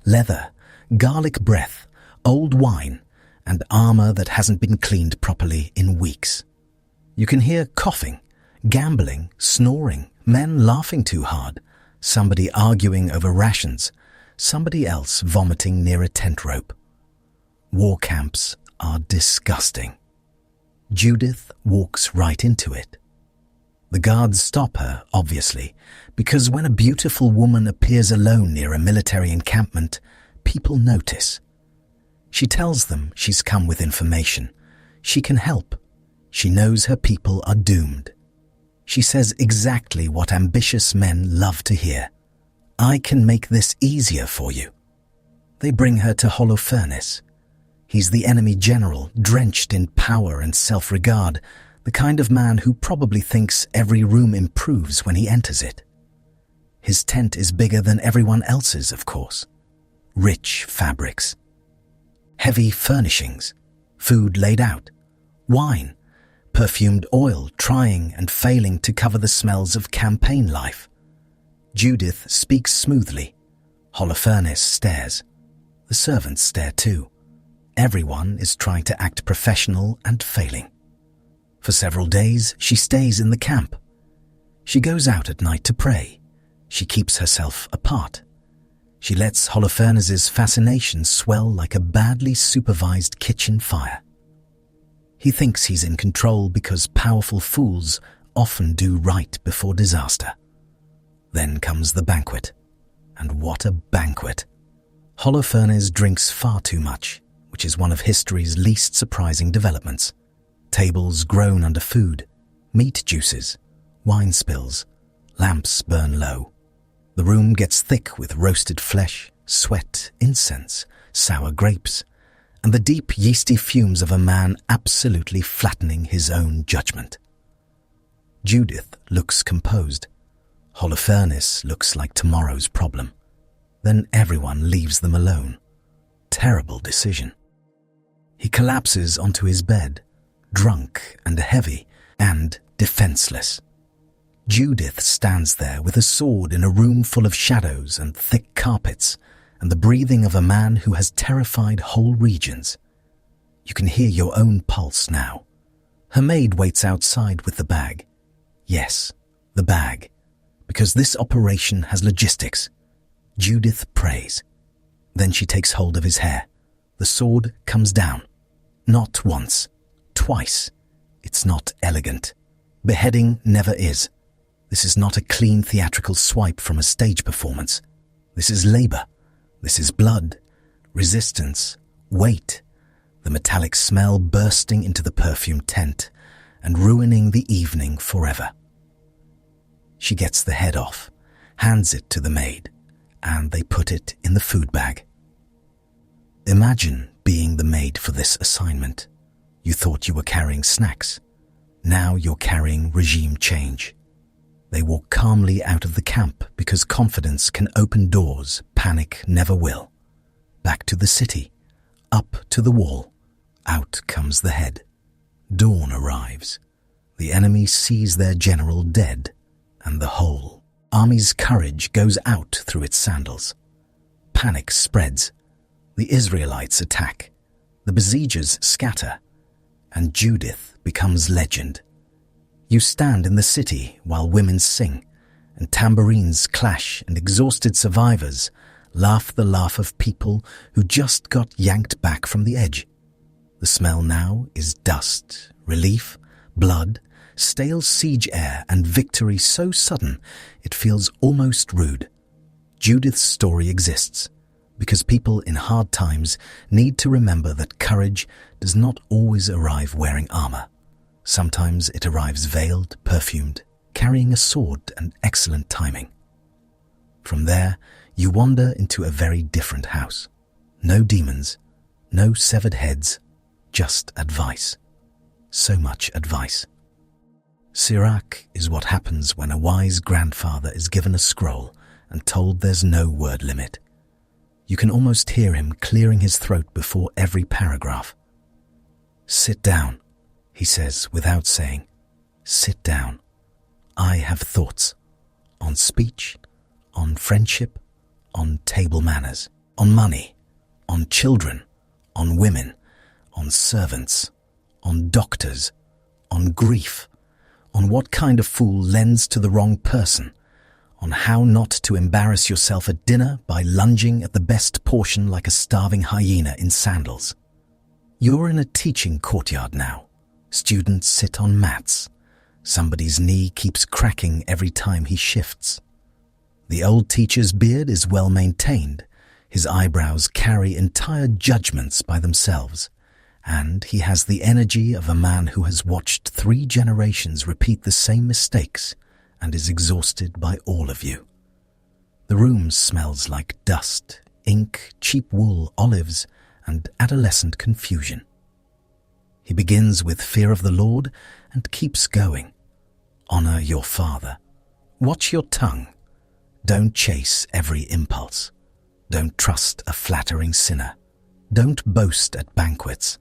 leather, garlic breath, old wine, and armor that hasn't been cleaned properly in weeks. You can hear coughing, gambling, snoring, men laughing too hard, somebody arguing over rations, somebody else vomiting near a tent rope. War camps are disgusting. Judith walks right into it. The guards stop her, obviously, because when a beautiful woman appears alone near a military encampment, people notice. She tells them she's come with information. She can help. She knows her people are doomed. She says exactly what ambitious men love to hear. I can make this easier for you. They bring her to Holofernes. He's the enemy general, drenched in power and self-regard, the kind of man who probably thinks every room improves when he enters it. His tent is bigger than everyone else's, of course. Rich fabrics, heavy furnishings, food laid out, wine, perfumed oil trying and failing to cover the smells of campaign life. Judith speaks smoothly. Holofernes stares. The servants stare too. Everyone is trying to act professional and failing. For several days, she stays in the camp. She goes out at night to pray. She keeps herself apart. She lets Holofernes' fascination swell like a badly supervised kitchen fire. He thinks he's in control because powerful fools often do right before disaster. Then comes the banquet. And what a banquet! Holofernes drinks far too much, which is one of history's least surprising developments. Tables groan under food, meat juices, wine spills, lamps burn low. The room gets thick with roasted flesh, sweat, incense, sour grapes, and the deep yeasty fumes of a man absolutely flattening his own judgment. Judith looks composed. Holofernes looks like tomorrow's problem. Then everyone leaves them alone. Terrible decision. He collapses onto his bed, drunk and heavy and defenseless. Judith stands there with a sword in a room full of shadows and thick carpets and the breathing of a man who has terrified whole regions. You can hear your own pulse now. Her maid waits outside with the bag. Yes, the bag. Because this operation has logistics. Judith prays. Then she takes hold of his hair. The sword comes down. Not once, twice. It's not elegant. Beheading never is. This is not a clean theatrical swipe from a stage performance. This is labor. This is blood, resistance, weight, the metallic smell bursting into the perfumed tent and ruining the evening forever. She gets the head off, hands it to the maid, and they put it in the food bag. Imagine being the maid for this assignment. You thought you were carrying snacks. Now you're carrying regime change. They walk calmly out of the camp because confidence can open doors panic never will. Back to the city, up to the wall, out comes the head. Dawn arrives. The enemy sees their general dead, and the whole army's courage goes out through its sandals. Panic spreads. The Israelites attack. The besiegers scatter. And Judith becomes legend. You stand in the city while women sing, and tambourines clash, and exhausted survivors laugh the laugh of people who just got yanked back from the edge. The smell now is dust, relief, blood, stale siege air, and victory so sudden it feels almost rude. Judith's story exists, because people in hard times need to remember that courage does not always arrive wearing armor. Sometimes it arrives veiled, perfumed, carrying a sword and excellent timing. From there, you wander into a very different house. No demons, no severed heads, just advice. So much advice. Sirach is what happens when a wise grandfather is given a scroll and told there's no word limit. You can almost hear him clearing his throat before every paragraph. "Sit down," he says without saying. "Sit down. I have thoughts on speech, on friendship, on table manners, on money, on children, on women, on servants, on doctors, on grief, on what kind of fool lends to the wrong person, on how not to embarrass yourself at dinner by lunging at the best portion like a starving hyena in sandals. You're in a teaching courtyard now. Students sit on mats. Somebody's knee keeps cracking every time he shifts. The old teacher's beard is well maintained. His eyebrows carry entire judgments by themselves, and he has the energy of a man who has watched 3 generations repeat the same mistakes and is exhausted by all of you. The room smells like dust, ink, cheap wool, olives, and adolescent confusion. He begins with fear of the Lord and keeps going. Honor your father. Watch your tongue. Don't chase every impulse. Don't trust a flattering sinner. Don't boast at banquets.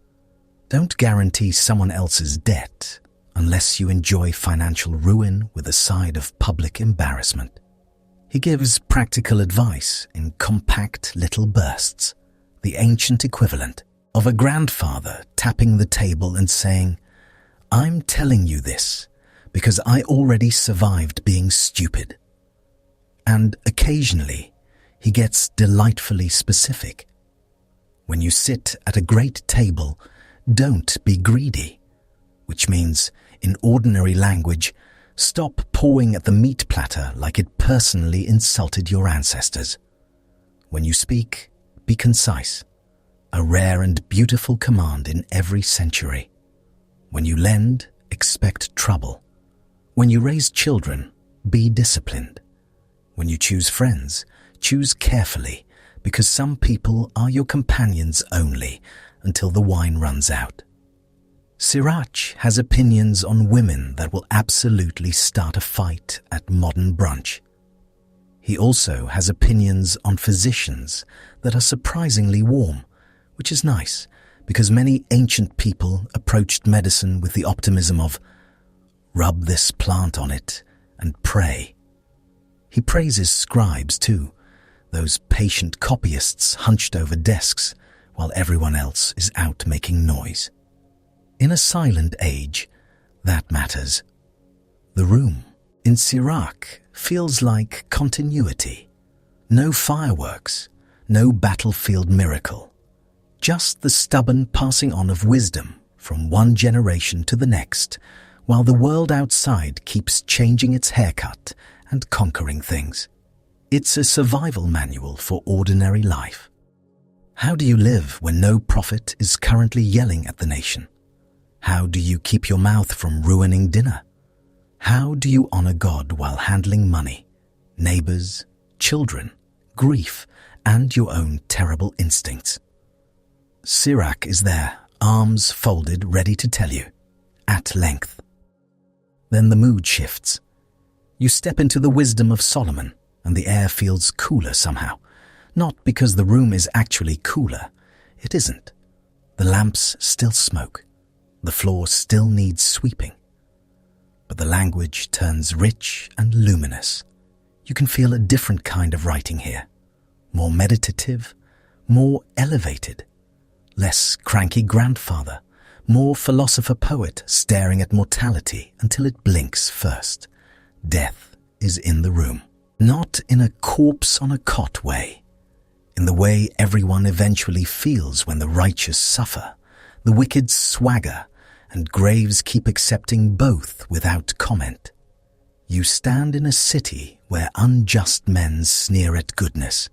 Don't guarantee someone else's debt unless you enjoy financial ruin with a side of public embarrassment. He gives practical advice in compact little bursts, the ancient equivalent of a grandfather tapping the table and saying, "I'm telling you this because I already survived being stupid." And occasionally, he gets delightfully specific. When you sit at a great table, don't be greedy, which means, in ordinary language, stop pawing at the meat platter like it personally insulted your ancestors. When you speak, be concise, a rare and beautiful command in every century. When you lend, expect trouble. When you raise children, be disciplined. When you choose friends, choose carefully, because some people are your companions only until the wine runs out. Sirach has opinions on women that will absolutely start a fight at modern brunch. He also has opinions on physicians that are surprisingly warm, which is nice because many ancient people approached medicine with the optimism of, "Rub this plant on it and pray." He praises scribes too, those patient copyists hunched over desks while everyone else is out making noise. In a silent age, that matters. The room in Sirach feels like continuity. No fireworks, no battlefield miracle. Just the stubborn passing on of wisdom from one generation to the next, while the world outside keeps changing its haircut and conquering things. It's a survival manual for ordinary life. How do you live when no prophet is currently yelling at the nation? How do you keep your mouth from ruining dinner? How do you honor God while handling money, neighbors, children, grief, and your own terrible instincts? Sirach is there, arms folded, ready to tell you, at length. Then the mood shifts. You step into the wisdom of Solomon, and the air feels cooler somehow. Not because the room is actually cooler. It isn't. The lamps still smoke. The floor still needs sweeping. But the language turns rich and luminous. You can feel a different kind of writing here. More meditative, more elevated. Less cranky grandfather, more philosopher-poet staring at mortality until it blinks first. Death is in the room. Not in a corpse on a cot way. In the way everyone eventually feels when the righteous suffer, the wicked swagger, and graves keep accepting both without comment. You stand in a city where unjust men sneer at goodness.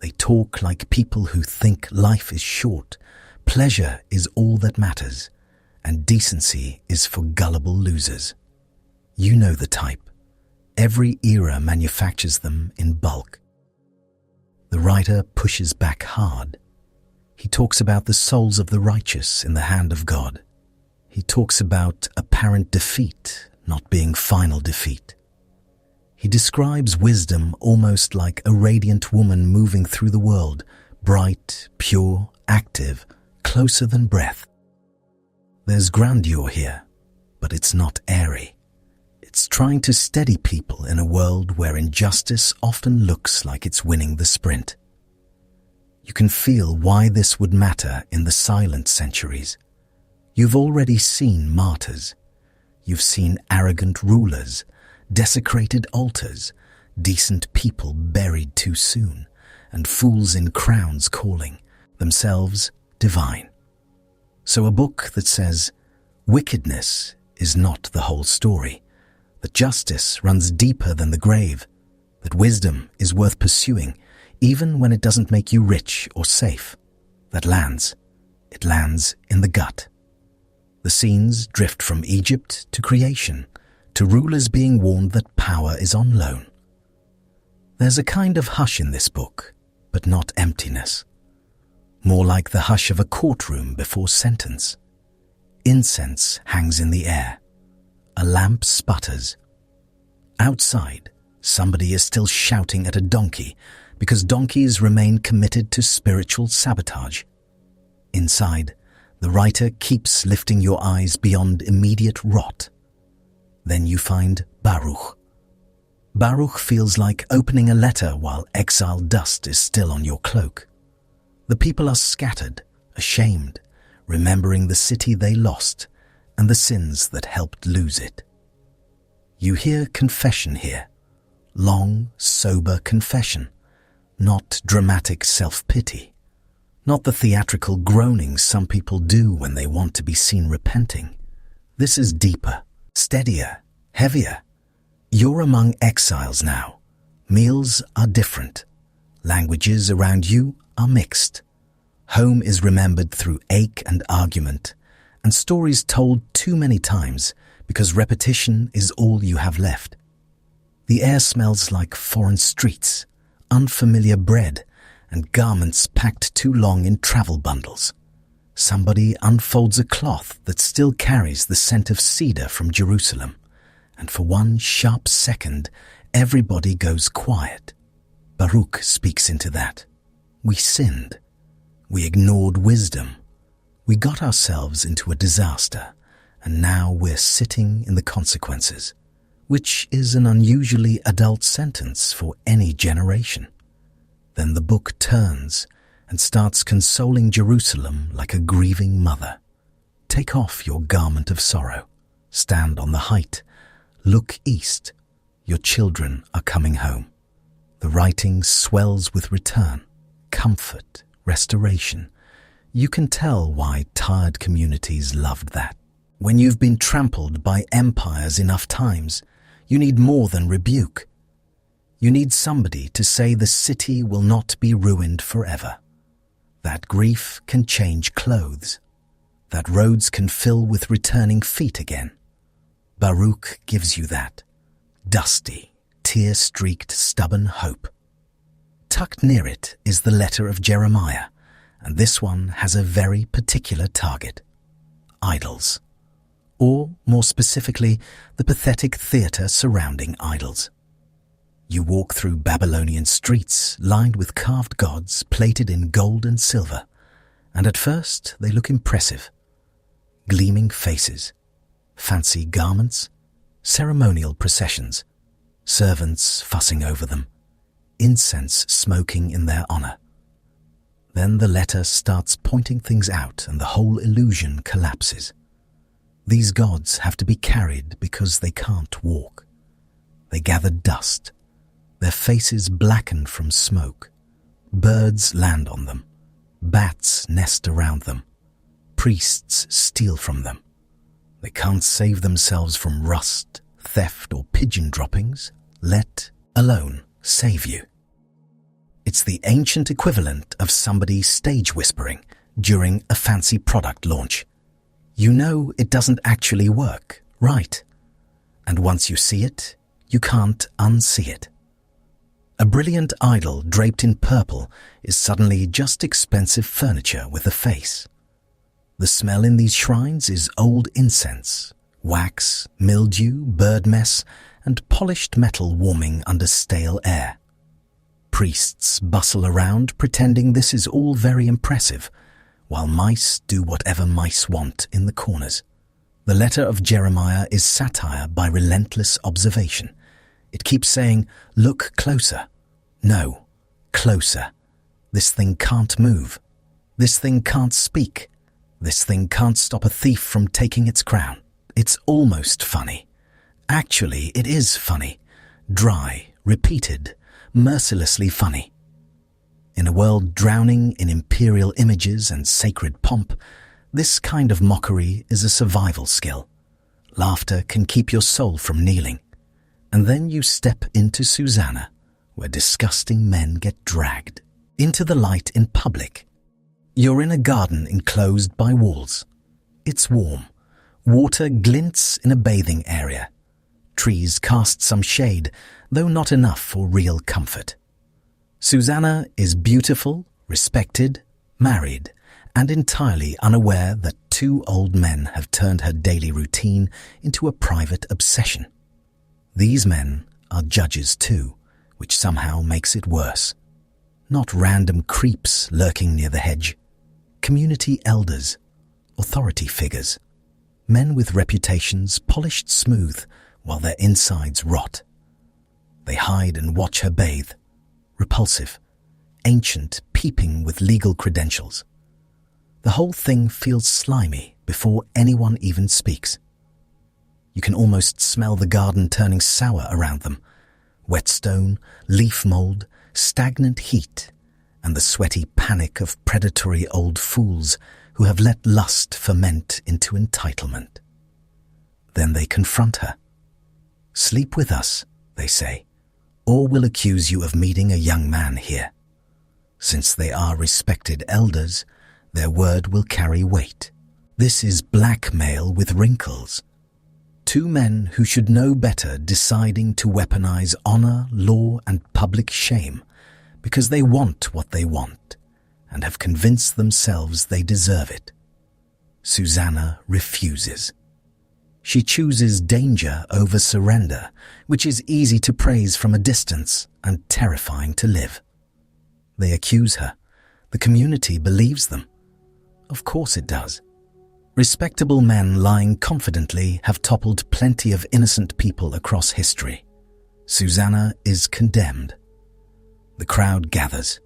They talk like people who think life is short, pleasure is all that matters, and decency is for gullible losers. You know the type. Every era manufactures them in bulk. The writer pushes back hard. He talks about the souls of the righteous in the hand of God. He talks about apparent defeat not being final defeat. He describes wisdom almost like a radiant woman moving through the world, bright, pure, active, closer than breath. There's grandeur here, but it's not airy. It's trying to steady people in a world where injustice often looks like it's winning the sprint. You can feel why this would matter in the silent centuries. You've already seen martyrs. You've seen arrogant rulers, desecrated altars, decent people buried too soon, and fools in crowns calling themselves divine. So a book that says wickedness is not the whole story, that justice runs deeper than the grave, that wisdom is worth pursuing even when it doesn't make you rich or safe, it lands in the gut. The scenes drift from Egypt to creation, to rulers being warned that power is on loan. There's a kind of hush in this book, but not emptiness. More like the hush of a courtroom before sentence. Incense hangs in the air. A lamp sputters. Outside, somebody is still shouting at a donkey because donkeys remain committed to spiritual sabotage. Inside, the writer keeps lifting your eyes beyond immediate rot. Then you find Baruch. Baruch feels like opening a letter while exile dust is still on your cloak. The people are scattered, ashamed, remembering the city they lost and the sins that helped lose it. You hear confession here, long, sober confession, not dramatic self-pity, not the theatrical groaning some people do when they want to be seen repenting. This is deeper, steadier, heavier. You're among exiles now. Meals are different. Languages around you are mixed. Home is remembered through ache and argument, and stories told too many times because repetition is all you have left. The air smells like foreign streets, unfamiliar bread, and garments packed too long in travel bundles. Somebody unfolds a cloth that still carries the scent of cedar from Jerusalem, and for one sharp second, everybody goes quiet. Baruch speaks into that. We sinned. We ignored wisdom. We got ourselves into a disaster, and now we're sitting in the consequences, which is an unusually adult sentence for any generation. Then the book turns and starts consoling Jerusalem like a grieving mother. Take off your garment of sorrow. Stand on the height. Look east. Your children are coming home. The writing swells with return, comfort, restoration. You can tell why tired communities loved that. When you've been trampled by empires enough times, you need more than rebuke. You need somebody to say the city will not be ruined forever. That grief can change clothes. That roads can fill with returning feet again. Baruch gives you that. Dusty, tear-streaked, stubborn hope. Tucked near it is the letter of Jeremiah, and this one has a very particular target. Idols. Or, more specifically, the pathetic theatre surrounding idols. You walk through Babylonian streets lined with carved gods plated in gold and silver, and at first they look impressive. Gleaming faces, fancy garments, ceremonial processions, servants fussing over them, incense smoking in their honor. Then the letter starts pointing things out and the whole illusion collapses. These gods have to be carried because they can't walk. They gather dust, their faces blackened from smoke. Birds land on them. Bats nest around them. Priests steal from them. They can't save themselves from rust, theft, or pigeon droppings, let alone save you. It's the ancient equivalent of somebody stage whispering during a fancy product launch. You know it doesn't actually work, right? And once you see it, you can't unsee it. A brilliant idol draped in purple is suddenly just expensive furniture with a face. The smell in these shrines is old incense, wax, mildew, bird mess, and polished metal warming under stale air. Priests bustle around pretending this is all very impressive, while mice do whatever mice want in the corners. The letter of Jeremiah is satire by relentless observation. It keeps saying, "Look closer." No, closer. This thing can't move. This thing can't speak. This thing can't stop a thief from taking its crown. It's almost funny. Actually, it is funny. Dry, repeated, mercilessly funny. In a world drowning in imperial images and sacred pomp, this kind of mockery is a survival skill. Laughter can keep your soul from kneeling. And then you step into Susanna, where disgusting men get dragged into the light in public. You're in a garden enclosed by walls. It's warm. Water glints in a bathing area. Trees cast some shade, though not enough for real comfort. Susanna is beautiful, respected, married, and entirely unaware that two old men have turned her daily routine into a private obsession. These men are judges too, which somehow makes it worse. Not random creeps lurking near the hedge. Community elders, authority figures, men with reputations polished smooth while their insides rot. They hide and watch her bathe, repulsive, ancient, peeping with legal credentials. The whole thing feels slimy before anyone even speaks. You can almost smell the garden turning sour around them. Wet stone, leaf mold, stagnant heat, and the sweaty panic of predatory old fools who have let lust ferment into entitlement. Then they confront her. "Sleep with us," they say, "or we'll accuse you of meeting a young man here." Since they are respected elders, their word will carry weight. This is blackmail with wrinkles. Two men who should know better deciding to weaponize honor, law, and public shame because they want what they want and have convinced themselves they deserve it. Susanna refuses. She chooses danger over surrender, which is easy to praise from a distance and terrifying to live. They accuse her. The community believes them. Of course it does. Respectable men lying confidently have toppled plenty of innocent people across history. Susanna is condemned. The crowd gathers.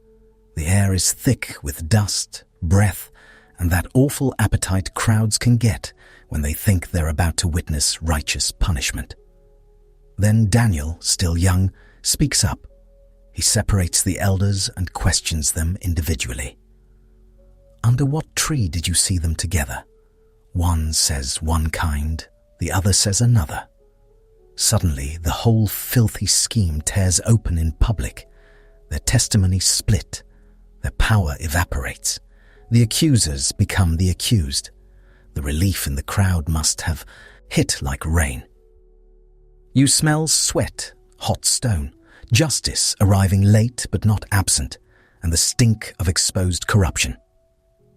The air is thick with dust, breath, and that awful appetite crowds can get when they think they're about to witness righteous punishment. Then Daniel, still young, speaks up. He separates the elders and questions them individually. "Under what tree did you see them together?" One says one kind, the other says another. Suddenly, the whole filthy scheme tears open in public. Their testimony split. Their power evaporates. The accusers become the accused. The relief in the crowd must have hit like rain. You smell sweat, hot stone, justice arriving late but not absent, and the stink of exposed corruption.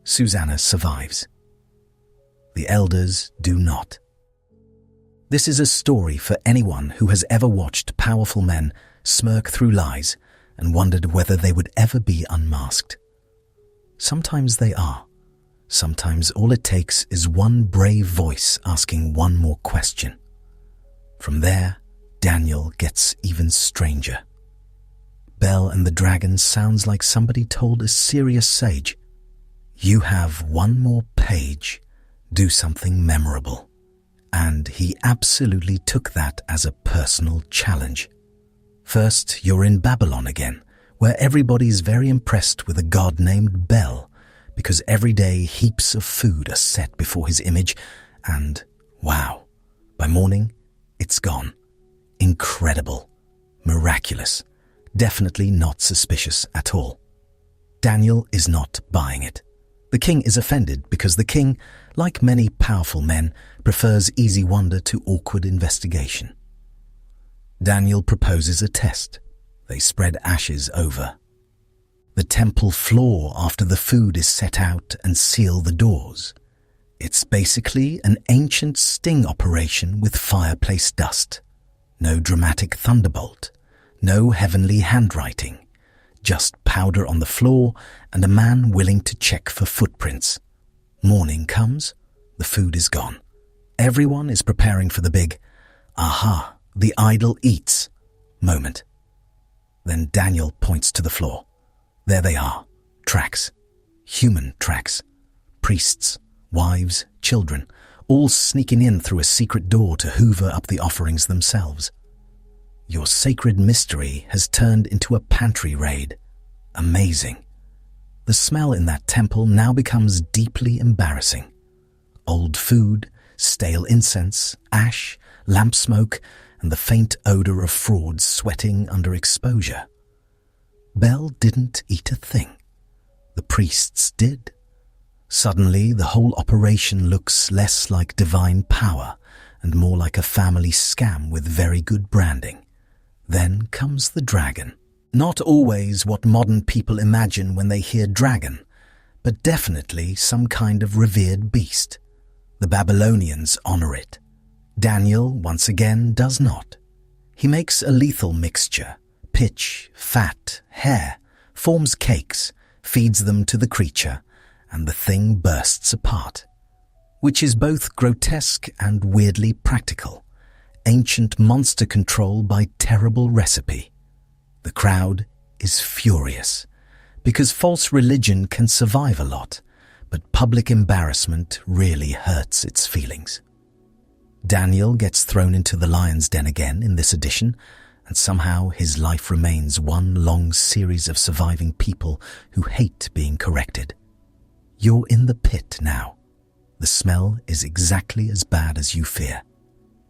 Susanna survives. The elders do not. This is a story for anyone who has ever watched powerful men smirk through lies and wondered whether they would ever be unmasked. Sometimes they are. Sometimes all it takes is one brave voice asking one more question. From there, Daniel gets even stranger. Bel and the Dragon sounds like somebody told a serious sage, "You have one more page. Do something memorable." And he absolutely took that as a personal challenge. First, you're in Babylon again, where everybody's very impressed with a god named Bel, because every day heaps of food are set before his image, and wow, by morning, it's gone. Incredible, miraculous, definitely not suspicious at all. Daniel is not buying it. The king is offended because the king, like many powerful men, prefers easy wonder to awkward investigation. Daniel proposes a test. They spread ashes over the temple floor after the food is set out and seal the doors. It's basically an ancient sting operation with fireplace dust. No dramatic thunderbolt, no heavenly handwriting, just powder on the floor and a man willing to check for footprints. Morning comes, the food is gone. Everyone is preparing for the big, aha, the idol eats moment. Then Daniel points to the floor. There they are, tracks, human tracks, priests, wives, children, all sneaking in through a secret door to hoover up the offerings themselves. Your sacred mystery has turned into a pantry raid. Amazing. The smell in that temple now becomes deeply embarrassing. Old food, stale incense, ash, lamp smoke, and the faint odor of frauds sweating under exposure. Bel didn't eat a thing. The priests did. Suddenly, the whole operation looks less like divine power and more like a family scam with very good branding. Then comes the dragon. Not always what modern people imagine when they hear dragon, but definitely some kind of revered beast. The Babylonians honor it. Daniel, once again, does not. He makes a lethal mixture. Pitch, fat, hair, forms cakes, feeds them to the creature, and the thing bursts apart. Which is both grotesque and weirdly practical. Ancient monster control by terrible recipe. The crowd is furious, because false religion can survive a lot, but public embarrassment really hurts its feelings. Daniel gets thrown into the lion's den again in this edition, and somehow his life remains one long series of surviving people who hate being corrected. You're in the pit now. The smell is exactly as bad as you fear.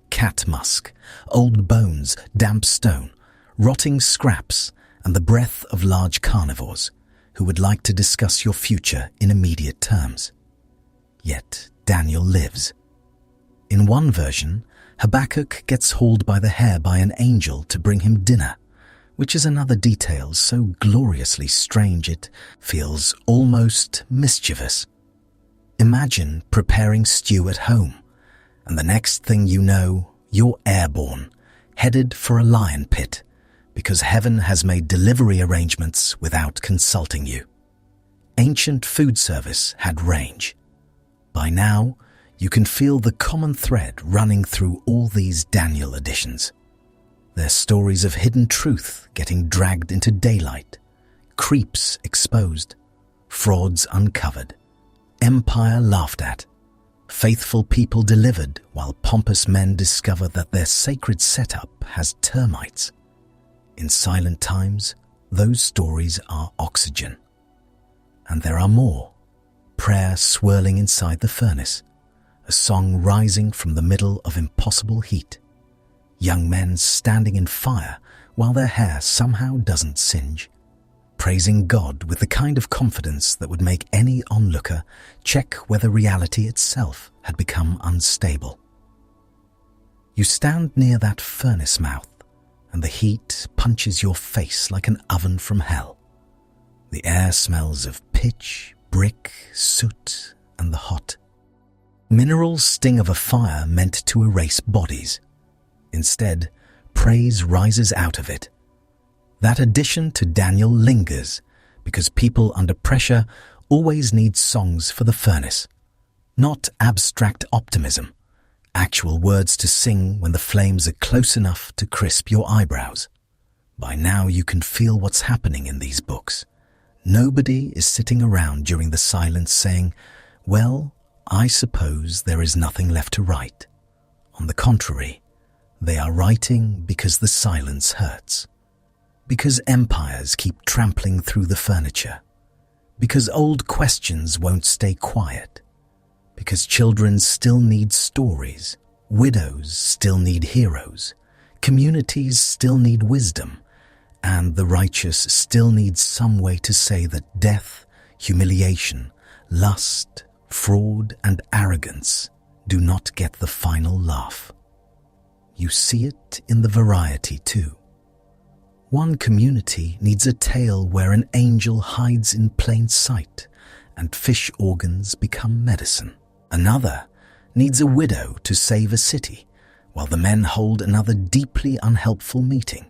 Cat musk, old bones, damp stone, rotting scraps, and the breath of large carnivores who would like to discuss your future in immediate terms. Yet Daniel lives. In one version, Habakkuk gets hauled by the hair by an angel to bring him dinner, which is another detail so gloriously strange it feels almost mischievous. Imagine preparing stew at home, and the next thing you know, you're airborne, headed for a lion pit, because heaven has made delivery arrangements without consulting you. Ancient food service had range. By now, you can feel the common thread running through all these Daniel editions. They're stories of hidden truth getting dragged into daylight, creeps exposed, frauds uncovered, empire laughed at, faithful people delivered while pompous men discover that their sacred setup has termites. In silent times, those stories are oxygen. And there are more. Prayer swirling inside the furnace, a song rising from the middle of impossible heat, young men standing in fire while their hair somehow doesn't singe, praising God with the kind of confidence that would make any onlooker check whether reality itself had become unstable. You stand near that furnace mouth, and the heat punches your face like an oven from hell. The air smells of pitch, brick, soot, and the hot. Minerals sting of a fire meant to erase bodies. Instead, praise rises out of it. That addition to Daniel lingers because people under pressure always need songs for the furnace. Not abstract optimism, actual words to sing when the flames are close enough to crisp your eyebrows. By now you can feel what's happening in these books. Nobody is sitting around during the silence saying, well, I suppose there is nothing left to write. On the contrary, they are writing because the silence hurts. Because empires keep trampling through the furniture. Because old questions won't stay quiet. Because children still need stories. Widows still need heroes. Communities still need wisdom. And the righteous still need some way to say that death, humiliation, lust, fraud, and arrogance do not get the final laugh. You see it in the variety too. One community needs a tale where an angel hides in plain sight and fish organs become medicine. Another needs a widow to save a city, while the men hold another deeply unhelpful meeting.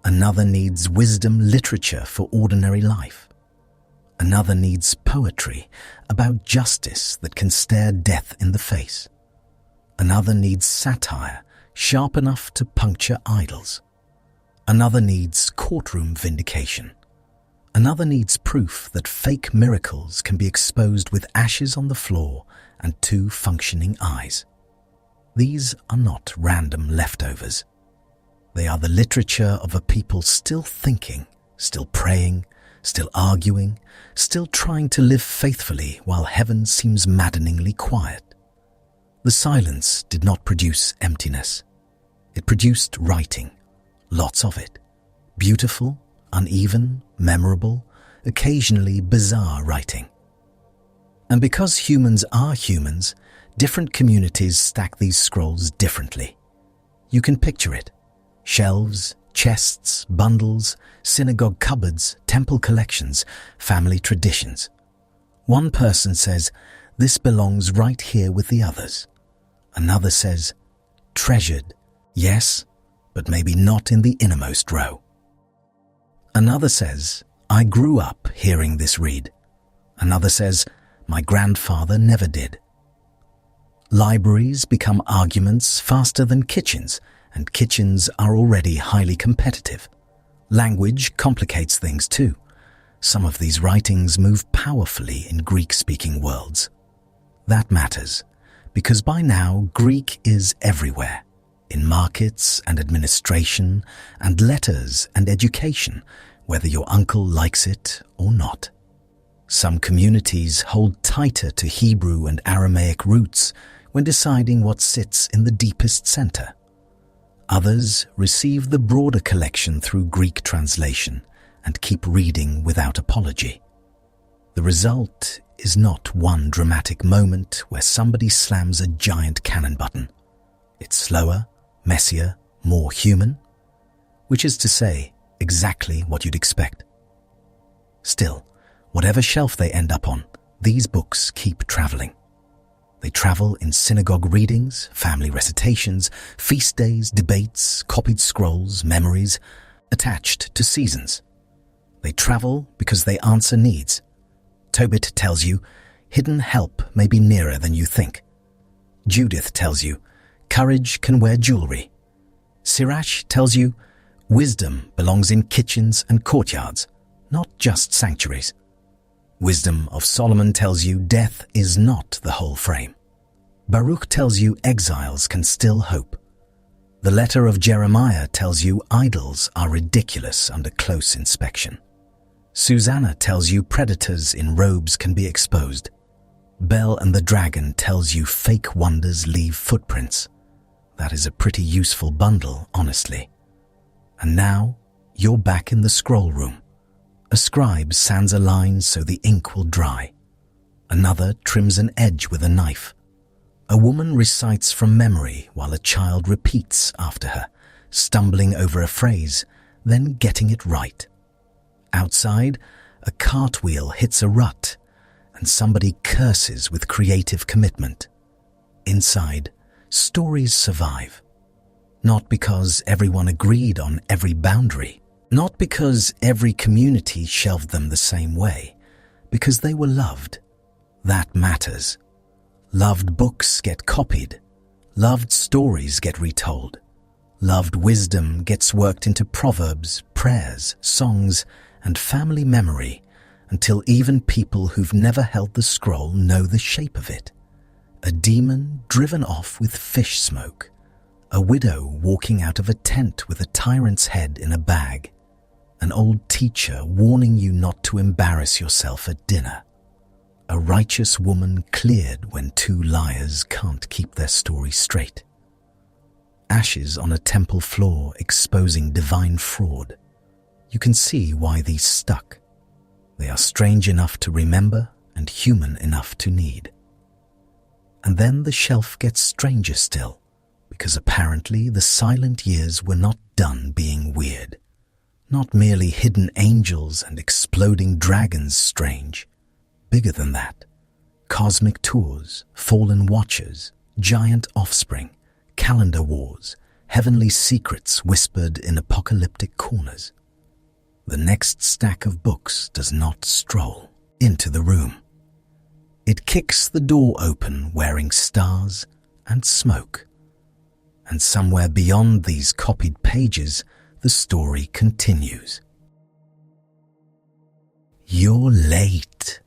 Another needs wisdom literature for ordinary life. Another needs poetry about justice that can stare death in the face. Another needs satire sharp enough to puncture idols. Another needs courtroom vindication. Another needs proof that fake miracles can be exposed with ashes on the floor and 2 functioning eyes. These are not random leftovers. They are the literature of a people still thinking, still praying, still arguing, still trying to live faithfully while heaven seems maddeningly quiet. The silence did not produce emptiness. It produced writing, lots of it. Beautiful, uneven, memorable, occasionally bizarre writing. And because humans are humans, different communities stack these scrolls differently. You can picture it. Shelves, chests, bundles, synagogue cupboards, temple collections, family traditions. One person says, "This belongs right here with the others." Another says, "Treasured, yes, but maybe not in the innermost row." Another says, "I grew up hearing this read." Another says, "My grandfather never did." Libraries become arguments faster than kitchens, and kitchens are already highly competitive. Language complicates things too. Some of these writings move powerfully in Greek-speaking worlds. That matters, because by now Greek is everywhere, in markets and administration and letters and education, whether your uncle likes it or not. Some communities hold tighter to Hebrew and Aramaic roots when deciding what sits in the deepest center. Others receive the broader collection through Greek translation and keep reading without apology. The result is not one dramatic moment where somebody slams a giant canon button. It's slower, messier, more human, which is to say, exactly what you'd expect. Still, whatever shelf they end up on, these books keep traveling. They travel in synagogue readings, family recitations, feast days, debates, copied scrolls, memories, attached to seasons. They travel because they answer needs. Tobit tells you, hidden help may be nearer than you think. Judith tells you, courage can wear jewelry. Sirach tells you, wisdom belongs in kitchens and courtyards, not just sanctuaries. Wisdom of Solomon tells you death is not the whole frame. Baruch tells you exiles can still hope. The letter of Jeremiah tells you idols are ridiculous under close inspection. Susanna tells you predators in robes can be exposed. Bel and the Dragon tells you fake wonders leave footprints. That is a pretty useful bundle, honestly. And now, you're back in the scroll room. A scribe sands a line so the ink will dry. Another trims an edge with a knife. A woman recites from memory while a child repeats after her, stumbling over a phrase, then getting it right. Outside, a cartwheel hits a rut, and somebody curses with creative commitment. Inside, stories survive. Not because everyone agreed on every boundary, not because every community shelved them the same way, because they were loved. That matters. Loved books get copied. Loved stories get retold. Loved wisdom gets worked into proverbs, prayers, songs, and family memory until even people who've never held the scroll know the shape of it. A demon driven off with fish smoke. A widow walking out of a tent with a tyrant's head in a bag. An old teacher warning you not to embarrass yourself at dinner. A righteous woman cleared when 2 liars can't keep their story straight. Ashes on a temple floor exposing divine fraud. You can see why these stuck. They are strange enough to remember and human enough to need. And then the shelf gets stranger still, because apparently the silent years were not done being weird. Not merely hidden angels and exploding dragons strange. Bigger than that. Cosmic tours, fallen watchers, giant offspring, calendar wars, heavenly secrets whispered in apocalyptic corners. The next stack of books does not stroll into the room. It kicks the door open wearing stars and smoke. And somewhere beyond these copied pages, the story continues. "You're late,"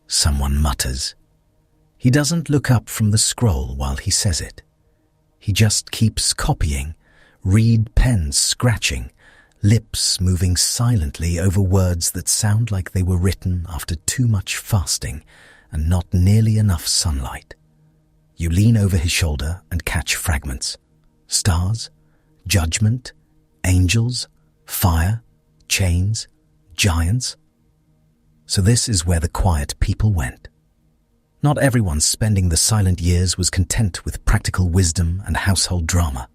someone mutters. He doesn't look up from the scroll while he says it. He just keeps copying, reed pens scratching, lips moving silently over words that sound like they were written after too much fasting and not nearly enough sunlight. You lean over his shoulder and catch fragments. Stars, judgment, angels, fire, chains, giants. So this is where the quiet people went. Not everyone spending the silent years was content with practical wisdom and household drama.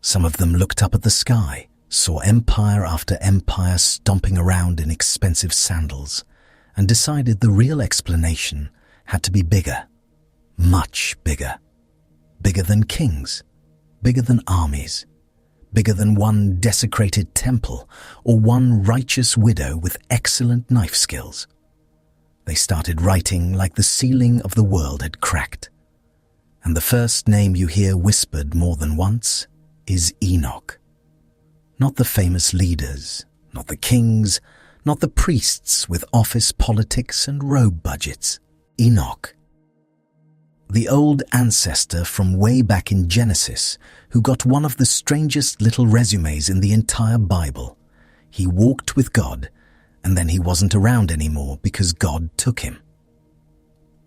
Some of them looked up at the sky, saw empire after empire stomping around in expensive sandals, and decided the real explanation had to be bigger, much bigger. Bigger than kings, bigger than armies, bigger than one desecrated temple or one righteous widow with excellent knife skills. They started writing like the ceiling of the world had cracked. And the first name you hear whispered more than once is Enoch. Not the famous leaders, not the kings, not the priests with office politics and robe budgets. Enoch. The old ancestor from way back in Genesis who got one of the strangest little resumes in the entire Bible. He walked with God, and then he wasn't around anymore because God took him.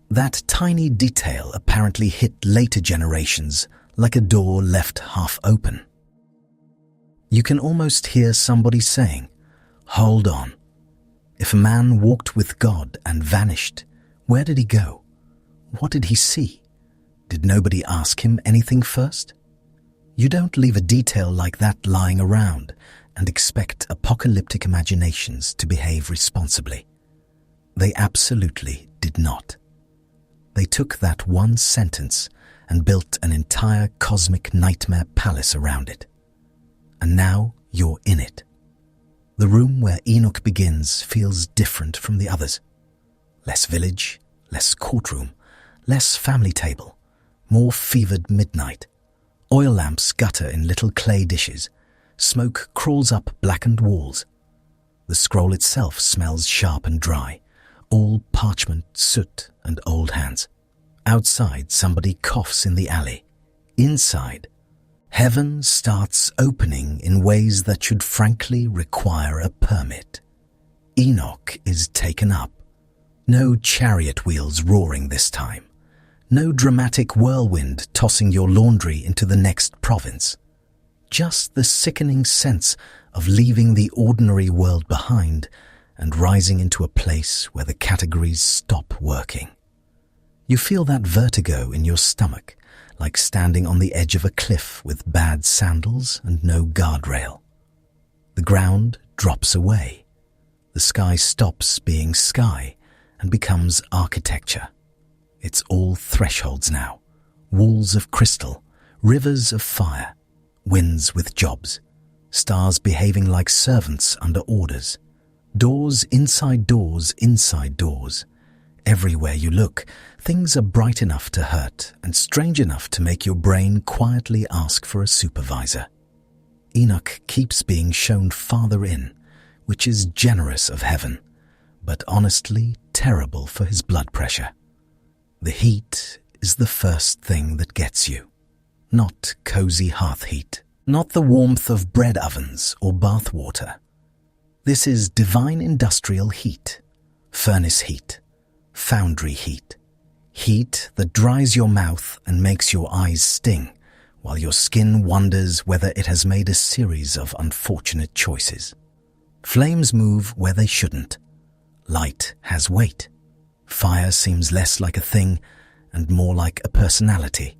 That tiny detail apparently hit later generations like a door left half open. You can almost hear somebody saying, "Hold on. If a man walked with God and vanished, where did he go? What did he see? Did nobody ask him anything first?" You don't leave a detail like that lying around and expect apocalyptic imaginations to behave responsibly. They absolutely did not. They took that one sentence and built an entire cosmic nightmare palace around it. And now you're in it. The room where Enoch begins feels different from the others. Less village, less courtroom, less family table, more fevered midnight. Oil lamps gutter in little clay dishes. Smoke crawls up blackened walls. The scroll itself smells sharp and dry, all parchment, soot, and old hands. Outside, somebody coughs in the alley. Inside, heaven starts opening in ways that should frankly require a permit. Enoch is taken up. No chariot wheels roaring this time. No dramatic whirlwind tossing your laundry into the next province. Just the sickening sense of leaving the ordinary world behind and rising into a place where the categories stop working. You feel that vertigo in your stomach, like standing on the edge of a cliff with bad sandals and no guardrail. The ground drops away. The sky stops being sky and becomes architecture. It's all thresholds now, walls of crystal, rivers of fire, winds with jobs, stars behaving like servants under orders, doors inside doors inside doors. Everywhere you look, things are bright enough to hurt and strange enough to make your brain quietly ask for a supervisor. Enoch keeps being shown farther in, which is generous of heaven, but honestly terrible for his blood pressure. The heat is the first thing that gets you. Not cozy hearth heat, not the warmth of bread ovens or bath water. This is divine industrial heat, furnace heat, foundry heat, heat that dries your mouth and makes your eyes sting, while your skin wonders whether it has made a series of unfortunate choices. Flames move where they shouldn't. Light has weight. Fire seems less like a thing and more like a personality.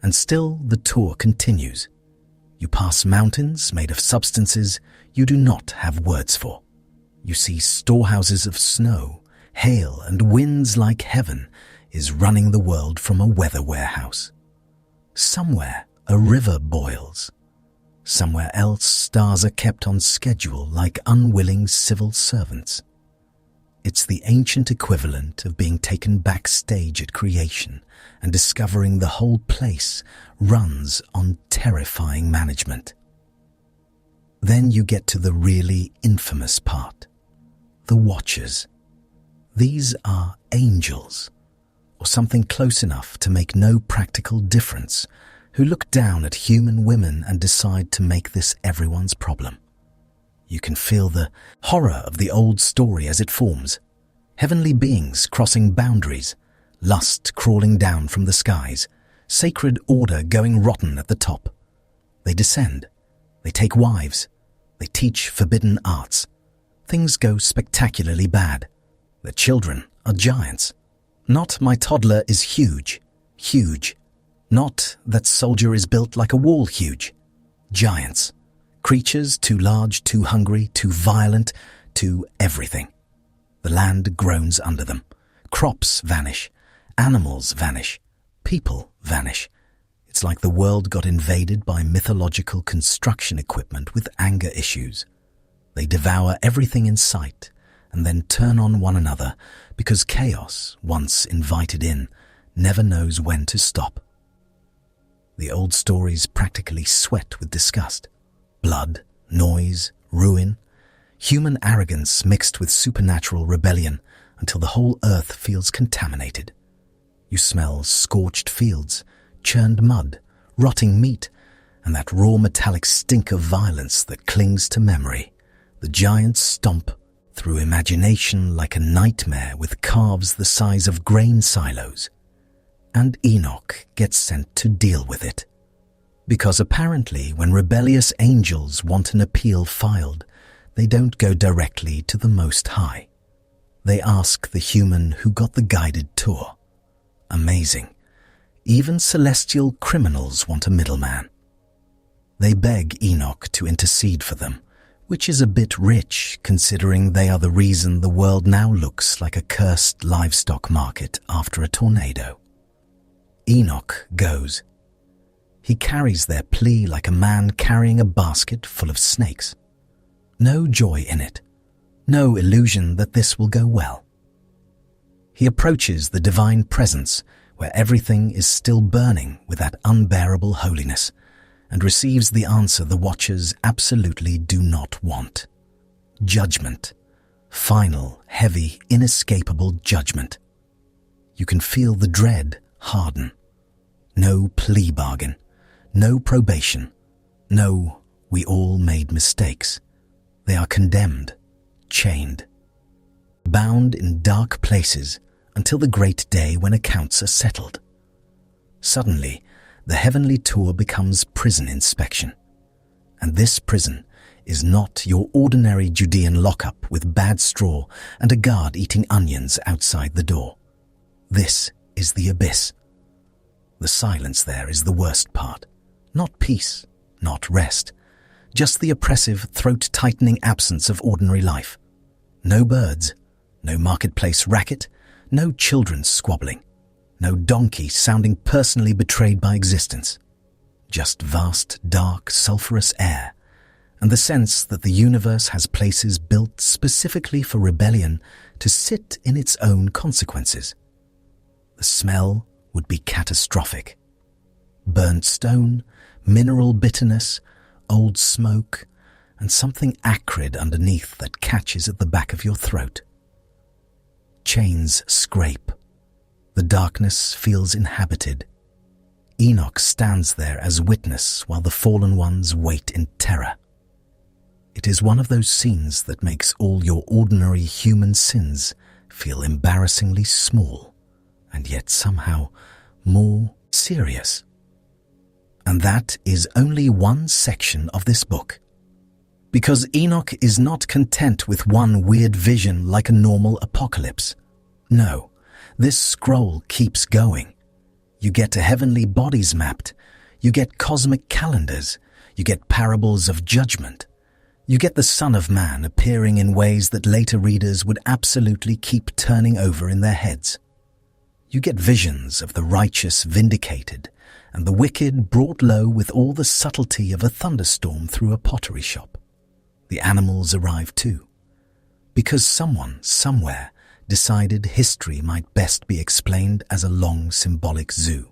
And still the tour continues. You pass mountains made of substances you do not have words for. You see storehouses of snow, hail, and winds like heaven is running the world from a weather warehouse. Somewhere a river boils. Somewhere else stars are kept on schedule like unwilling civil servants. It's the ancient equivalent of being taken backstage at creation and discovering the whole place runs on terrifying management. Then you get to the really infamous part, the Watchers. These are angels, or something close enough to make no practical difference, who look down at human women and decide to make this everyone's problem. You can feel the horror of the old story as it forms. Heavenly beings crossing boundaries, lust crawling down from the skies, sacred order going rotten at the top. They descend, they take wives, they teach forbidden arts. Things go spectacularly bad. The children are giants. Not my toddler is huge, huge. Not that soldier is built like a wall huge. Giants. Creatures too large, too hungry, too violent, too everything. The land groans under them. Crops vanish. Animals vanish. People vanish. It's like the world got invaded by mythological construction equipment with anger issues. They devour everything in sight and then turn on one another because chaos, once invited in, never knows when to stop. The old stories practically sweat with disgust. Blood, noise, ruin, human arrogance mixed with supernatural rebellion until the whole earth feels contaminated. You smell scorched fields, churned mud, rotting meat, and that raw metallic stink of violence that clings to memory. The giants stomp through imagination like a nightmare with calves the size of grain silos. And Enoch gets sent to deal with it. Because apparently when rebellious angels want an appeal filed, they don't go directly to the Most High. They ask the human who got the guided tour. Amazing. Even celestial criminals want a middleman. They beg Enoch to intercede for them, which is a bit rich considering they are the reason the world now looks like a cursed livestock market after a tornado. Enoch goes. He carries their plea like a man carrying a basket full of snakes. No joy in it. No illusion that this will go well. He approaches the divine presence where everything is still burning with that unbearable holiness and receives the answer the Watchers absolutely do not want. Judgment. Final, heavy, inescapable judgment. You can feel the dread harden. No plea bargain. No probation. No, we all made mistakes. They are condemned, chained, bound in dark places until the great day when accounts are settled. Suddenly, the heavenly tour becomes prison inspection. And this prison is not your ordinary Judean lockup with bad straw and a guard eating onions outside the door. This is the abyss. The silence there is the worst part. Not peace, not rest, just the oppressive, throat-tightening absence of ordinary life. No birds, no marketplace racket, no children squabbling, no donkey sounding personally betrayed by existence. Just vast, dark, sulphurous air, and the sense that the universe has places built specifically for rebellion to sit in its own consequences. The smell would be catastrophic. Burnt stone, mineral bitterness, old smoke, and something acrid underneath that catches at the back of your throat. Chains scrape. The darkness feels inhabited. Enoch stands there as witness while the fallen ones wait in terror. It is one of those scenes that makes all your ordinary human sins feel embarrassingly small, and yet somehow more serious. And that is only one section of this book. Because Enoch is not content with one weird vision like a normal apocalypse. No, this scroll keeps going. You get to heavenly bodies mapped. You get cosmic calendars. You get parables of judgment. You get the Son of Man appearing in ways that later readers would absolutely keep turning over in their heads. You get visions of the righteous vindicated and the wicked brought low with all the subtlety of a thunderstorm through a pottery shop. The animals arrive too, because someone, somewhere, decided history might best be explained as a long symbolic zoo.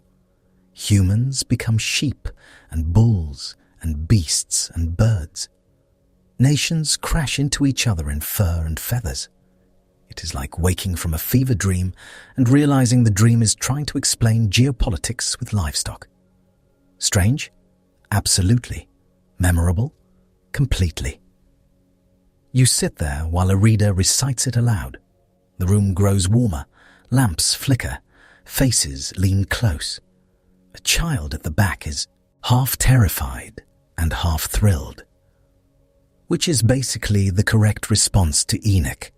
Humans become sheep and bulls and beasts and birds. Nations crash into each other in fur and feathers. It is like waking from a fever dream and realizing the dream is trying to explain geopolitics with livestock. Strange? Absolutely. Memorable? Completely. You sit there while a reader recites it aloud. The room grows warmer, lamps flicker, faces lean close. A child at the back is half terrified and half thrilled, which is basically the correct response to Enoch.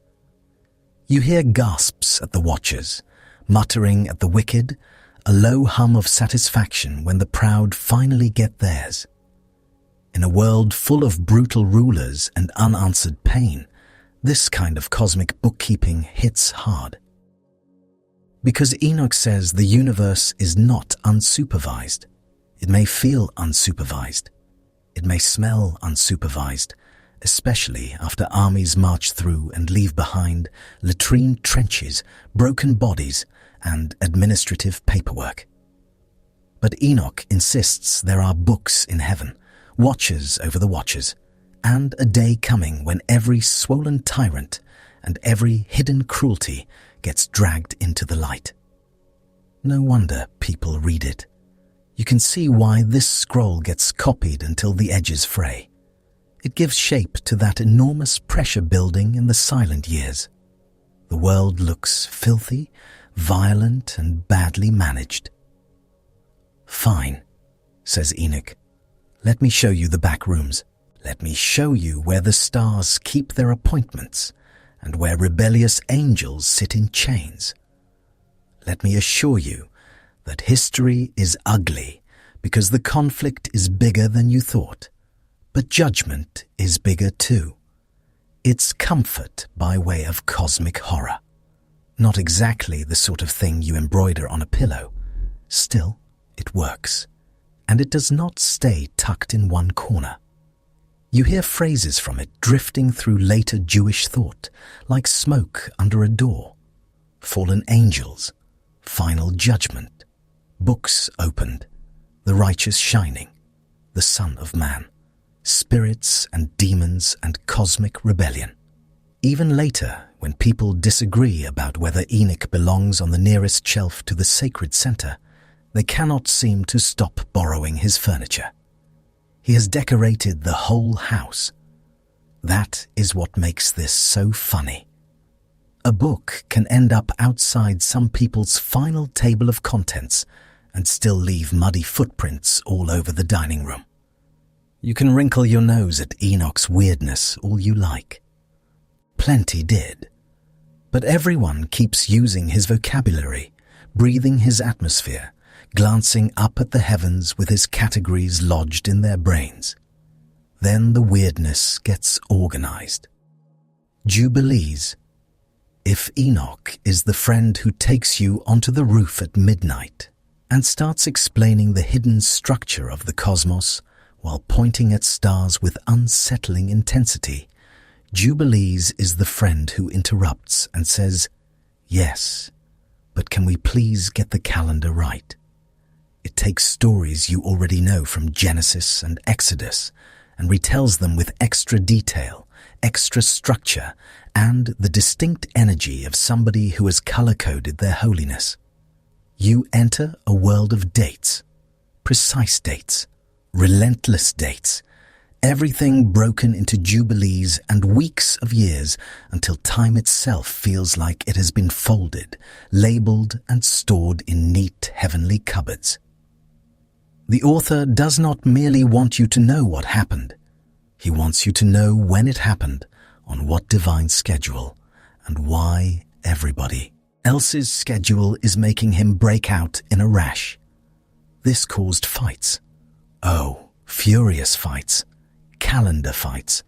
You hear gasps at the watchers, muttering at the wicked, a low hum of satisfaction when the proud finally get theirs. In a world full of brutal rulers and unanswered pain, this kind of cosmic bookkeeping hits hard. Because Enoch says the universe is not unsupervised. It may feel unsupervised. It may smell unsupervised, especially after armies march through and leave behind latrine trenches, broken bodies, and administrative paperwork. But Enoch insists there are books in heaven, watchers over the watchers, and a day coming when every swollen tyrant and every hidden cruelty gets dragged into the light. No wonder people read it. You can see why this scroll gets copied until the edges fray. It gives shape to that enormous pressure building in the silent years. The world looks filthy, violent, and badly managed. "Fine," says Enoch. "Let me show you the back rooms. Let me show you where the stars keep their appointments and where rebellious angels sit in chains. Let me assure you that history is ugly because the conflict is bigger than you thought, but judgment is bigger too. It's comfort by way of cosmic horror. Not exactly the sort of thing you embroider on a pillow. Still, it works, and it does not stay tucked in one corner. You hear phrases from it drifting through later Jewish thought, like smoke under a door. Fallen angels, final judgment, books opened, the righteous shining, the Son of Man, spirits and demons and cosmic rebellion. Even later, when people disagree about whether Enoch belongs on the nearest shelf to the sacred center, they cannot seem to stop borrowing his furniture. He has decorated the whole house. That is what makes this so funny. A book can end up outside some people's final table of contents and still leave muddy footprints all over the dining room. You can wrinkle your nose at Enoch's weirdness all you like. Plenty did. But everyone keeps using his vocabulary, breathing his atmosphere, glancing up at the heavens with his categories lodged in their brains. Then the weirdness gets organized. Jubilees. If Enoch is the friend who takes you onto the roof at midnight and starts explaining the hidden structure of the cosmos while pointing at stars with unsettling intensity, Jubilees is the friend who interrupts and says, "Yes, but can we please get the calendar right?" It takes stories you already know from Genesis and Exodus and retells them with extra detail, extra structure, and the distinct energy of somebody who has color-coded their holiness. You enter a world of dates, precise dates, relentless dates, everything broken into jubilees and weeks of years until time itself feels like it has been folded, labeled, and stored in neat heavenly cupboards. The author does not merely want you to know what happened. He wants you to know when it happened, on what divine schedule, and why everybody else's schedule is making him break out in a rash. This caused fights. Oh, furious fights. Calendar fights.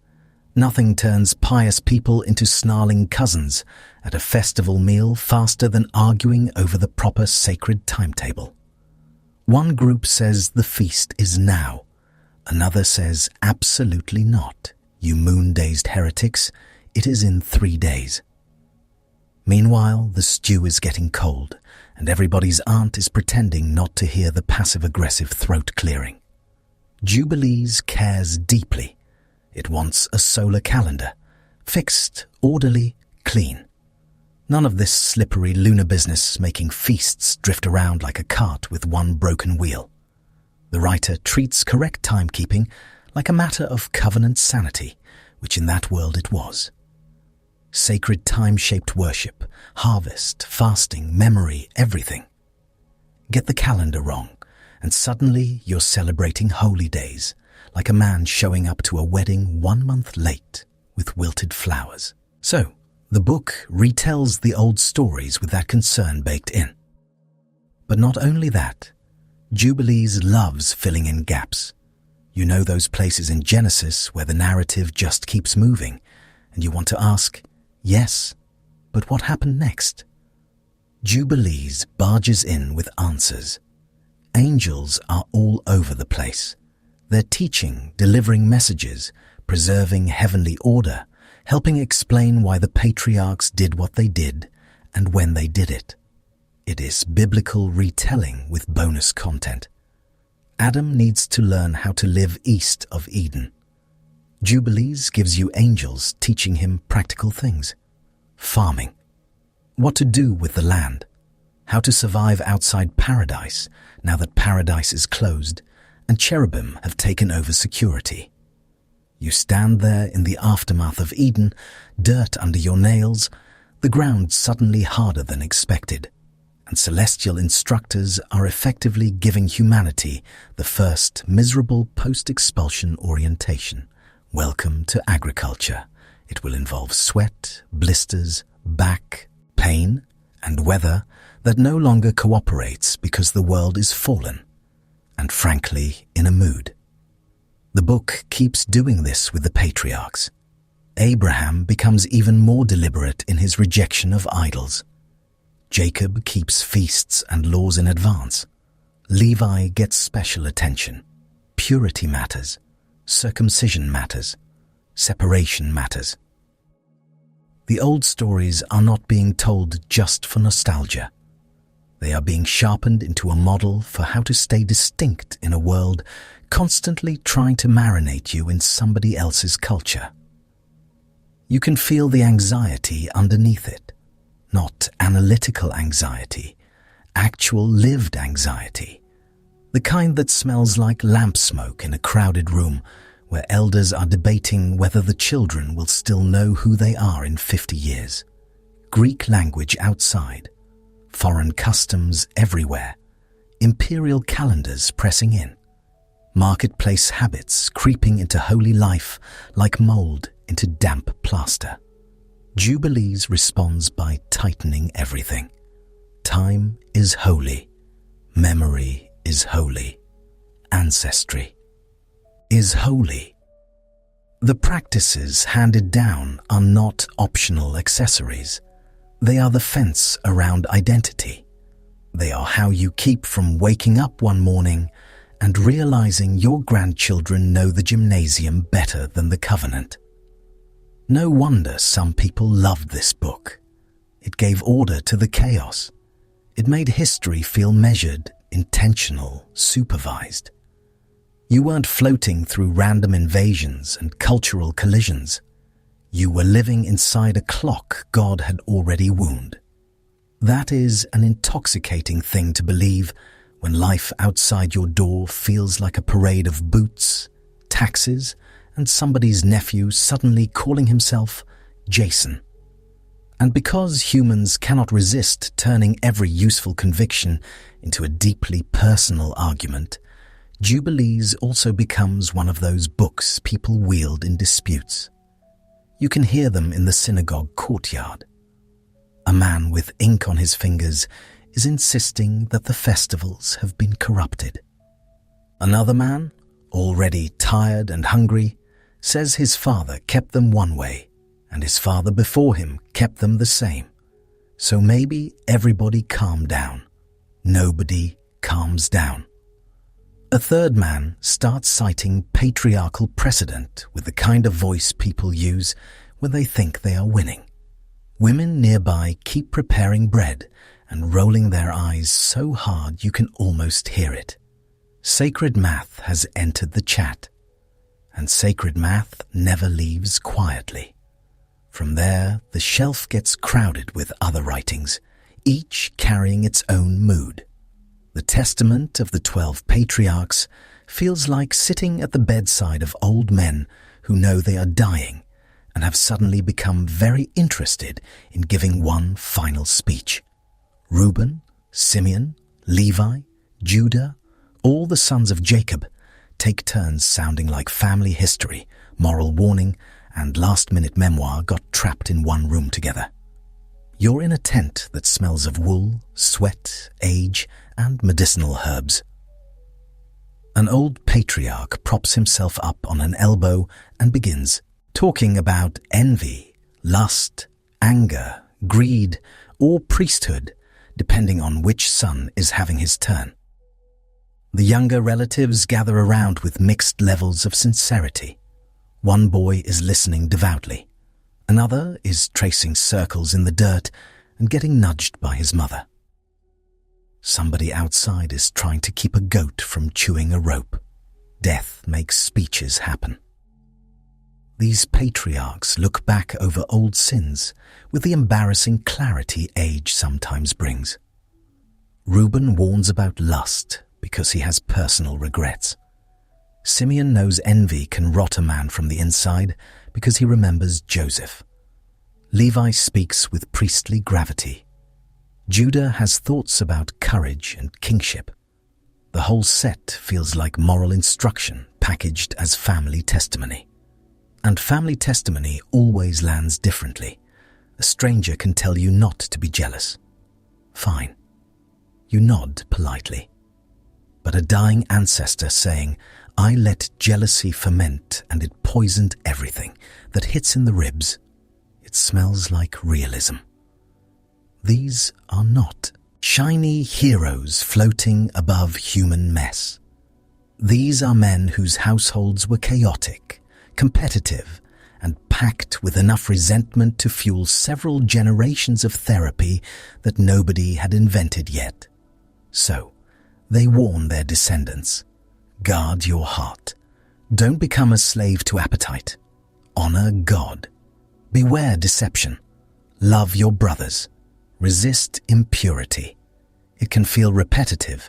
Nothing turns pious people into snarling cousins at a festival meal faster than arguing over the proper sacred timetable. One group says the feast is now. Another says absolutely not. You moon-dazed heretics, it is in 3 days. Meanwhile, the stew is getting cold, and everybody's aunt is pretending not to hear the passive-aggressive throat-clearing. Jubilees cares deeply. It wants a solar calendar, fixed, orderly, clean. None of this slippery lunar business making feasts drift around like a cart with one broken wheel. The writer treats correct timekeeping like a matter of covenant sanity, which in that world it was. Sacred time-shaped worship, harvest, fasting, memory, everything. Get the calendar wrong, and suddenly you're celebrating holy days, like a man showing up to a wedding 1 month late with wilted flowers. So, the book retells the old stories with that concern baked in. But not only that, Jubilees loves filling in gaps. You know those places in Genesis where the narrative just keeps moving, and you want to ask, yes, but what happened next? Jubilees barges in with answers. Angels are all over the place. They're teaching, delivering messages, preserving heavenly order, helping explain why the patriarchs did what they did and when they did it. It is biblical retelling with bonus content. Adam needs to learn how to live east of Eden. Jubilees gives you angels teaching him practical things. Farming. What to do with the land. How to survive outside paradise now that paradise is closed and cherubim have taken over security. You stand there in the aftermath of Eden, dirt under your nails, the ground suddenly harder than expected, and celestial instructors are effectively giving humanity the first miserable post-expulsion orientation. Welcome to agriculture. It will involve sweat, blisters, back, pain, and weather that no longer cooperates because the world is fallen, and frankly, in a mood. The book keeps doing this with the patriarchs. Abraham becomes even more deliberate in his rejection of idols. Jacob keeps feasts and laws in advance. Levi gets special attention. Purity matters. Circumcision matters. Separation matters. The old stories are not being told just for nostalgia. They are being sharpened into a model for how to stay distinct in a world constantly trying to marinate you in somebody else's culture. You can feel the anxiety underneath it. Not analytical anxiety, actual lived anxiety. The kind that smells like lamp smoke in a crowded room where elders are debating whether the children will still know who they are in 50 years. Greek language outside, foreign customs everywhere, imperial calendars pressing in, marketplace habits creeping into holy life like mold into damp plaster. Jubilees responds by tightening everything. Time is holy. Memory is holy. Ancestry is holy. The practices handed down are not optional accessories. They are the fence around identity. They are how you keep from waking up one morning and realizing your grandchildren know the gymnasium better than the covenant. No wonder some people loved this book. It gave order to the chaos. It made history feel measured, intentional, supervised. You weren't floating through random invasions and cultural collisions. You were living inside a clock God had already wound. That is an intoxicating thing to believe when life outside your door feels like a parade of boots, taxes, and somebody's nephew suddenly calling himself Jason. And because humans cannot resist turning every useful conviction into a deeply personal argument, Jubilees also becomes one of those books people wield in disputes. You can hear them in the synagogue courtyard. A man with ink on his fingers is insisting that the festivals have been corrupted. Another man, already tired and hungry, says his father kept them one way, and his father before him kept them the same. So maybe everybody calm down. Nobody calms down. A third man starts citing patriarchal precedent with the kind of voice people use when they think they are winning. Women nearby keep preparing bread and rolling their eyes so hard you can almost hear it. Sacred math has entered the chat, and sacred math never leaves quietly. From there, the shelf gets crowded with other writings, each carrying its own mood. The testament of the 12 patriarchs feels like sitting at the bedside of old men who know they are dying and have suddenly become very interested in giving one final speech. Reuben, Simeon, Levi, Judah, all the sons of Jacob take turns sounding like family history, moral warning, and last-minute memoir got trapped in one room together. You're in a tent that smells of wool, sweat, age, and medicinal herbs. An old patriarch props himself up on an elbow and begins talking about envy, lust, anger, greed, or priesthood, depending on which son is having his turn. The younger relatives gather around with mixed levels of sincerity. One boy is listening devoutly. Another is tracing circles in the dirt and getting nudged by his mother. Somebody outside is trying to keep a goat from chewing a rope. Death makes speeches happen. These patriarchs look back over old sins with the embarrassing clarity age sometimes brings. Reuben warns about lust because he has personal regrets. Simeon knows envy can rot a man from the inside because he remembers Joseph. Levi speaks with priestly gravity. Judah has thoughts about courage and kingship. The whole set feels like moral instruction packaged as family testimony. And family testimony always lands differently. A stranger can tell you not to be jealous. Fine. You nod politely. But a dying ancestor saying, "I let jealousy ferment and it poisoned everything," that hits in the ribs. It smells like realism. These are not shiny heroes floating above human mess. These are men whose households were chaotic, competitive, and packed with enough resentment to fuel several generations of therapy that nobody had invented yet. So, they warn their descendants, guard your heart. Don't become a slave to appetite. Honor God. Beware deception. Love your brothers. Resist impurity. It can feel repetitive,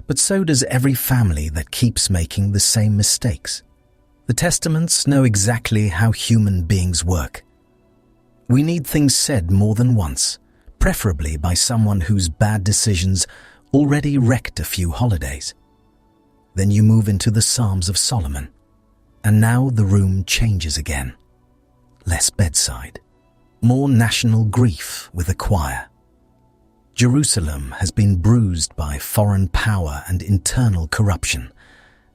but so does every family that keeps making the same mistakes. The Testaments know exactly how human beings work. We need things said more than once, preferably by someone whose bad decisions already wrecked a few holidays. Then you move into the Psalms of Solomon, and now the room changes again. Less bedside, more national grief with a choir. Jerusalem has been bruised by foreign power and internal corruption,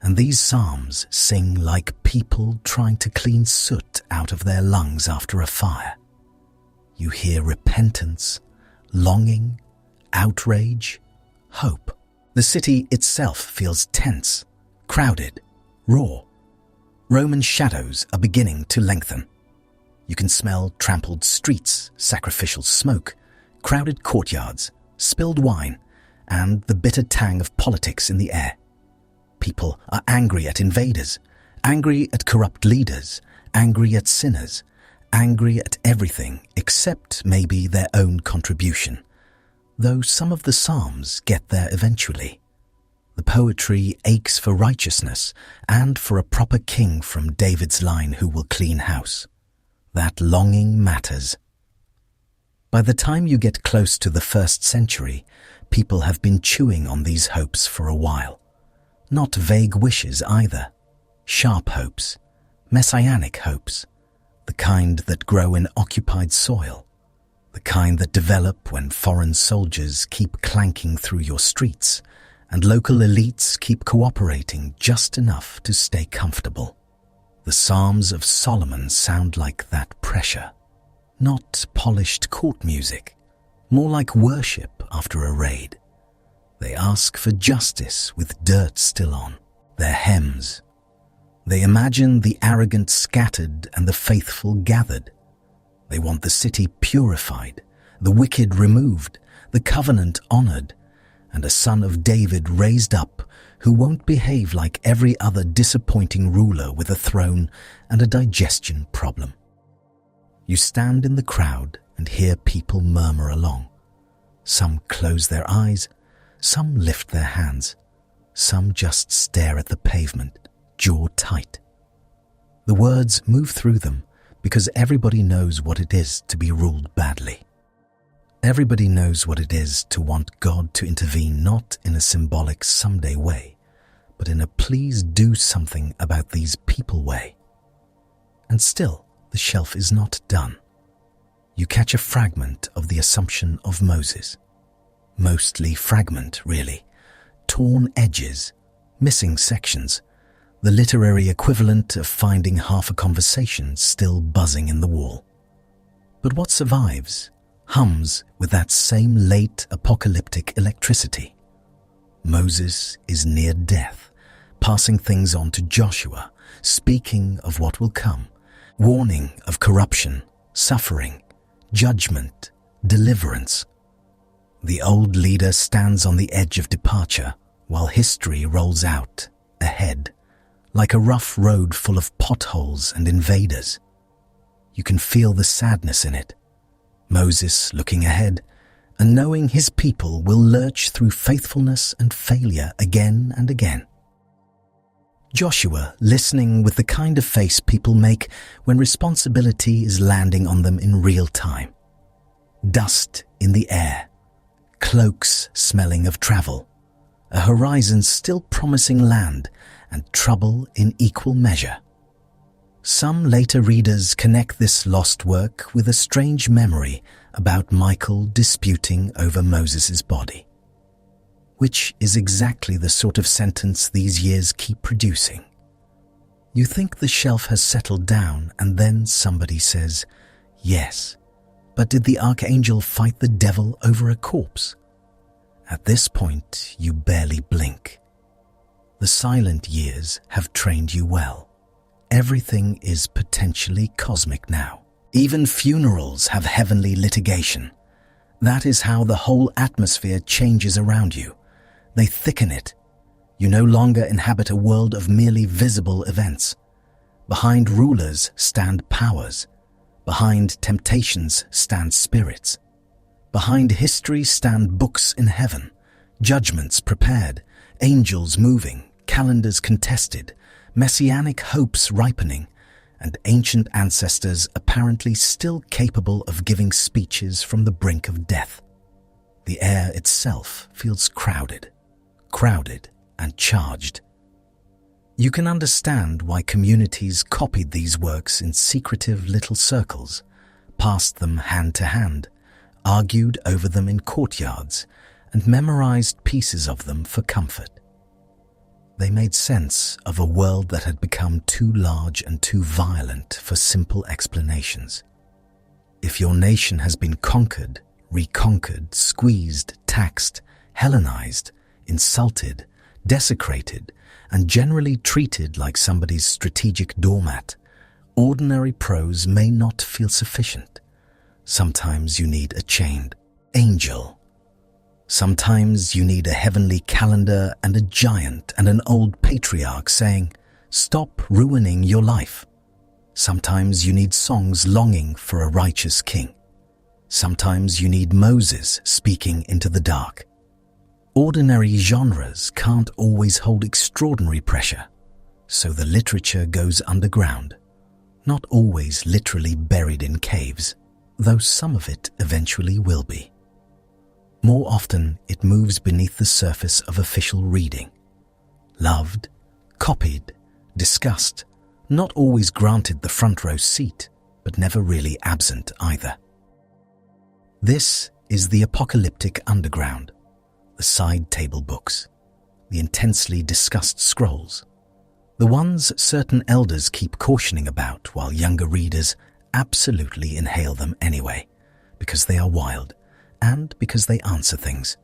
and these psalms sing like people trying to clean soot out of their lungs after a fire. You hear repentance, longing, outrage, hope. The city itself feels tense, crowded, raw. Roman shadows are beginning to lengthen. You can smell trampled streets, sacrificial smoke, crowded courtyards, spilled wine, and the bitter tang of politics in the air. People are angry at invaders, angry at corrupt leaders, angry at sinners, angry at everything except maybe their own contribution. Though some of the psalms get there eventually. The poetry aches for righteousness and for a proper king from David's line who will clean house. That longing matters. By the time you get close to the 1st century, people have been chewing on these hopes for a while. Not vague wishes either. Sharp hopes, messianic hopes, the kind that grow in occupied soil, the kind that develop when foreign soldiers keep clanking through your streets and local elites keep cooperating just enough to stay comfortable. The Psalms of Solomon sound like that pressure. Not polished court music, more like worship after a raid. They ask for justice with dirt still on their hems. They imagine the arrogant scattered and the faithful gathered. They want the city purified, the wicked removed, the covenant honored, and a son of David raised up who won't behave like every other disappointing ruler with a throne and a digestion problem. You stand in the crowd and hear people murmur along. Some close their eyes, some lift their hands, some just stare at the pavement, jaw tight. The words move through them because everybody knows what it is to be ruled badly. Everybody knows what it is to want God to intervene not in a symbolic someday way, but in a please do something about these people way. And still, the shelf is not done. You catch a fragment of the Assumption of Moses. Mostly fragment, really. Torn edges, missing sections, the literary equivalent of finding half a conversation still buzzing in the wall. But what survives hums with that same late apocalyptic electricity. Moses is near death, passing things on to Joshua, speaking of what will come, warning of corruption, suffering, judgment, deliverance. The old leader stands on the edge of departure while history rolls out ahead, like a rough road full of potholes and invaders. You can feel the sadness in it. Moses looking ahead and knowing his people will lurch through faithfulness and failure again and again. Joshua listening with the kind of face people make when responsibility is landing on them in real time. Dust in the air, cloaks smelling of travel, a horizon still promising land, and trouble in equal measure. Some later readers connect this lost work with a strange memory about Michael disputing over Moses' body, which is exactly the sort of sentence these years keep producing. You think the shelf has settled down, and then somebody says, yes, but did the archangel fight the devil over a corpse? At this point, you barely blink. The silent years have trained you well. Everything is potentially cosmic now. Even funerals have heavenly litigation. That is how the whole atmosphere changes around you. They thicken it. You no longer inhabit a world of merely visible events. Behind rulers stand powers. Behind temptations stand spirits. Behind history stand books in heaven, judgments prepared, angels moving, calendars contested, messianic hopes ripening, and ancient ancestors apparently still capable of giving speeches from the brink of death. The air itself feels crowded and charged. You can understand why communities copied these works in secretive little circles, passed them hand to hand, argued over them in courtyards, and memorized pieces of them for comfort. They made sense of a world that had become too large and too violent for simple explanations. If your nation has been conquered, reconquered, squeezed, taxed, Hellenized, insulted, desecrated, and generally treated like somebody's strategic doormat, ordinary prose may not feel sufficient. Sometimes you need a chained angel. Sometimes you need a heavenly calendar and a giant and an old patriarch saying, "Stop ruining your life." Sometimes you need songs longing for a righteous king. Sometimes you need Moses speaking into the dark. Ordinary genres can't always hold extraordinary pressure, so the literature goes underground, not always literally buried in caves, though some of it eventually will be. More often, it moves beneath the surface of official reading, loved, copied, discussed, not always granted the front row seat, but never really absent either. This is the apocalyptic underground, the side table books, the intensely discussed scrolls, the ones certain elders keep cautioning about while younger readers absolutely inhale them anyway, because they are wild and because they answer things.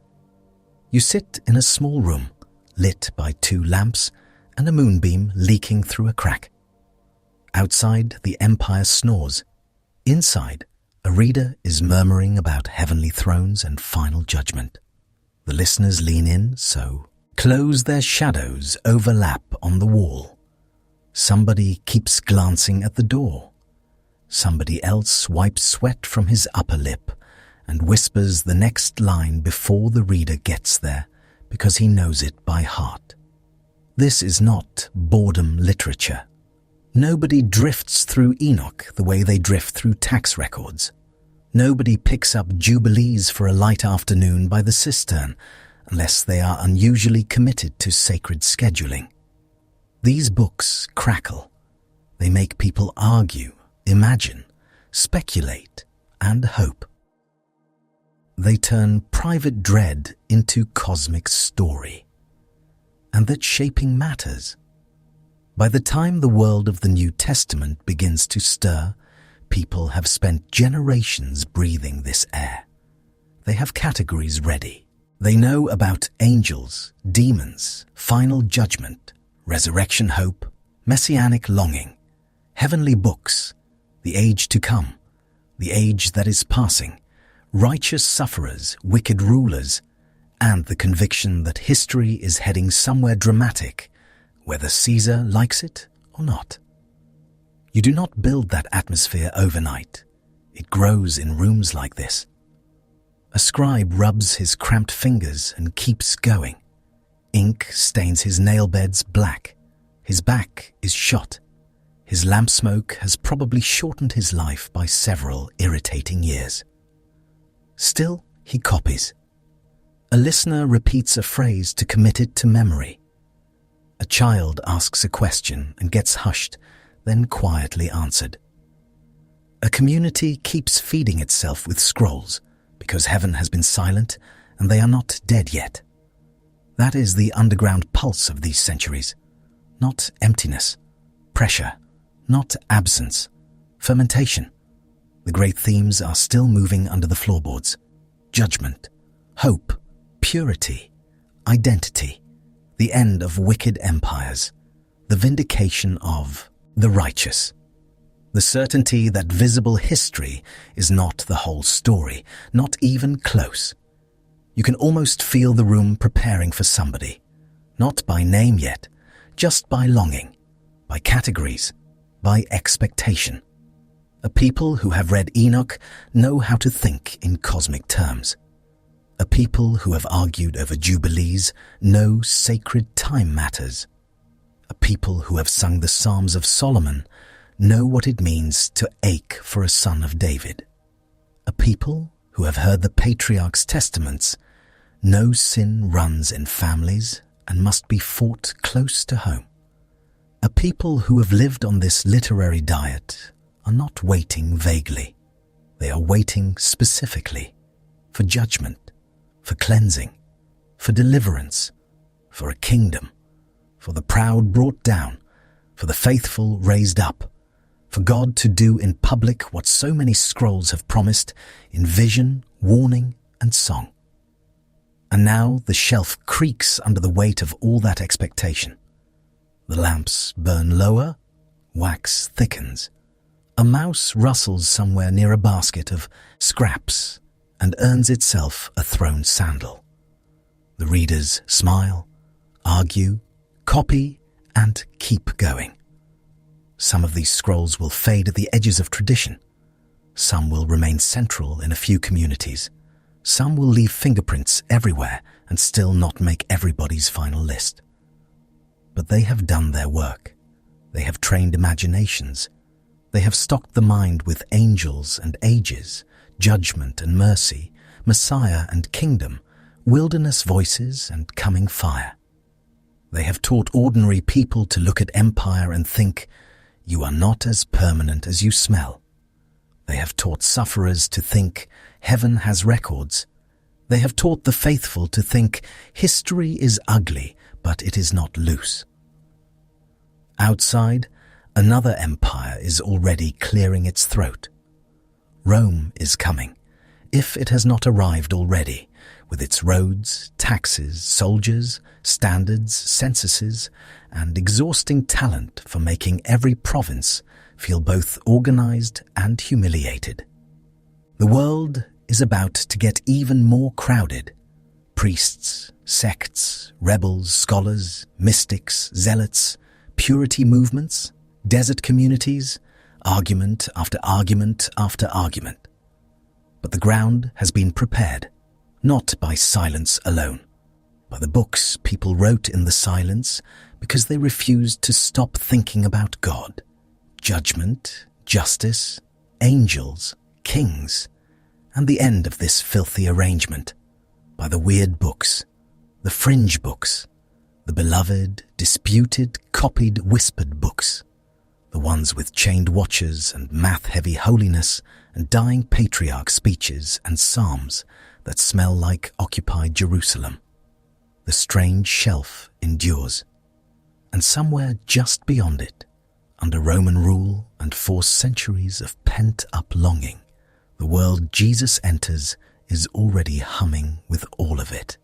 You sit in a small room, lit by 2 lamps and a moonbeam leaking through a crack. Outside, the empire snores. Inside, a reader is murmuring about heavenly thrones and final judgment. The listeners lean in, so close their shadows overlap on the wall. Somebody keeps glancing at the door. Somebody else wipes sweat from his upper lip and whispers the next line before the reader gets there because he knows it by heart. This is not boredom literature. Nobody drifts through Enoch the way they drift through tax records. Nobody picks up Jubilees for a light afternoon by the cistern unless they are unusually committed to sacred scheduling. These books crackle. They make people argue, imagine, speculate, and hope. They turn private dread into cosmic story. And that shaping matters. By the time the world of the New Testament begins to stir, people have spent generations breathing this air. They have categories ready. They know about angels, demons, final judgment, resurrection hope, messianic longing, heavenly books, the age to come, the age that is passing, righteous sufferers, wicked rulers, and the conviction that history is heading somewhere dramatic, whether Caesar likes it or not. You do not build that atmosphere overnight. It grows in rooms like this. A scribe rubs his cramped fingers and keeps going. Ink stains his nail beds black. His back is shot. His lamp smoke has probably shortened his life by several irritating years. Still, he copies. A listener repeats a phrase to commit it to memory. A child asks a question and gets hushed, then quietly answered. A community keeps feeding itself with scrolls because heaven has been silent and they are not dead yet. That is the underground pulse of these centuries. Not emptiness, pressure, not absence, fermentation. The great themes are still moving under the floorboards. Judgment, hope, purity, identity, the end of wicked empires, the vindication of the righteous. The certainty that visible history is not the whole story, not even close. You can almost feel the room preparing for somebody, not by name yet, just by longing, by categories, by expectation. A people who have read Enoch know how to think in cosmic terms. A people who have argued over Jubilees know sacred time matters. A people who have sung the Psalms of Solomon know what it means to ache for a son of David. A people who have heard the patriarchs' testaments know sin runs in families and must be fought close to home. A people who have lived on this literary diet are not waiting vaguely. They are waiting specifically for judgment, for cleansing, for deliverance, for a kingdom, for the proud brought down, for the faithful raised up, for God to do in public what so many scrolls have promised in vision, warning, and song. And now the shelf creaks under the weight of all that expectation. The lamps burn lower, wax thickens. A mouse rustles somewhere near a basket of scraps and earns itself a thrown sandal. The readers smile, argue, copy, and keep going. Some of these scrolls will fade at the edges of tradition. Some will remain central in a few communities. Some will leave fingerprints everywhere and still not make everybody's final list. But they have done their work. They have trained imaginations. They have stocked the mind with angels and ages, judgment and mercy, Messiah and kingdom, wilderness voices and coming fire. They have taught ordinary people to look at empire and think, you are not as permanent as you smell. They have taught sufferers to think, heaven has records. They have taught the faithful to think, history is ugly, but it is not loose. Outside, another empire is already clearing its throat. Rome is coming, if it has not arrived already, with its roads, taxes, soldiers, standards, censuses, and exhausting talent for making every province feel both organized and humiliated. The world is about to get even more crowded. Priests, sects, rebels, scholars, mystics, zealots, purity movements, desert communities, argument after argument after argument. But the ground has been prepared, not by silence alone, by the books people wrote in the silence because they refused to stop thinking about God, judgment, justice, angels, kings, and the end of this filthy arrangement, by the weird books, the fringe books, the beloved, disputed, copied, whispered books, the ones with chained watchers and math-heavy holiness and dying patriarch speeches and psalms that smell like occupied Jerusalem. The strange shelf endures, and somewhere just beyond it, under Roman rule and 4 centuries of pent-up longing, the world Jesus enters is already humming with all of it.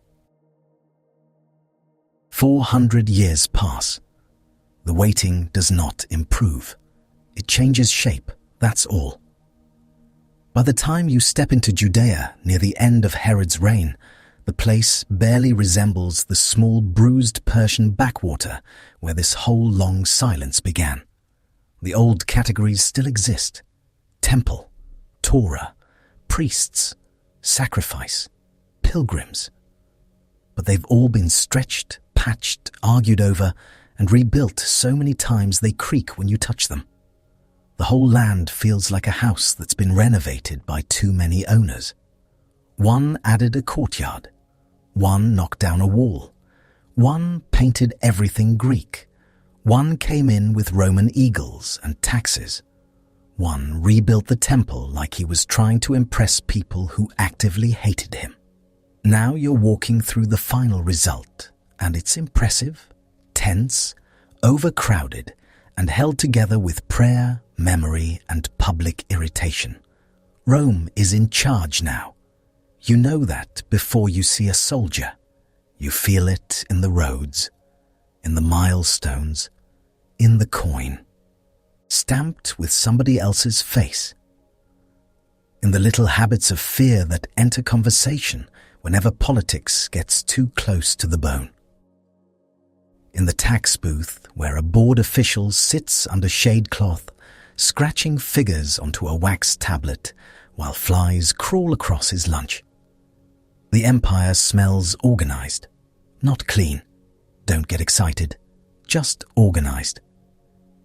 400 years pass. The waiting does not improve. It changes shape, that's all. By the time you step into Judea near the end of Herod's reign, the place barely resembles the small bruised Persian backwater where this whole long silence began. The old categories still exist: temple, Torah, priests, sacrifice, pilgrims. But they've all been stretched, patched, argued over, and rebuilt so many times they creak when you touch them. The whole land feels like a house that's been renovated by too many owners. One added a courtyard. One knocked down a wall. One painted everything Greek. One came in with Roman eagles and taxes. One rebuilt the temple like he was trying to impress people who actively hated him. Now you're walking through the final result, and it's impressive, tense, overcrowded, and held together with prayer, memory, and public irritation. Rome is in charge now. You know that before you see a soldier. You feel it in the roads, in the milestones, in the coin, stamped with somebody else's face. In the little habits of fear that enter conversation whenever politics gets too close to the bone. In the tax booth where a board official sits under shade cloth, scratching figures onto a wax tablet while flies crawl across his lunch. The empire smells organized, not clean. Don't get excited, just organized.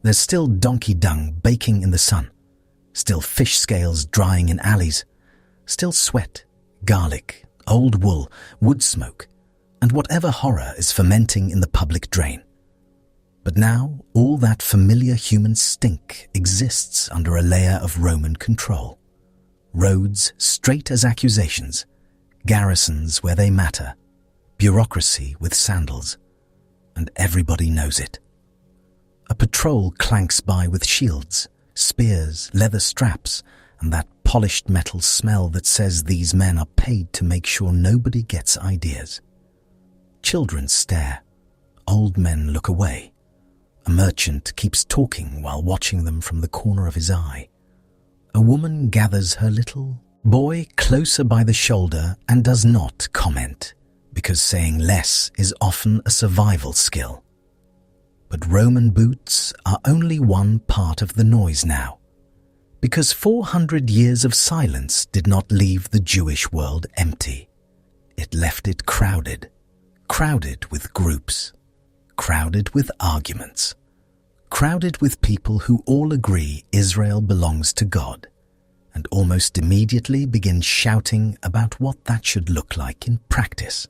There's still donkey dung baking in the sun, still fish scales drying in alleys, still sweat, garlic, old wool, wood smoke, and whatever horror is fermenting in the public drain. But now all that familiar human stink exists under a layer of Roman control. Roads straight as accusations, garrisons where they matter, bureaucracy with sandals, and everybody knows it. A patrol clanks by with shields, spears, leather straps, and that polished metal smell that says these men are paid to make sure nobody gets ideas. Children stare. Old men look away. A merchant keeps talking while watching them from the corner of his eye. A woman gathers her little boy closer by the shoulder and does not comment, because saying less is often a survival skill. But Roman boots are only one part of the noise now, because 400 years of silence did not leave the Jewish world empty. It left it crowded, crowded with groups, crowded with arguments, crowded with people who all agree Israel belongs to God, and almost immediately begin shouting about what that should look like in practice.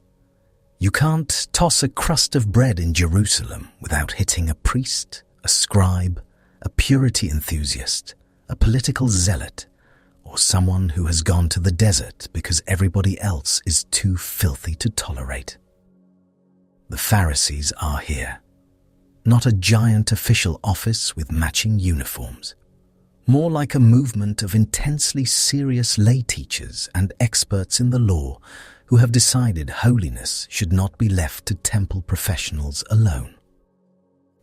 You can't toss a crust of bread in Jerusalem without hitting a priest, a scribe, a purity enthusiast, a political zealot, or someone who has gone to the desert because everybody else is too filthy to tolerate. The Pharisees are here. Not a giant official office with matching uniforms. More like a movement of intensely serious lay teachers and experts in the law who have decided holiness should not be left to temple professionals alone.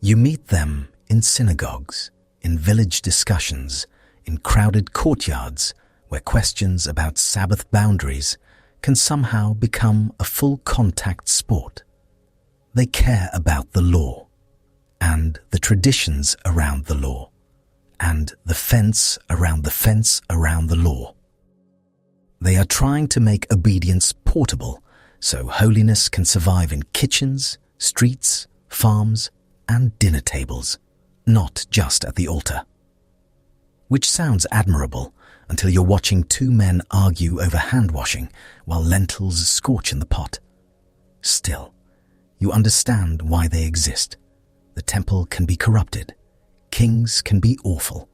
You meet them in synagogues, in village discussions, in crowded courtyards where questions about Sabbath boundaries can somehow become a full contact sport. They care about the law and the traditions around the law and the fence around the law. They are trying to make obedience portable so holiness can survive in kitchens, streets, farms, and dinner tables, not just at the altar. Which sounds admirable until you're watching two men argue over hand-washing while lentils scorch in the pot. Still, you understand why they exist. The temple can be corrupted. Kings can be awful.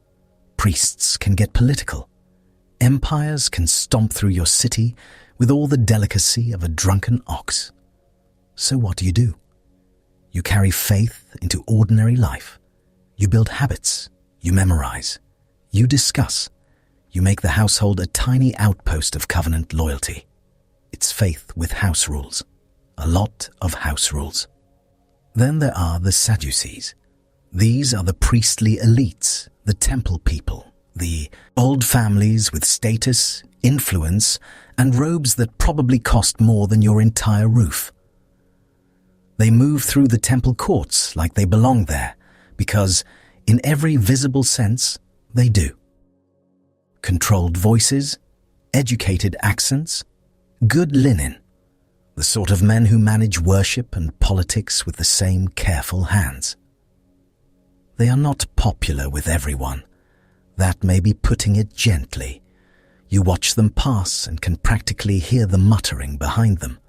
Priests can get political. Empires can stomp through your city with all the delicacy of a drunken ox. So what do? You carry faith into ordinary life. You build habits. You memorize. You discuss. You make the household a tiny outpost of covenant loyalty. It's faith with house rules. A lot of house rules. Then there are the Sadducees. These are the priestly elites, the temple people, the old families with status, influence, and robes that probably cost more than your entire roof. They move through the temple courts like they belong there, because, in every visible sense, they do. Controlled voices, educated accents, good linen, the sort of men who manage worship and politics with the same careful hands. They are not popular with everyone. That may be putting it gently. You watch them pass and can practically hear the muttering behind them.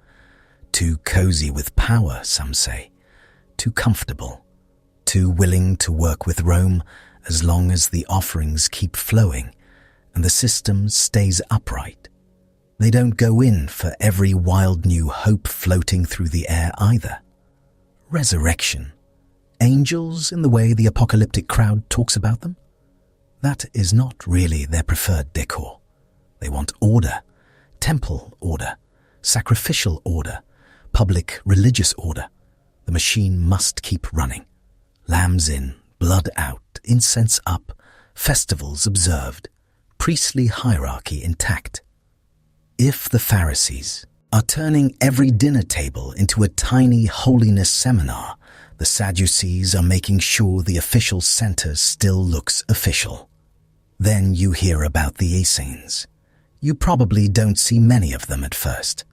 Too cozy with power, some say. Too comfortable. Too willing to work with Rome as long as the offerings keep flowing and the system stays upright. They don't go in for every wild new hope floating through the air either. Resurrection. Angels in the way the apocalyptic crowd talks about them? That is not really their preferred decor. They want order, temple order, sacrificial order, public religious order. The machine must keep running. Lambs in, blood out, incense up, festivals observed, priestly hierarchy intact. If the Pharisees are turning every dinner table into a tiny holiness seminar, the Sadducees are making sure the official center still looks official. Then you hear about the Essenes. You probably don't see many of them at first.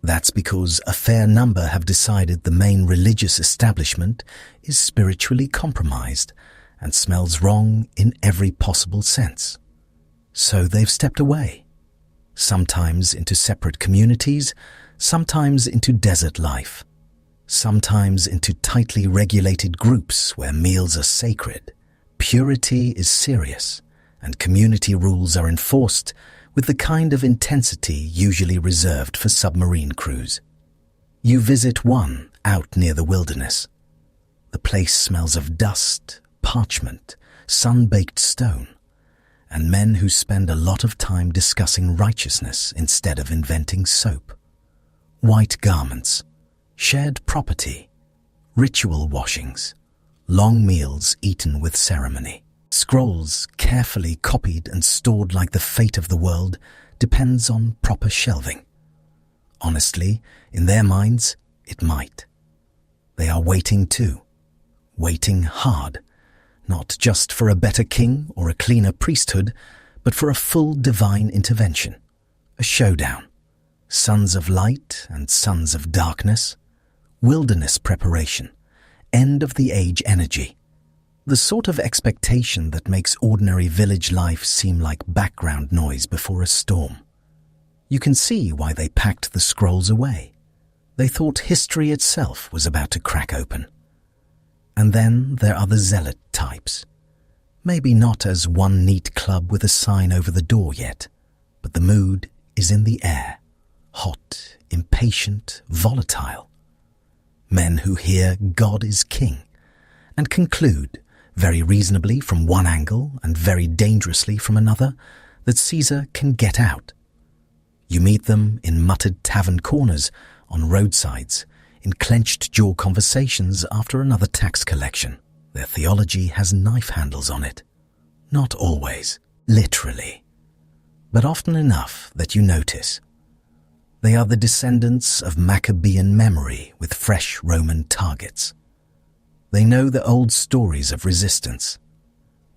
That's because a fair number have decided the main religious establishment is spiritually compromised and smells wrong in every possible sense. So they've stepped away, sometimes into separate communities, sometimes into desert life, sometimes into tightly regulated groups where meals are sacred, purity is serious, and community rules are enforced with the kind of intensity usually reserved for submarine crews. You visit one out near the wilderness. The place smells of dust, parchment, sun-baked stone, and men who spend a lot of time discussing righteousness instead of inventing soap. White garments, shared property, ritual washings, long meals eaten with ceremony. Scrolls carefully copied and stored like the fate of the world depends on proper shelving. Honestly, in their minds, it might. They are waiting too. Waiting hard. Not just for a better king or a cleaner priesthood, but for a full divine intervention. A showdown. Sons of light and sons of darkness. Wilderness preparation. End of the age energy. The sort of expectation that makes ordinary village life seem like background noise before a storm. You can see why they packed the scrolls away. They thought history itself was about to crack open. And then there are the zealot types. Maybe not as one neat club with a sign over the door yet, but the mood is in the air, hot, impatient, volatile. Men who hear God is king and conclude, very reasonably from one angle and very dangerously from another, that Caesar can get out. You meet them in muttered tavern corners, on roadsides, in clenched-jaw conversations after another tax collection. Their theology has knife handles on it. Not always, literally, but often enough that you notice. They are the descendants of Maccabean memory with fresh Roman targets. They know the old stories of resistance.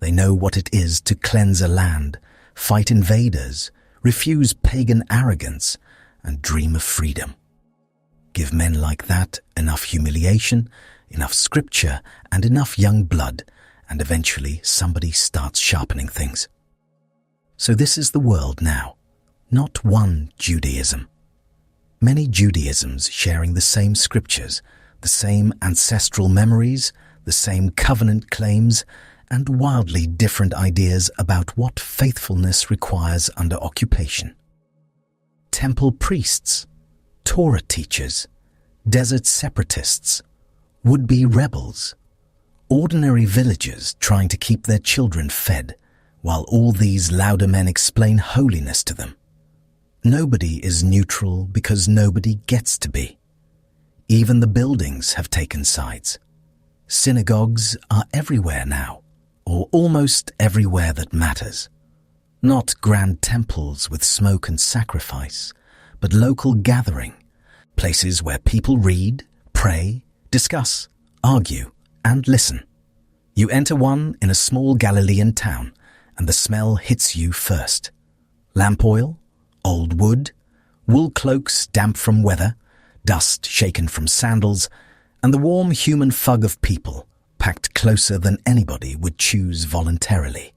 They know what it is to cleanse a land, fight invaders, refuse pagan arrogance, and dream of freedom. Give men like that enough humiliation, enough scripture, and enough young blood, and eventually somebody starts sharpening things. So this is the world now, not one Judaism. Many Judaisms sharing the same scriptures, the same ancestral memories, the same covenant claims, and wildly different ideas about what faithfulness requires under occupation. Temple priests, Torah teachers, desert separatists, would-be rebels, ordinary villagers trying to keep their children fed, while all these louder men explain holiness to them. Nobody is neutral because nobody gets to be. Even the buildings have taken sides. Synagogues are everywhere now, or almost everywhere that matters. Not grand temples with smoke and sacrifice, but local gathering, places where people read, pray, discuss, argue, and listen. You enter one in a small Galilean town, and the smell hits you first. Lamp oil, old wood, wool cloaks damp from weather, dust shaken from sandals, and the warm human fug of people packed closer than anybody would choose voluntarily.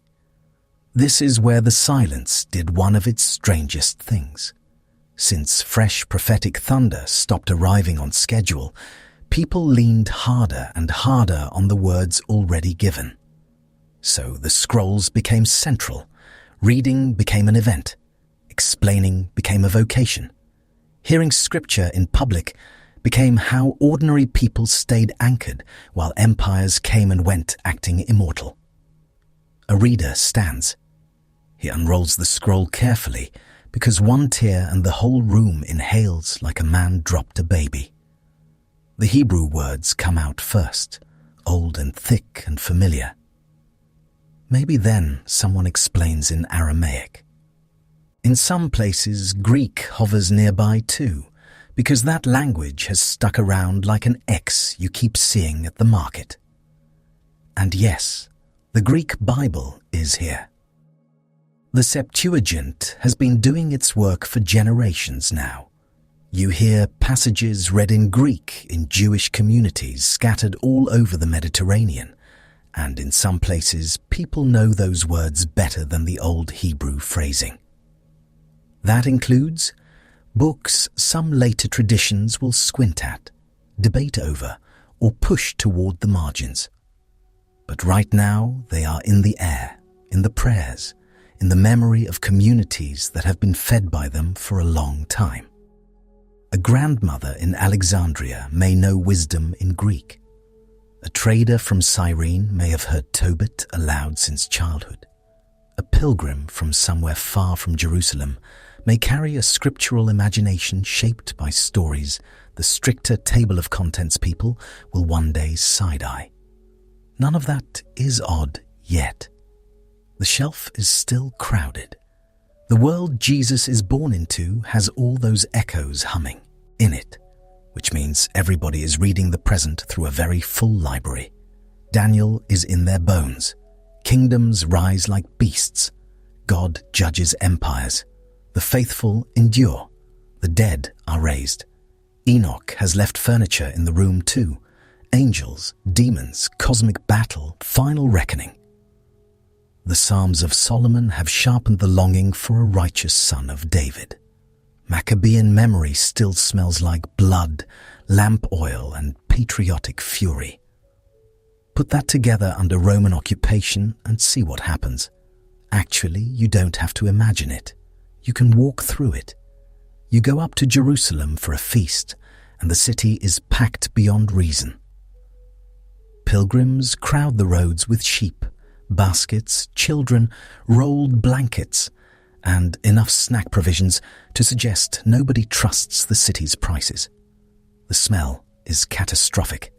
This is where the silence did one of its strangest things. Since fresh prophetic thunder stopped arriving on schedule, people leaned harder and harder on the words already given. So the scrolls became central, reading became an event, explaining became a vocation. Hearing scripture in public became how ordinary people stayed anchored while empires came and went acting immortal. A reader stands. He unrolls the scroll carefully because one tear and the whole room inhales like a man dropped a baby. The Hebrew words come out first, old and thick and familiar. Maybe then someone explains in Aramaic. In some places, Greek hovers nearby too, because that language has stuck around like an X you keep seeing at the market. And yes, the Greek Bible is here. The Septuagint has been doing its work for generations now. You hear passages read in Greek in Jewish communities scattered all over the Mediterranean, and in some places people know those words better than the old Hebrew phrasing. That includes books some later traditions will squint at, debate over, or push toward the margins. But right now they are in the air, in the prayers, in the memory of communities that have been fed by them for a long time. A grandmother in Alexandria may know wisdom in Greek. A trader from Cyrene may have heard Tobit aloud since childhood. A pilgrim from somewhere far from Jerusalem may carry a scriptural imagination shaped by stories the stricter table of contents people will one day side-eye. None of that is odd yet. The shelf is still crowded. The world Jesus is born into has all those echoes humming in it, which means everybody is reading the present through a very full library. Daniel is in their bones. Kingdoms rise like beasts. God judges empires. The faithful endure. The dead are raised. Enoch has left furniture in the room too. Angels, demons, cosmic battle, final reckoning. The Psalms of Solomon have sharpened the longing for a righteous son of David. Maccabean memory still smells like blood, lamp oil, and patriotic fury. Put that together under Roman occupation and see what happens. Actually, you don't have to imagine it. You can walk through it. You go up to Jerusalem for a feast, and the city is packed beyond reason. Pilgrims crowd the roads with sheep, baskets, children, rolled blankets, and enough snack provisions to suggest nobody trusts the city's prices. The smell is catastrophic.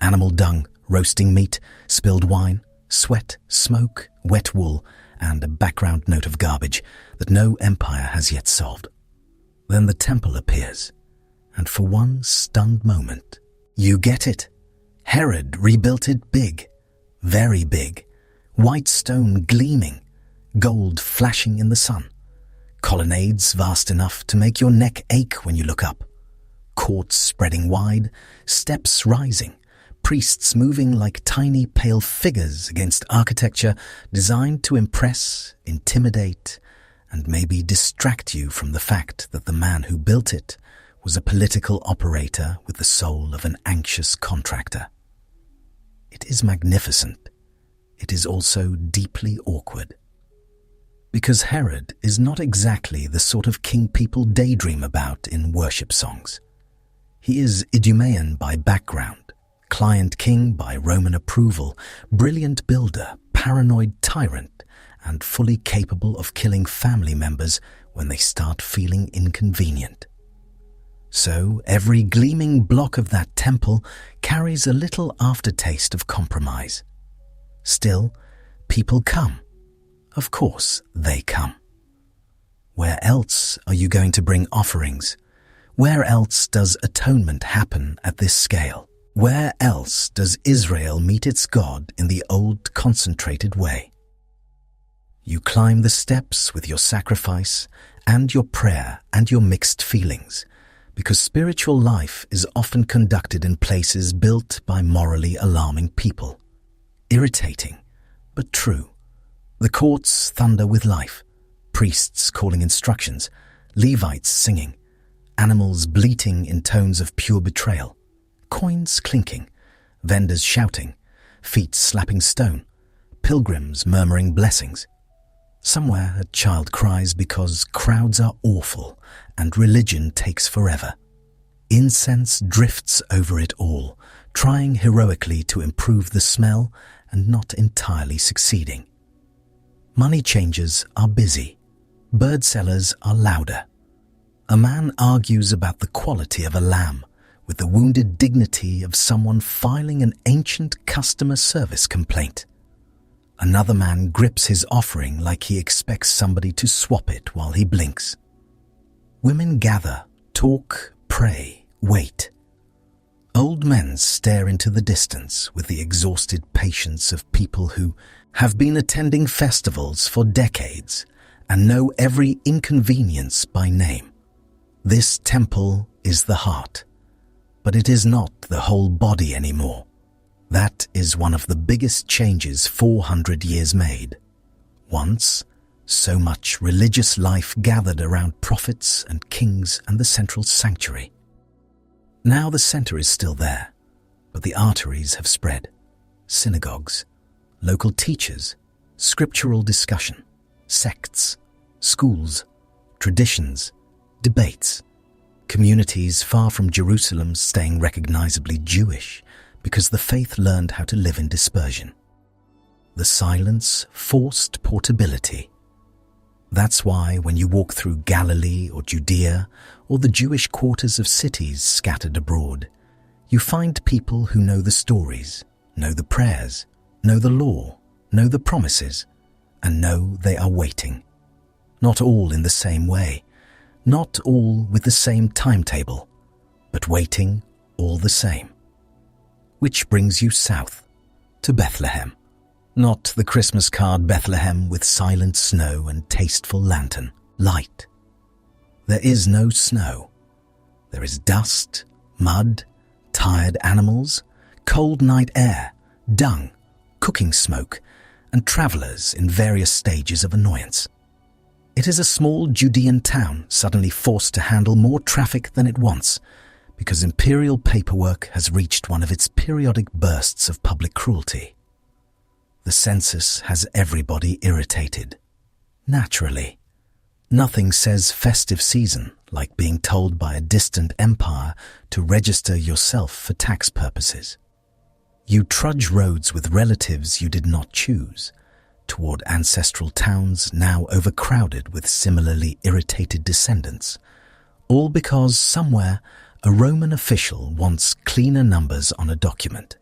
Animal dung, roasting meat, spilled wine, sweat, smoke, wet wool, and a background note of garbage that no empire has yet solved. Then the temple appears, and for one stunned moment, you get it. Herod rebuilt it big, very big, white stone gleaming, gold flashing in the sun, colonnades vast enough to make your neck ache when you look up, courts spreading wide, steps rising, priests moving like tiny pale figures against architecture designed to impress, intimidate, and maybe distract you from the fact that the man who built it was a political operator with the soul of an anxious contractor. It is magnificent. It is also deeply awkward. Because Herod is not exactly the sort of king people daydream about in worship songs. He is Idumean by background, client king by Roman approval, brilliant builder, paranoid tyrant, and fully capable of killing family members when they start feeling inconvenient. So every gleaming block of that temple carries a little aftertaste of compromise. Still, people come. Of course they come. Where else are you going to bring offerings? Where else does atonement happen at this scale? Where else does Israel meet its God in the old concentrated way? You climb the steps with your sacrifice and your prayer and your mixed feelings, because spiritual life is often conducted in places built by morally alarming people. Irritating, but true. The courts thunder with life, priests calling instructions, Levites singing, animals bleating in tones of pure betrayal, coins clinking, vendors shouting, feet slapping stone, pilgrims murmuring blessings. Somewhere a child cries because crowds are awful and religion takes forever. Incense drifts over it all, trying heroically to improve the smell and not entirely succeeding. Money changers are busy. Bird sellers are louder. A man argues about the quality of a lamb with the wounded dignity of someone filing an ancient customer service complaint. Another man grips his offering like he expects somebody to swap it while he blinks. Women gather, talk, pray, wait. Old men stare into the distance with the exhausted patience of people who have been attending festivals for decades and know every inconvenience by name. This temple is the heart, but it is not the whole body anymore. That is one of the biggest changes 400 years made. Once, so much religious life gathered around prophets and kings and the central sanctuary. Now the center is still there, but the arteries have spread. Synagogues, local teachers, scriptural discussion, sects, schools, traditions, debates, communities far from Jerusalem staying recognizably Jewish because the faith learned how to live in dispersion. The silence forced portability. That's why when you walk through Galilee or Judea or the Jewish quarters of cities scattered abroad, you find people who know the stories, know the prayers, know the law, know the promises, and know they are waiting. Not all in the same way, not all with the same timetable, but waiting all the same. Which brings you south, to Bethlehem. Not the Christmas card Bethlehem with silent snow and tasteful lantern, light. There is no snow. There is dust, mud, tired animals, cold night air, dung, cooking smoke, and travelers in various stages of annoyance. It is a small Judean town suddenly forced to handle more traffic than it wants because imperial paperwork has reached one of its periodic bursts of public cruelty. The census has everybody irritated. Naturally. Nothing says festive season like being told by a distant empire to register yourself for tax purposes. You trudge roads with relatives you did not choose, toward ancestral towns now overcrowded with similarly irritated descendants, all because somewhere a Roman official wants cleaner numbers on a document.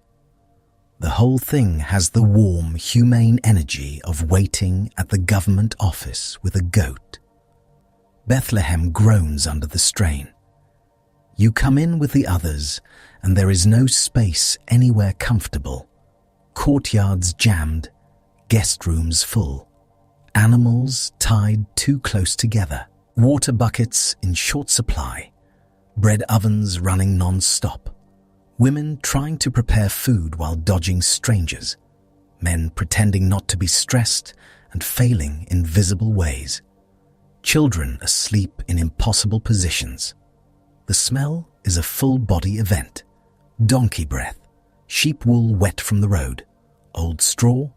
The whole thing has the warm, humane energy of waiting at the government office with a goat. Bethlehem groans under the strain. You come in with the others, and there is no space anywhere comfortable. Courtyards jammed, guest rooms full, animals tied too close together, water buckets in short supply, bread ovens running non-stop, women trying to prepare food while dodging strangers, men pretending not to be stressed and failing in visible ways, children asleep in impossible positions. The smell is a full-body event. Donkey breath, sheep wool wet from the road, old straw,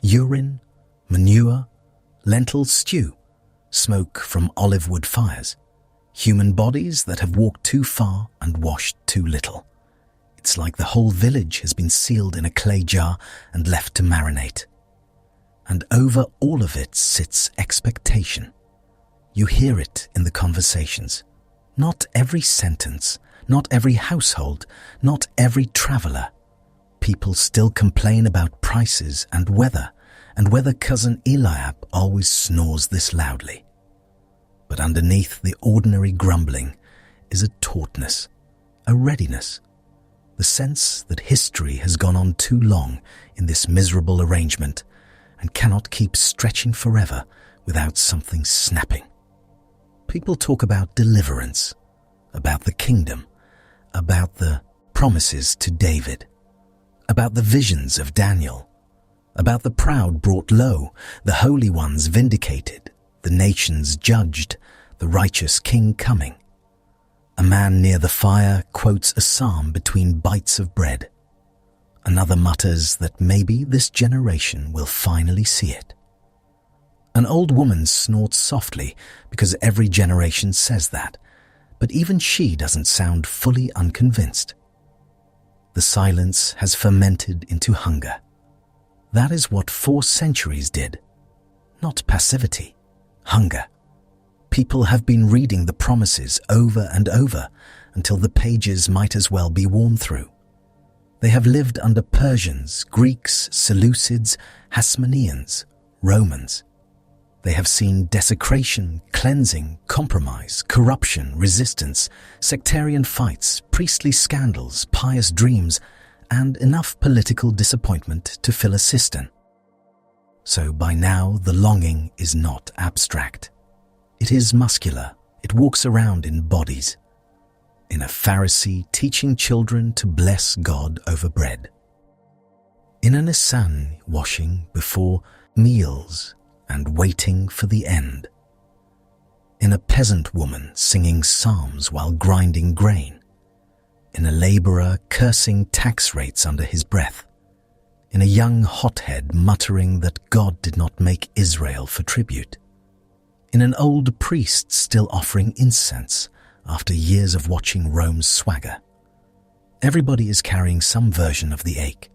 urine, manure, lentil stew, smoke from olive wood fires, human bodies that have walked too far and washed too little. It's like the whole village has been sealed in a clay jar and left to marinate. And over all of it sits expectation. You hear it in the conversations. Not every sentence, not every household, not every traveler. People still complain about prices and whether cousin Eliab always snores this loudly. But underneath the ordinary grumbling is a tautness, a readiness, the sense that history has gone on too long in this miserable arrangement and cannot keep stretching forever without something snapping. People talk about deliverance, about the kingdom, about the promises to David, about the visions of Daniel, about the proud brought low, the holy ones vindicated, the nations judged, the righteous king coming. A man near the fire quotes a psalm between bites of bread. Another mutters that maybe this generation will finally see it. An old woman snorts softly because every generation says that, but even she doesn't sound fully unconvinced. The silence has fermented into hunger. That is what 4 centuries did. Not passivity, hunger. People have been reading the promises over and over until the pages might as well be worn through. They have lived under Persians, Greeks, Seleucids, Hasmoneans, Romans. They have seen desecration, cleansing, compromise, corruption, resistance, sectarian fights, priestly scandals, pious dreams, and enough political disappointment to fill a cistern. So by now the longing is not abstract. It is muscular. It walks around in bodies. In a Pharisee teaching children to bless God over bread. In a Nisan washing before meals and waiting for the end. In a peasant woman singing psalms while grinding grain. In a laborer cursing tax rates under his breath. In a young hothead muttering that God did not make Israel for tribute. In an old priest still offering incense after years of watching Rome's swagger. Everybody is carrying some version of the ache.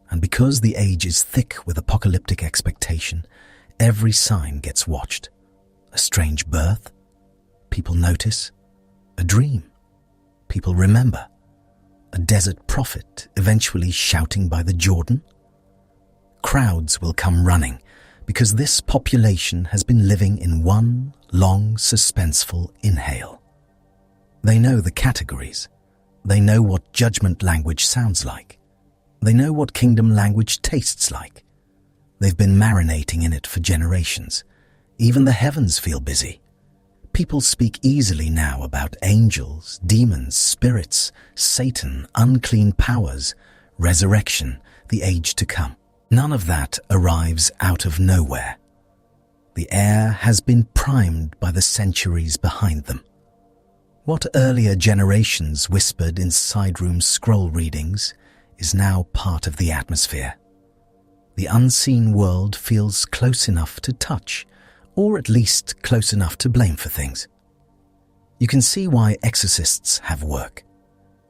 And because the age is thick with apocalyptic expectation, every sign gets watched. A strange birth. People notice. A dream. People remember. A desert prophet eventually shouting by the Jordan. Crowds will come running because this population has been living in one long, suspenseful inhale. They know the categories. They know what judgment language sounds like. They know what kingdom language tastes like. They've been marinating in it for generations. Even the heavens feel busy. People speak easily now about angels, demons, spirits, Satan, unclean powers, resurrection, the age to come. None of that arrives out of nowhere. The air has been primed by the centuries behind them. What earlier generations whispered in side-room scroll readings is now part of the atmosphere. The unseen world feels close enough to touch, or at least close enough to blame for things. You can see why exorcists have work.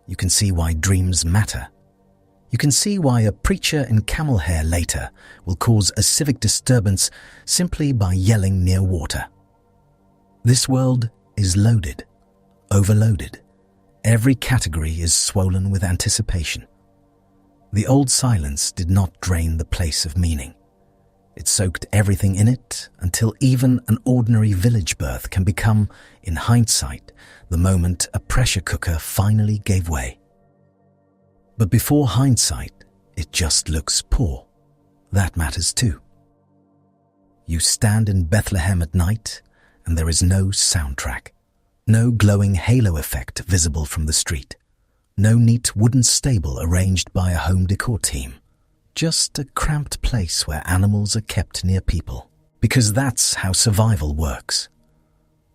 You can see why dreams matter. You can see why a preacher in camel hair later will cause a civic disturbance simply by yelling near water. This world is loaded, overloaded. Every category is swollen with anticipation. The old silence did not drain the place of meaning. It soaked everything in it until even an ordinary village birth can become, in hindsight, the moment a pressure cooker finally gave way. But before hindsight, it just looks poor. That matters too. You stand in Bethlehem at night and there is no soundtrack, no glowing halo effect visible from the street, no neat wooden stable arranged by a home decor team. Just a cramped place where animals are kept near people, because that's how survival works.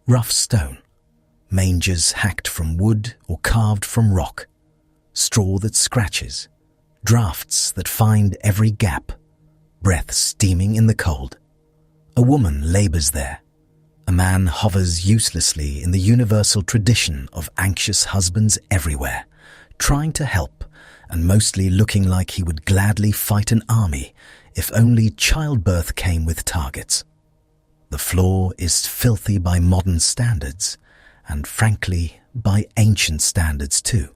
Rough stone, mangers hacked from wood or carved from rock, straw that scratches, drafts that find every gap, breath steaming in the cold. A woman labors there. A man hovers uselessly in the universal tradition of anxious husbands everywhere, trying to help and mostly looking like he would gladly fight an army if only childbirth came with targets. The floor is filthy by modern standards, and frankly, by ancient standards too.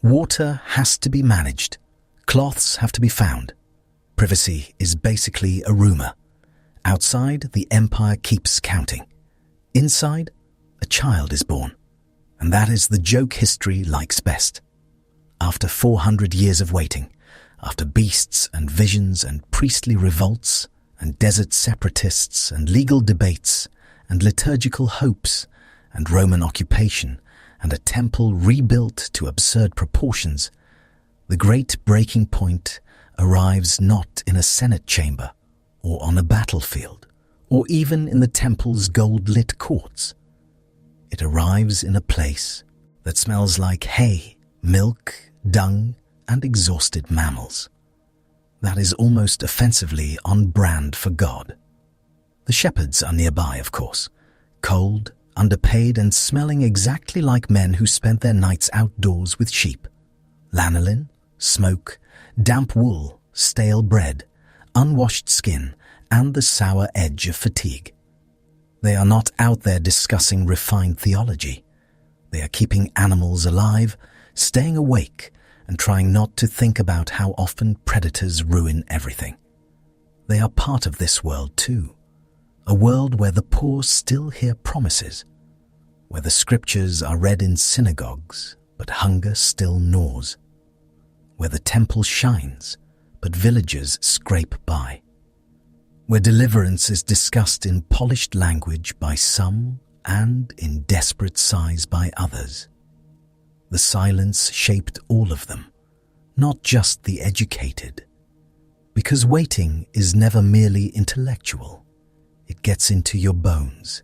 Water has to be managed. Cloths have to be found. Privacy is basically a rumor. Outside, the empire keeps counting. Inside, a child is born. And that is the joke history likes best. After 400 years of waiting, after beasts and visions and priestly revolts and desert separatists and legal debates and liturgical hopes and Roman occupation and a temple rebuilt to absurd proportions, the great breaking point arrives not in a senate chamber or on a battlefield or even in the temple's gold-lit courts. It arrives in a place that smells like hay, milk, dung, and exhausted mammals. That is almost offensively on brand for God. The shepherds are nearby, of course, cold, underpaid, and smelling exactly like men who spent their nights outdoors with sheep. Lanolin, smoke, damp wool, stale bread, unwashed skin, and the sour edge of fatigue. They are not out there discussing refined theology. They are keeping animals alive, staying awake, and trying not to think about how often predators ruin everything. They are part of this world too, a world where the poor still hear promises, where the scriptures are read in synagogues, but hunger still gnaws, where the temple shines, but villagers scrape by, where deliverance is discussed in polished language by some and in desperate sighs by others. The silence shaped all of them, not just the educated. Because waiting is never merely intellectual. It gets into your bones,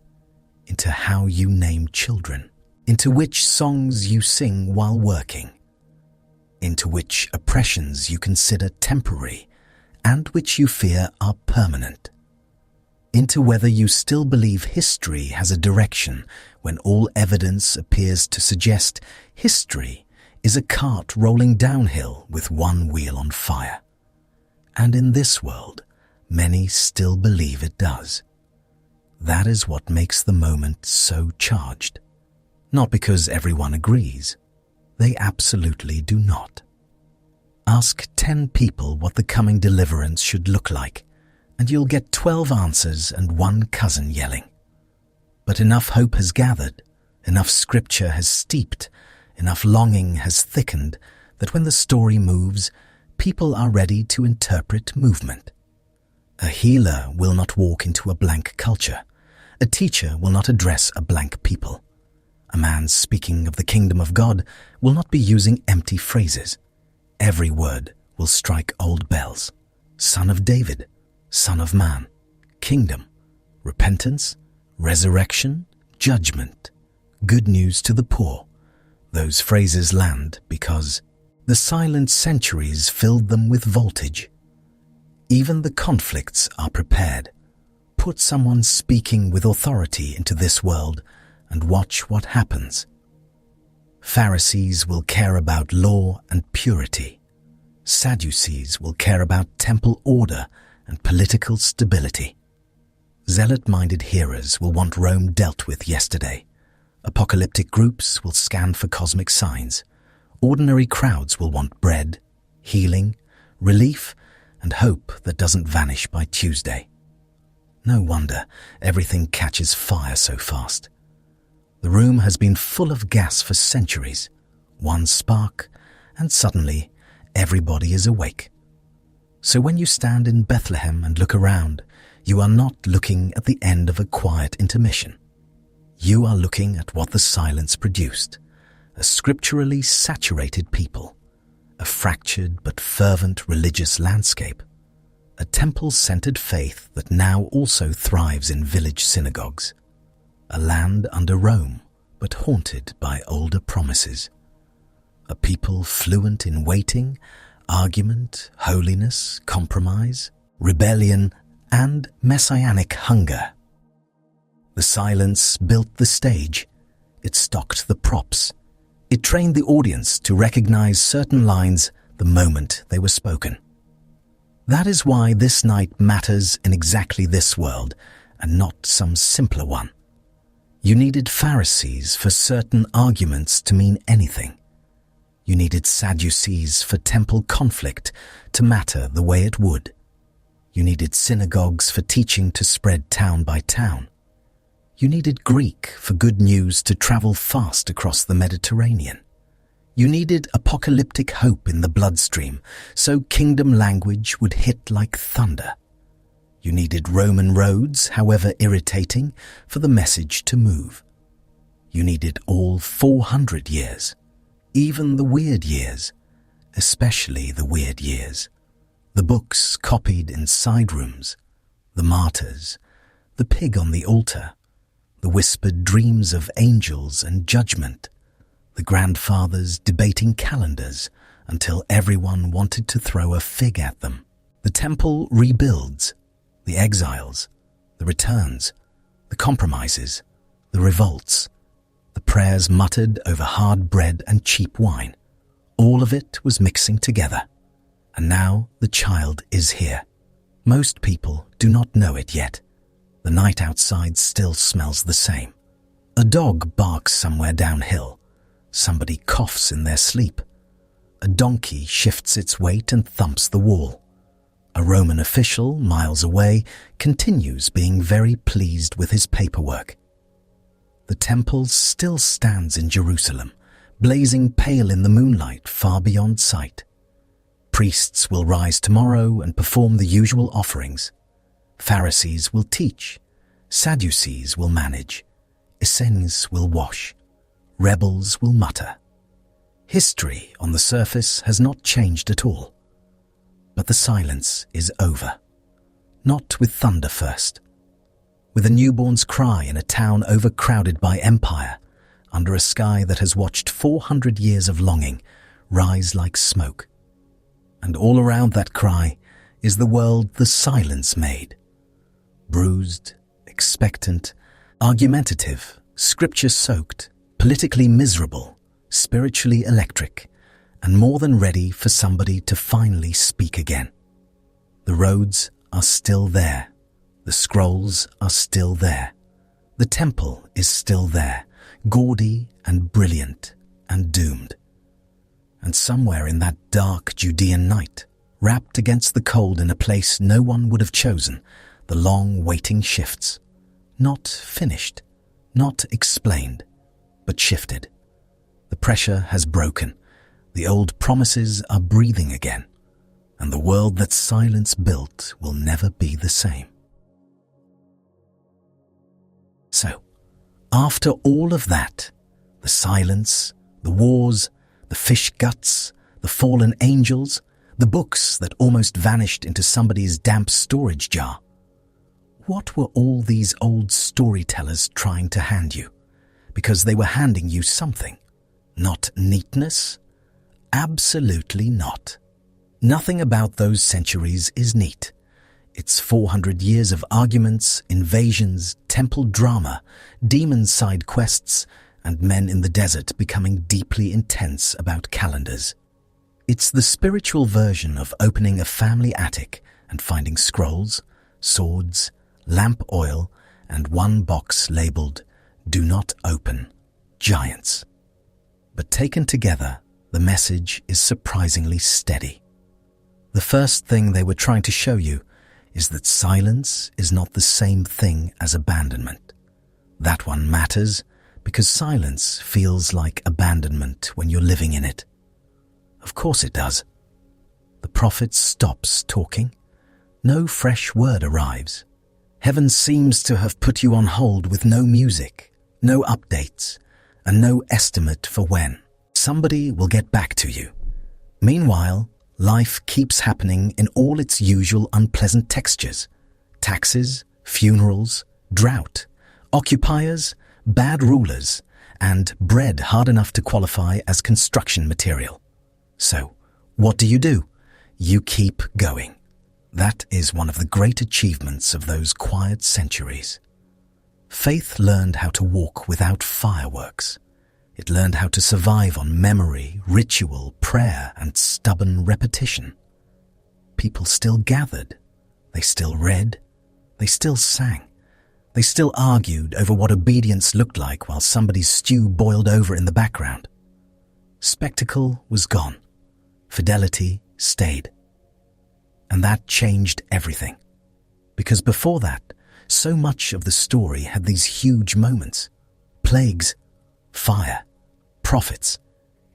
into how you name children, into which songs you sing while working, into which oppressions you consider temporary and which you fear are permanent, into whether you still believe history has a direction when all evidence appears to suggest history is a cart rolling downhill with one wheel on fire. And in this world, many still believe it does. That is what makes the moment so charged. Not because everyone agrees. They absolutely do not. Ask 10 people what the coming deliverance should look like, and you'll get 12 answers and one cousin yelling. But enough hope has gathered, enough scripture has steeped, enough longing has thickened, that when the story moves, people are ready to interpret movement. A healer will not walk into a blank culture. A teacher will not address a blank people. A man speaking of the kingdom of God will not be using empty phrases. Every word will strike old bells. Son of David, Son of Man, Kingdom, repentance, resurrection, judgment, good news to the poor. Those phrases land because the silent centuries filled them with voltage. Even the conflicts are prepared. Put someone speaking with authority into this world and watch what happens. Pharisees will care about law and purity. Sadducees will care about temple order and political stability. Zealot-minded hearers will want Rome dealt with yesterday. Apocalyptic groups will scan for cosmic signs. Ordinary crowds will want bread, healing, relief, and hope that doesn't vanish by Tuesday. No wonder everything catches fire so fast. The room has been full of gas for centuries. One spark, and suddenly everybody is awake. So when you stand in Bethlehem and look around, you are not looking at the end of a quiet intermission. You are looking at what the silence produced, a scripturally saturated people, a fractured but fervent religious landscape, a temple-centered faith that now also thrives in village synagogues, a land under Rome but haunted by older promises, a people fluent in waiting, argument, holiness, compromise, rebellion, and messianic hunger. The silence built the stage. It stocked the props. It trained the audience to recognize certain lines the moment they were spoken. That is why this night matters in exactly this world and not some simpler one. You needed Pharisees for certain arguments to mean anything. You needed Sadducees for temple conflict to matter the way it would. You needed synagogues for teaching to spread town by town. You needed Greek for good news to travel fast across the Mediterranean. You needed apocalyptic hope in the bloodstream, so kingdom language would hit like thunder. You needed Roman roads, however irritating, for the message to move. You needed all 400 years, even the weird years, especially the weird years. The books copied in side rooms, the martyrs, the pig on the altar, the whispered dreams of angels and judgment, the grandfathers debating calendars until everyone wanted to throw a fig at them. The temple rebuilds, the exiles, the returns, the compromises, the revolts, the prayers muttered over hard bread and cheap wine. All of it was mixing together. And now the child is here. Most people do not know it yet. The night outside still smells the same. A dog barks somewhere downhill. Somebody coughs in their sleep. A donkey shifts its weight and thumps the wall. A Roman official, miles away, continues being very pleased with his paperwork. The temple still stands in Jerusalem, blazing pale in the moonlight far beyond sight. Priests will rise tomorrow and perform the usual offerings. Pharisees will teach. Sadducees will manage. Essenes will wash. Rebels will mutter. History on the surface has not changed at all. But the silence is over. Not with thunder first. With a newborn's cry in a town overcrowded by empire, under a sky that has watched 400 years of longing rise like smoke. And all around that cry is the world the silence made. Bruised, expectant, argumentative, scripture-soaked, politically miserable, spiritually electric, and more than ready for somebody to finally speak again. The roads are still there. The scrolls are still there. The temple is still there, gaudy and brilliant and doomed. And somewhere in that dark Judean night, wrapped against the cold in a place no one would have chosen, the long waiting shifts. Not finished, not explained, but shifted. The pressure has broken. The old promises are breathing again. And the world that silence built will never be the same. So, after all of that, the silence, the wars, the fish guts, the fallen angels, the books that almost vanished into somebody's damp storage jar, what were all these old storytellers trying to hand you? Because they were handing you something. Not neatness? Absolutely not. Nothing about those centuries is neat. It's 400 years of arguments, invasions, temple drama, demon side quests, and men in the desert becoming deeply intense about calendars. It's the spiritual version of opening a family attic and finding scrolls, swords, lamp oil, and one box labeled, "Do not open, giants." But taken together, the message is surprisingly steady. The first thing they were trying to show you is that silence is not the same thing as abandonment. That one matters because silence feels like abandonment when you're living in it. Of course it does. The prophet stops talking. No fresh word arrives. Heaven seems to have put you on hold with no music, no updates, and no estimate for when. Somebody will get back to you. Meanwhile, life keeps happening in all its usual unpleasant textures. Taxes, funerals, drought, occupiers, bad rulers, and bread hard enough to qualify as construction material. So, what do? You keep going. That is one of the great achievements of those quiet centuries. Faith learned how to walk without fireworks. It learned how to survive on memory, ritual, prayer, and stubborn repetition. People still gathered. They still read. They still sang. They still argued over what obedience looked like while somebody's stew boiled over in the background. Spectacle was gone. Fidelity stayed. And that changed everything. Because before that, so much of the story had these huge moments. Plagues, fire, prophets,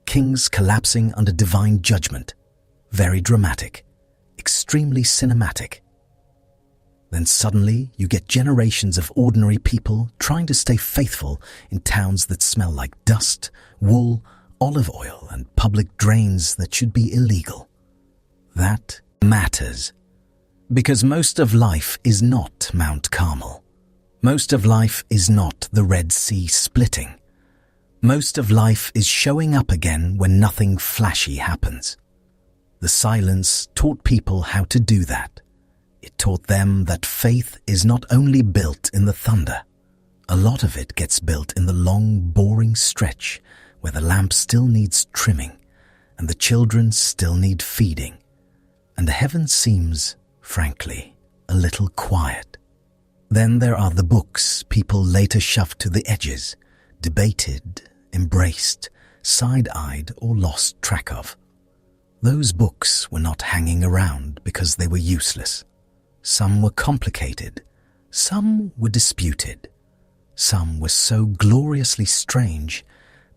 kings collapsing under divine judgment. Very dramatic, extremely cinematic. Then suddenly you get generations of ordinary people trying to stay faithful in towns that smell like dust, wool, olive oil, and public drains that should be illegal. That matters. Because most of life is not Mount Carmel. Most of life is not the Red Sea splitting. Most of life is showing up again when nothing flashy happens. The silence taught people how to do that. It taught them that faith is not only built in the thunder. A lot of it gets built in the long, boring stretch where the lamp still needs trimming and the children still need feeding. And heaven seems, frankly, a little quiet. Then there are the books people later shoved to the edges, debated, embraced, side-eyed, or lost track of. Those books were not hanging around because they were useless. Some were complicated, some were disputed, some were so gloriously strange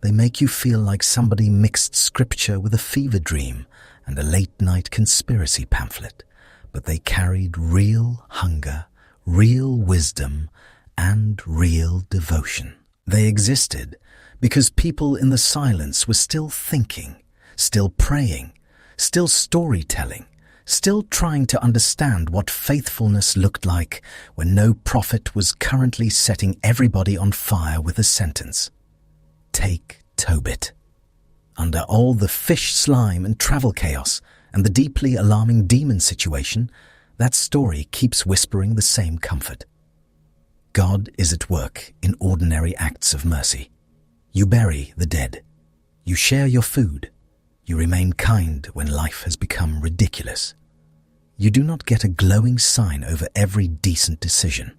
they make you feel like somebody mixed scripture with a fever dream and a late-night conspiracy pamphlet, but they carried real hunger, real wisdom, and real devotion. They existed because people in the silence were still thinking, still praying, still storytelling, still trying to understand what faithfulness looked like when no prophet was currently setting everybody on fire with a sentence. Take Tobit. Under all the fish slime and travel chaos and the deeply alarming demon situation, that story keeps whispering the same comfort. God is at work in ordinary acts of mercy. You bury the dead. You share your food. You remain kind when life has become ridiculous. You do not get a glowing sign over every decent decision.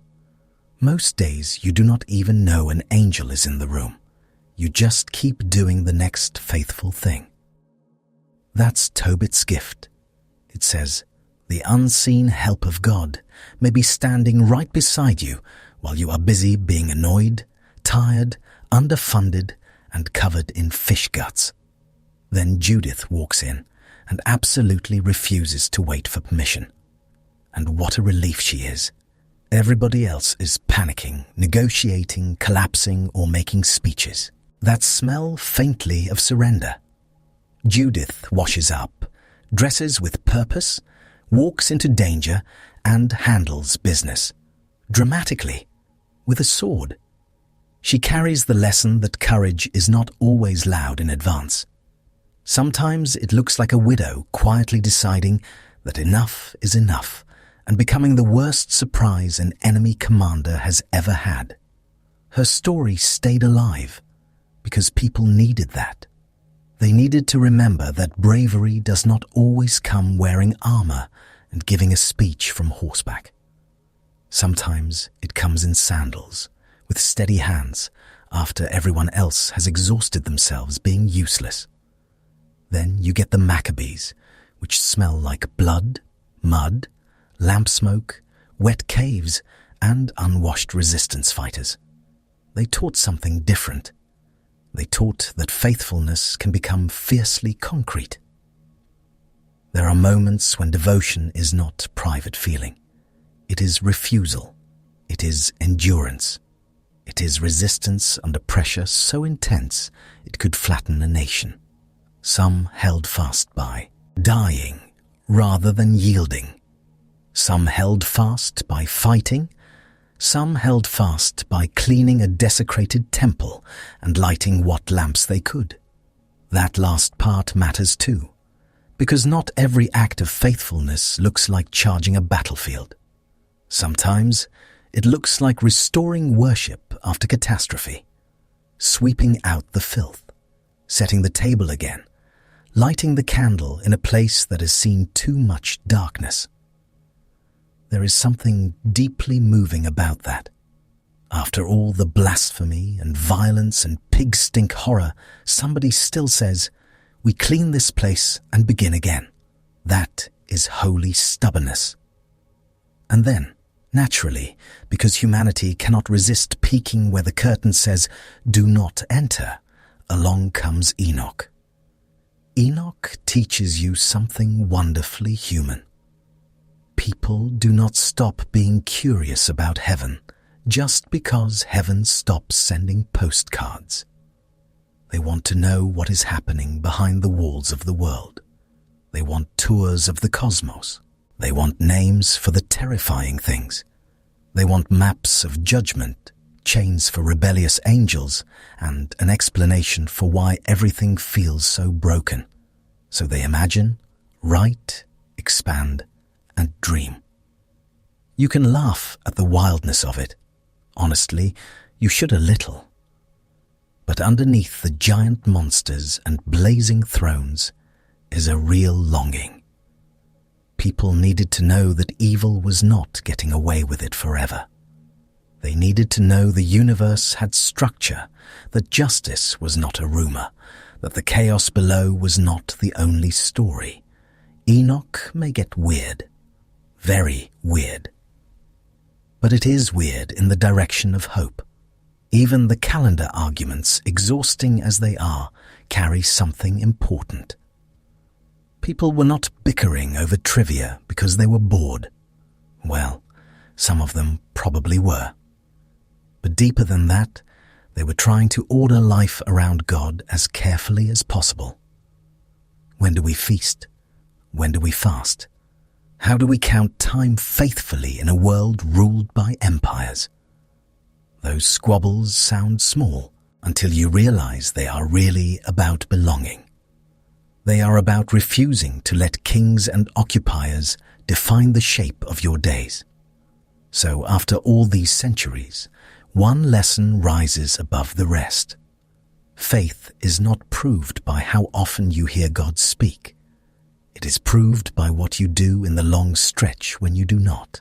Most days you do not even know an angel is in the room. You just keep doing the next faithful thing. That's Tobit's gift. It says, the unseen help of God may be standing right beside you while you are busy being annoyed, tired, underfunded, and covered in fish guts. Then Judith walks in and absolutely refuses to wait for permission. And what a relief she is. Everybody else is panicking, negotiating, collapsing, or making speeches that smell faintly of surrender. Judith washes up, dresses with purpose, walks into danger, and handles business. dramatically, with a sword. She carries the lesson that courage is not always loud in advance. Sometimes it looks like a widow quietly deciding that enough is enough and becoming the worst surprise an enemy commander has ever had. Her story stayed alive because people needed that. They needed to remember that bravery does not always come wearing armor and giving a speech from horseback. Sometimes it comes in sandals, with steady hands, after everyone else has exhausted themselves being useless. Then you get the Maccabees, which smell like blood, mud, lamp smoke, wet caves, and unwashed resistance fighters. They taught something different. They taught that faithfulness can become fiercely concrete. There are moments when devotion is not private feeling. It is refusal. It is endurance. It is resistance under pressure so intense it could flatten a nation. Some held fast by dying rather than yielding. Some held fast by fighting. Some held fast by cleaning a desecrated temple and lighting what lamps they could. That last part matters too, because not every act of faithfulness looks like charging a battlefield. Sometimes it looks like restoring worship after catastrophe, sweeping out the filth, setting the table again, lighting the candle in a place that has seen too much darkness. There is something deeply moving about that. After all the blasphemy and violence and pig-stink horror, somebody still says, "We clean this place and begin again." That is holy stubbornness. And then, naturally, because humanity cannot resist peeking where the curtain says, "Do not enter," along comes Enoch. Enoch teaches you something wonderfully human. People do not stop being curious about heaven just because heaven stops sending postcards. They want to know what is happening behind the walls of the world. They want tours of the cosmos. They want names for the terrifying things. They want maps of judgment, chains for rebellious angels, and an explanation for why everything feels so broken. So they imagine, write, expand, and dream. You can laugh at the wildness of it. Honestly, you should a little. But underneath the giant monsters and blazing thrones is a real longing. People needed to know that evil was not getting away with it forever. They needed to know the universe had structure, that justice was not a rumor, that the chaos below was not the only story. Enoch may get weird. Very weird. But it is weird in the direction of hope. Even the calendar arguments, exhausting as they are, carry something important. People were not bickering over trivia because they were bored. Well, some of them probably were. But deeper than that, they were trying to order life around God as carefully as possible. When do we feast? When do we fast? How do we count time faithfully in a world ruled by empires? Those squabbles sound small until you realize they are really about belonging. They are about refusing to let kings and occupiers define the shape of your days. So after all these centuries, one lesson rises above the rest. Faith is not proved by how often you hear God speak. It is proved by what you do in the long stretch when you do not.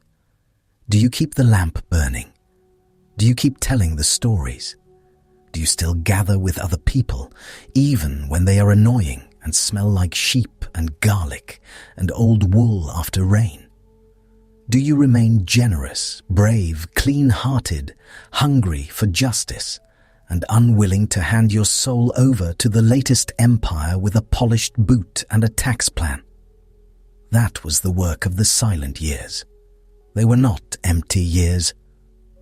Do you keep the lamp burning? Do you keep telling the stories? Do you still gather with other people, even when they are annoying and smell like sheep and garlic and old wool after rain? Do you remain generous, brave, clean-hearted, hungry for justice, and unwilling to hand your soul over to the latest empire with a polished boot and a tax plan? That was the work of the silent years. They were not empty years.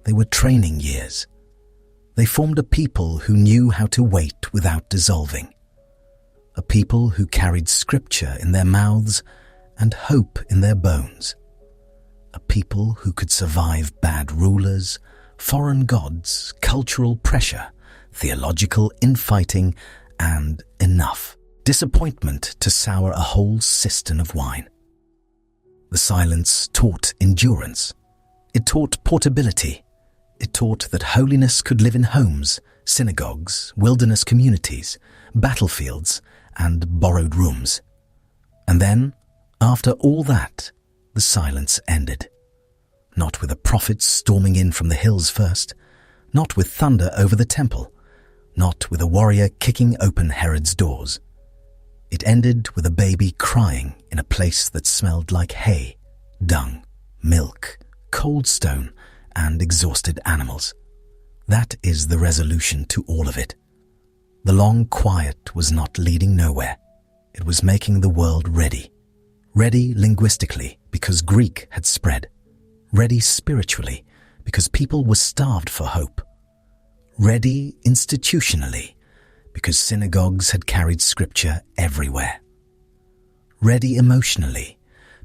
They were training years. They formed a people who knew how to wait without dissolving. A people who carried scripture in their mouths and hope in their bones. a people who could survive bad rulers, foreign gods, cultural pressure, theological infighting, and enough disappointment to sour a whole cistern of wine. The silence taught endurance. It taught portability. It taught that holiness could live in homes, synagogues, wilderness communities, battlefields, and borrowed rooms. And then, after all that, the silence ended. Not with a prophet storming in from the hills first, not with thunder over the temple, not with a warrior kicking open Herod's doors. It ended with a baby crying in a place that smelled like hay, dung, milk, cold stone, and exhausted animals. That is the resolution to all of it. The long quiet was not leading nowhere. It was making the world ready. Ready linguistically because Greek had spread. Ready spiritually because people were starved for hope. Ready institutionally because synagogues had carried scripture everywhere. Ready emotionally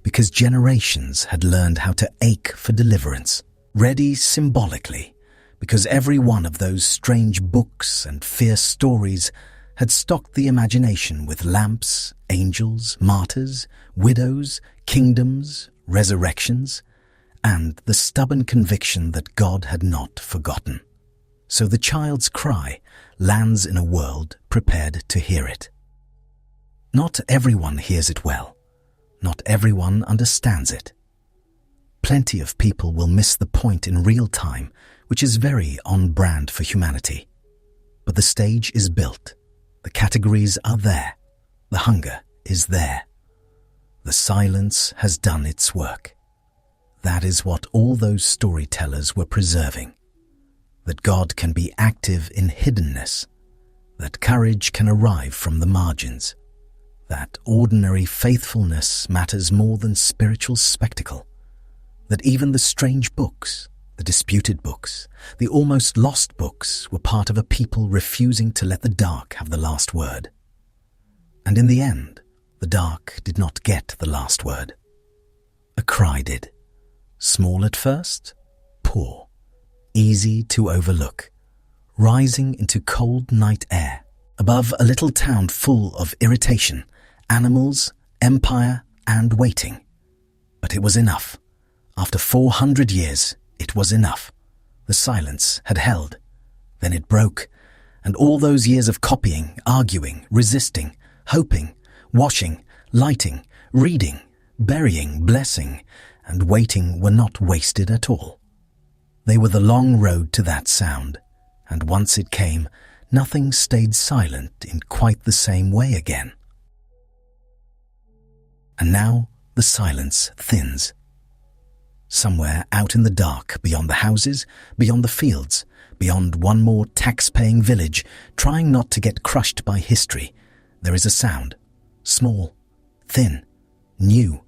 because generations had learned how to ache for deliverance. Ready symbolically because every one of those strange books and fierce stories had stocked the imagination with lamps, angels, martyrs, widows, kingdoms, resurrections, and the stubborn conviction that God had not forgotten. So the child's cry lands in a world prepared to hear it. Not everyone hears it well. Not everyone understands it. Plenty of people will miss the point in real time, which is very on brand for humanity. But the stage is built. The categories are there. The hunger is there. The silence has done its work. That is what all those storytellers were preserving. That God can be active in hiddenness. That courage can arrive from the margins. That ordinary faithfulness matters more than spiritual spectacle. That even the strange books, the disputed books, the almost lost books were part of a people refusing to let the dark have the last word. And in the end, the dark did not get the last word. A cry did. Small at first, poor, easy to overlook, rising into cold night air, above a little town full of irritation, animals, empire, and waiting. But it was enough. After 400 years, it was enough. The silence had held. Then it broke, and all those years of copying, arguing, resisting, hoping, washing, lighting, reading, burying, blessing, and waiting were not wasted at all. They were the long road to that sound, and once it came, nothing stayed silent in quite the same way again. And now the silence thins. Somewhere out in the dark, beyond the houses, beyond the fields, beyond one more tax-paying village, trying not to get crushed by history, there is a sound, small, thin, new,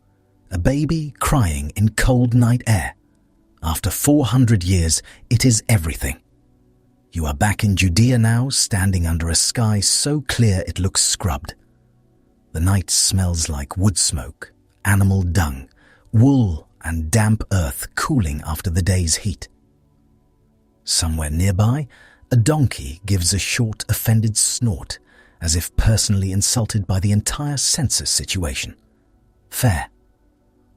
a baby crying in cold night air. After 400 years, it is everything. You are back in Judea now, standing under a sky so clear it looks scrubbed. The night smells like wood smoke, animal dung, wool, and damp earth cooling after the day's heat. Somewhere nearby, a donkey gives a short, offended snort, as if personally insulted by the entire census situation. Fair.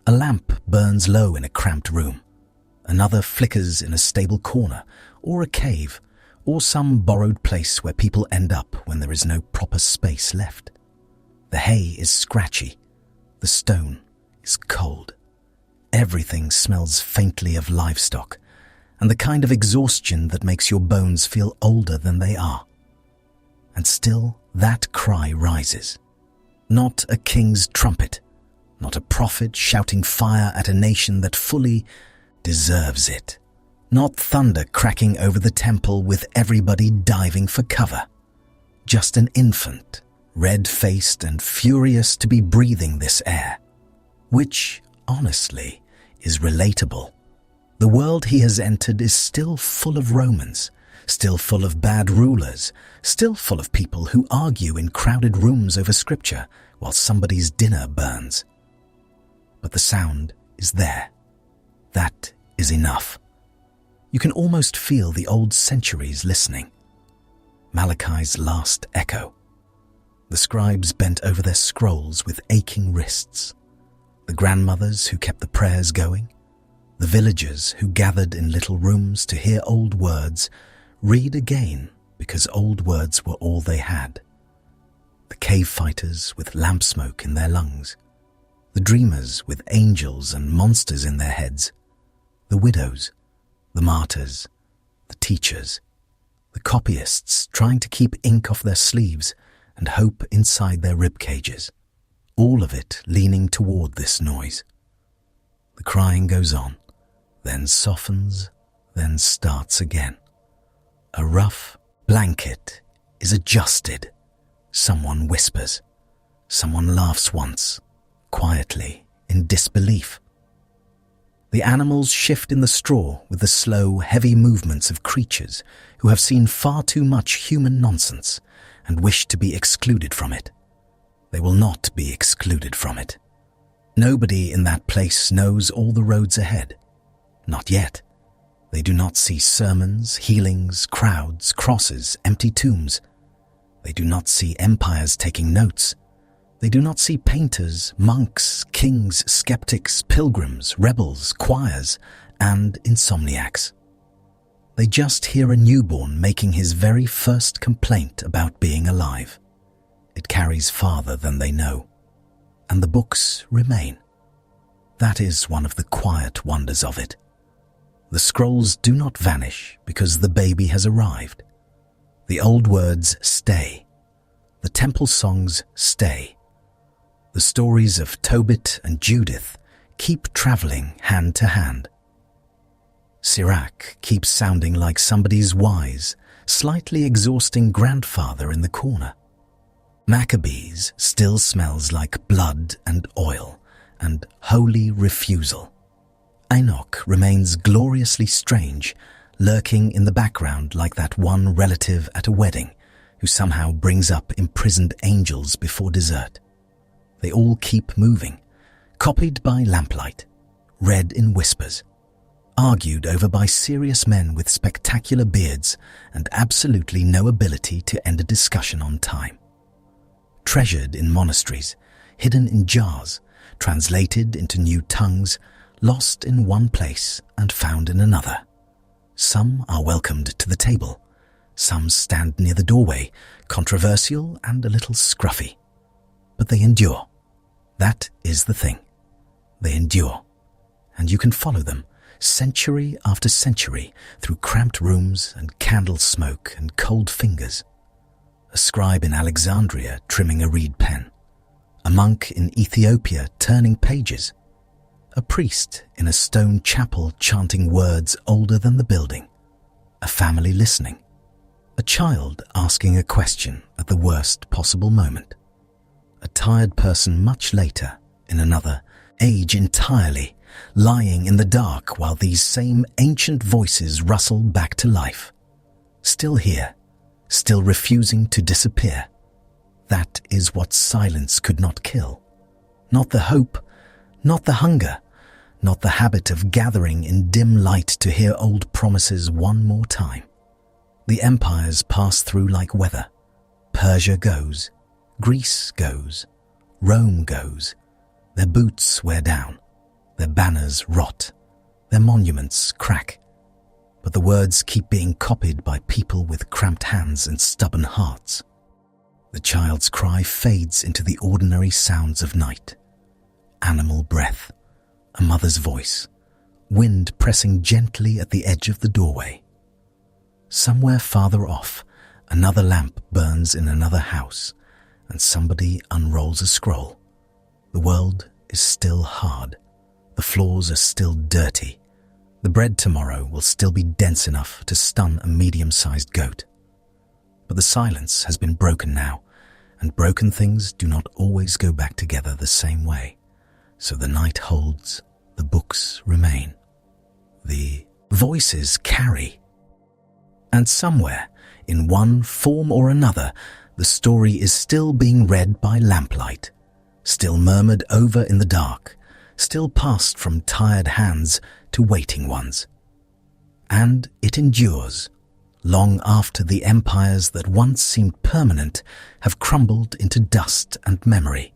A lamp burns low in a cramped room. Another flickers in a stable corner, or a cave, or some borrowed place where people end up when there is no proper space left. The hay is scratchy. The stone is cold. Everything smells faintly of livestock, and the kind of exhaustion that makes your bones feel older than they are. And still that cry rises. Not a king's trumpet, not a prophet shouting fire at a nation that fully deserves it. Not thunder cracking over the temple with everybody diving for cover. Just an infant, red-faced and furious to be breathing this air, which, honestly, is relatable. The world he has entered is still full of Romans, still full of bad rulers, still full of people who argue in crowded rooms over scripture while somebody's dinner burns. But the sound is there. That is enough. You can almost feel the old centuries listening. Malachi's last echo. The scribes bent over their scrolls with aching wrists. The grandmothers who kept the prayers going. The villagers who gathered in little rooms to hear old words read again because old words were all they had. The cave fighters with lamp smoke in their lungs. The dreamers with angels and monsters in their heads. The widows, the martyrs, the teachers, the copyists trying to keep ink off their sleeves and hope inside their rib cages. All of it leaning toward this noise. The crying goes on, then softens, then starts again. A rough blanket is adjusted. Someone whispers. Someone laughs once, quietly, in disbelief. The animals shift in the straw with the slow, heavy movements of creatures who have seen far too much human nonsense and wish to be excluded from it. They will not be excluded from it. Nobody in that place knows all the roads ahead. Not yet. They do not see sermons, healings, crowds, crosses, empty tombs. They do not see empires taking notes. They do not see painters, monks, kings, skeptics, pilgrims, rebels, choirs, and insomniacs. They just hear a newborn making his very first complaint about being alive. It carries farther than they know, and the books remain. That is one of the quiet wonders of it. The scrolls do not vanish because the baby has arrived. The old words stay. The temple songs stay. The stories of Tobit and Judith keep traveling hand to hand. Sirach keeps sounding like somebody's wise, slightly exhausting grandfather in the corner. Maccabees still smells like blood and oil and holy refusal. Enoch remains gloriously strange, lurking in the background like that one relative at a wedding who somehow brings up imprisoned angels before dessert. They all keep moving, copied by lamplight, read in whispers, argued over by serious men with spectacular beards and absolutely no ability to end a discussion on time. Treasured in monasteries, hidden in jars, translated into new tongues, lost in one place and found in another. Some are welcomed to the table. Some stand near the doorway, controversial and a little scruffy. But they endure. That is the thing. They endure. And you can follow them, century after century, through cramped rooms and candle smoke and cold fingers. A scribe in Alexandria trimming a reed pen. A monk in Ethiopia turning pages. A priest in a stone chapel chanting words older than the building. A family listening. A child asking a question at the worst possible moment. A tired person much later, in another age entirely, lying in the dark while these same ancient voices rustle back to life. Still here, still refusing to disappear. That is what silence could not kill. Not the hope, not the hunger, not the habit of gathering in dim light to hear old promises one more time. The empires pass through like weather. Persia goes, Greece goes, Rome goes. Their boots wear down, their banners rot, their monuments crack. But the words keep being copied by people with cramped hands and stubborn hearts. The child's cry fades into the ordinary sounds of night. Animal breath, a mother's voice, wind pressing gently at the edge of the doorway. Somewhere farther off, another lamp burns in another house, and somebody unrolls a scroll. The world is still hard. The floors are still dirty. The bread tomorrow will still be dense enough to stun a medium-sized goat. But the silence has been broken now, and broken things do not always go back together the same way. So the night holds, the books remain. The voices carry. And somewhere, in one form or another, the story is still being read by lamplight, still murmured over in the dark, still passed from tired hands to waiting ones. And it endures, long after the empires that once seemed permanent have crumbled into dust and memory.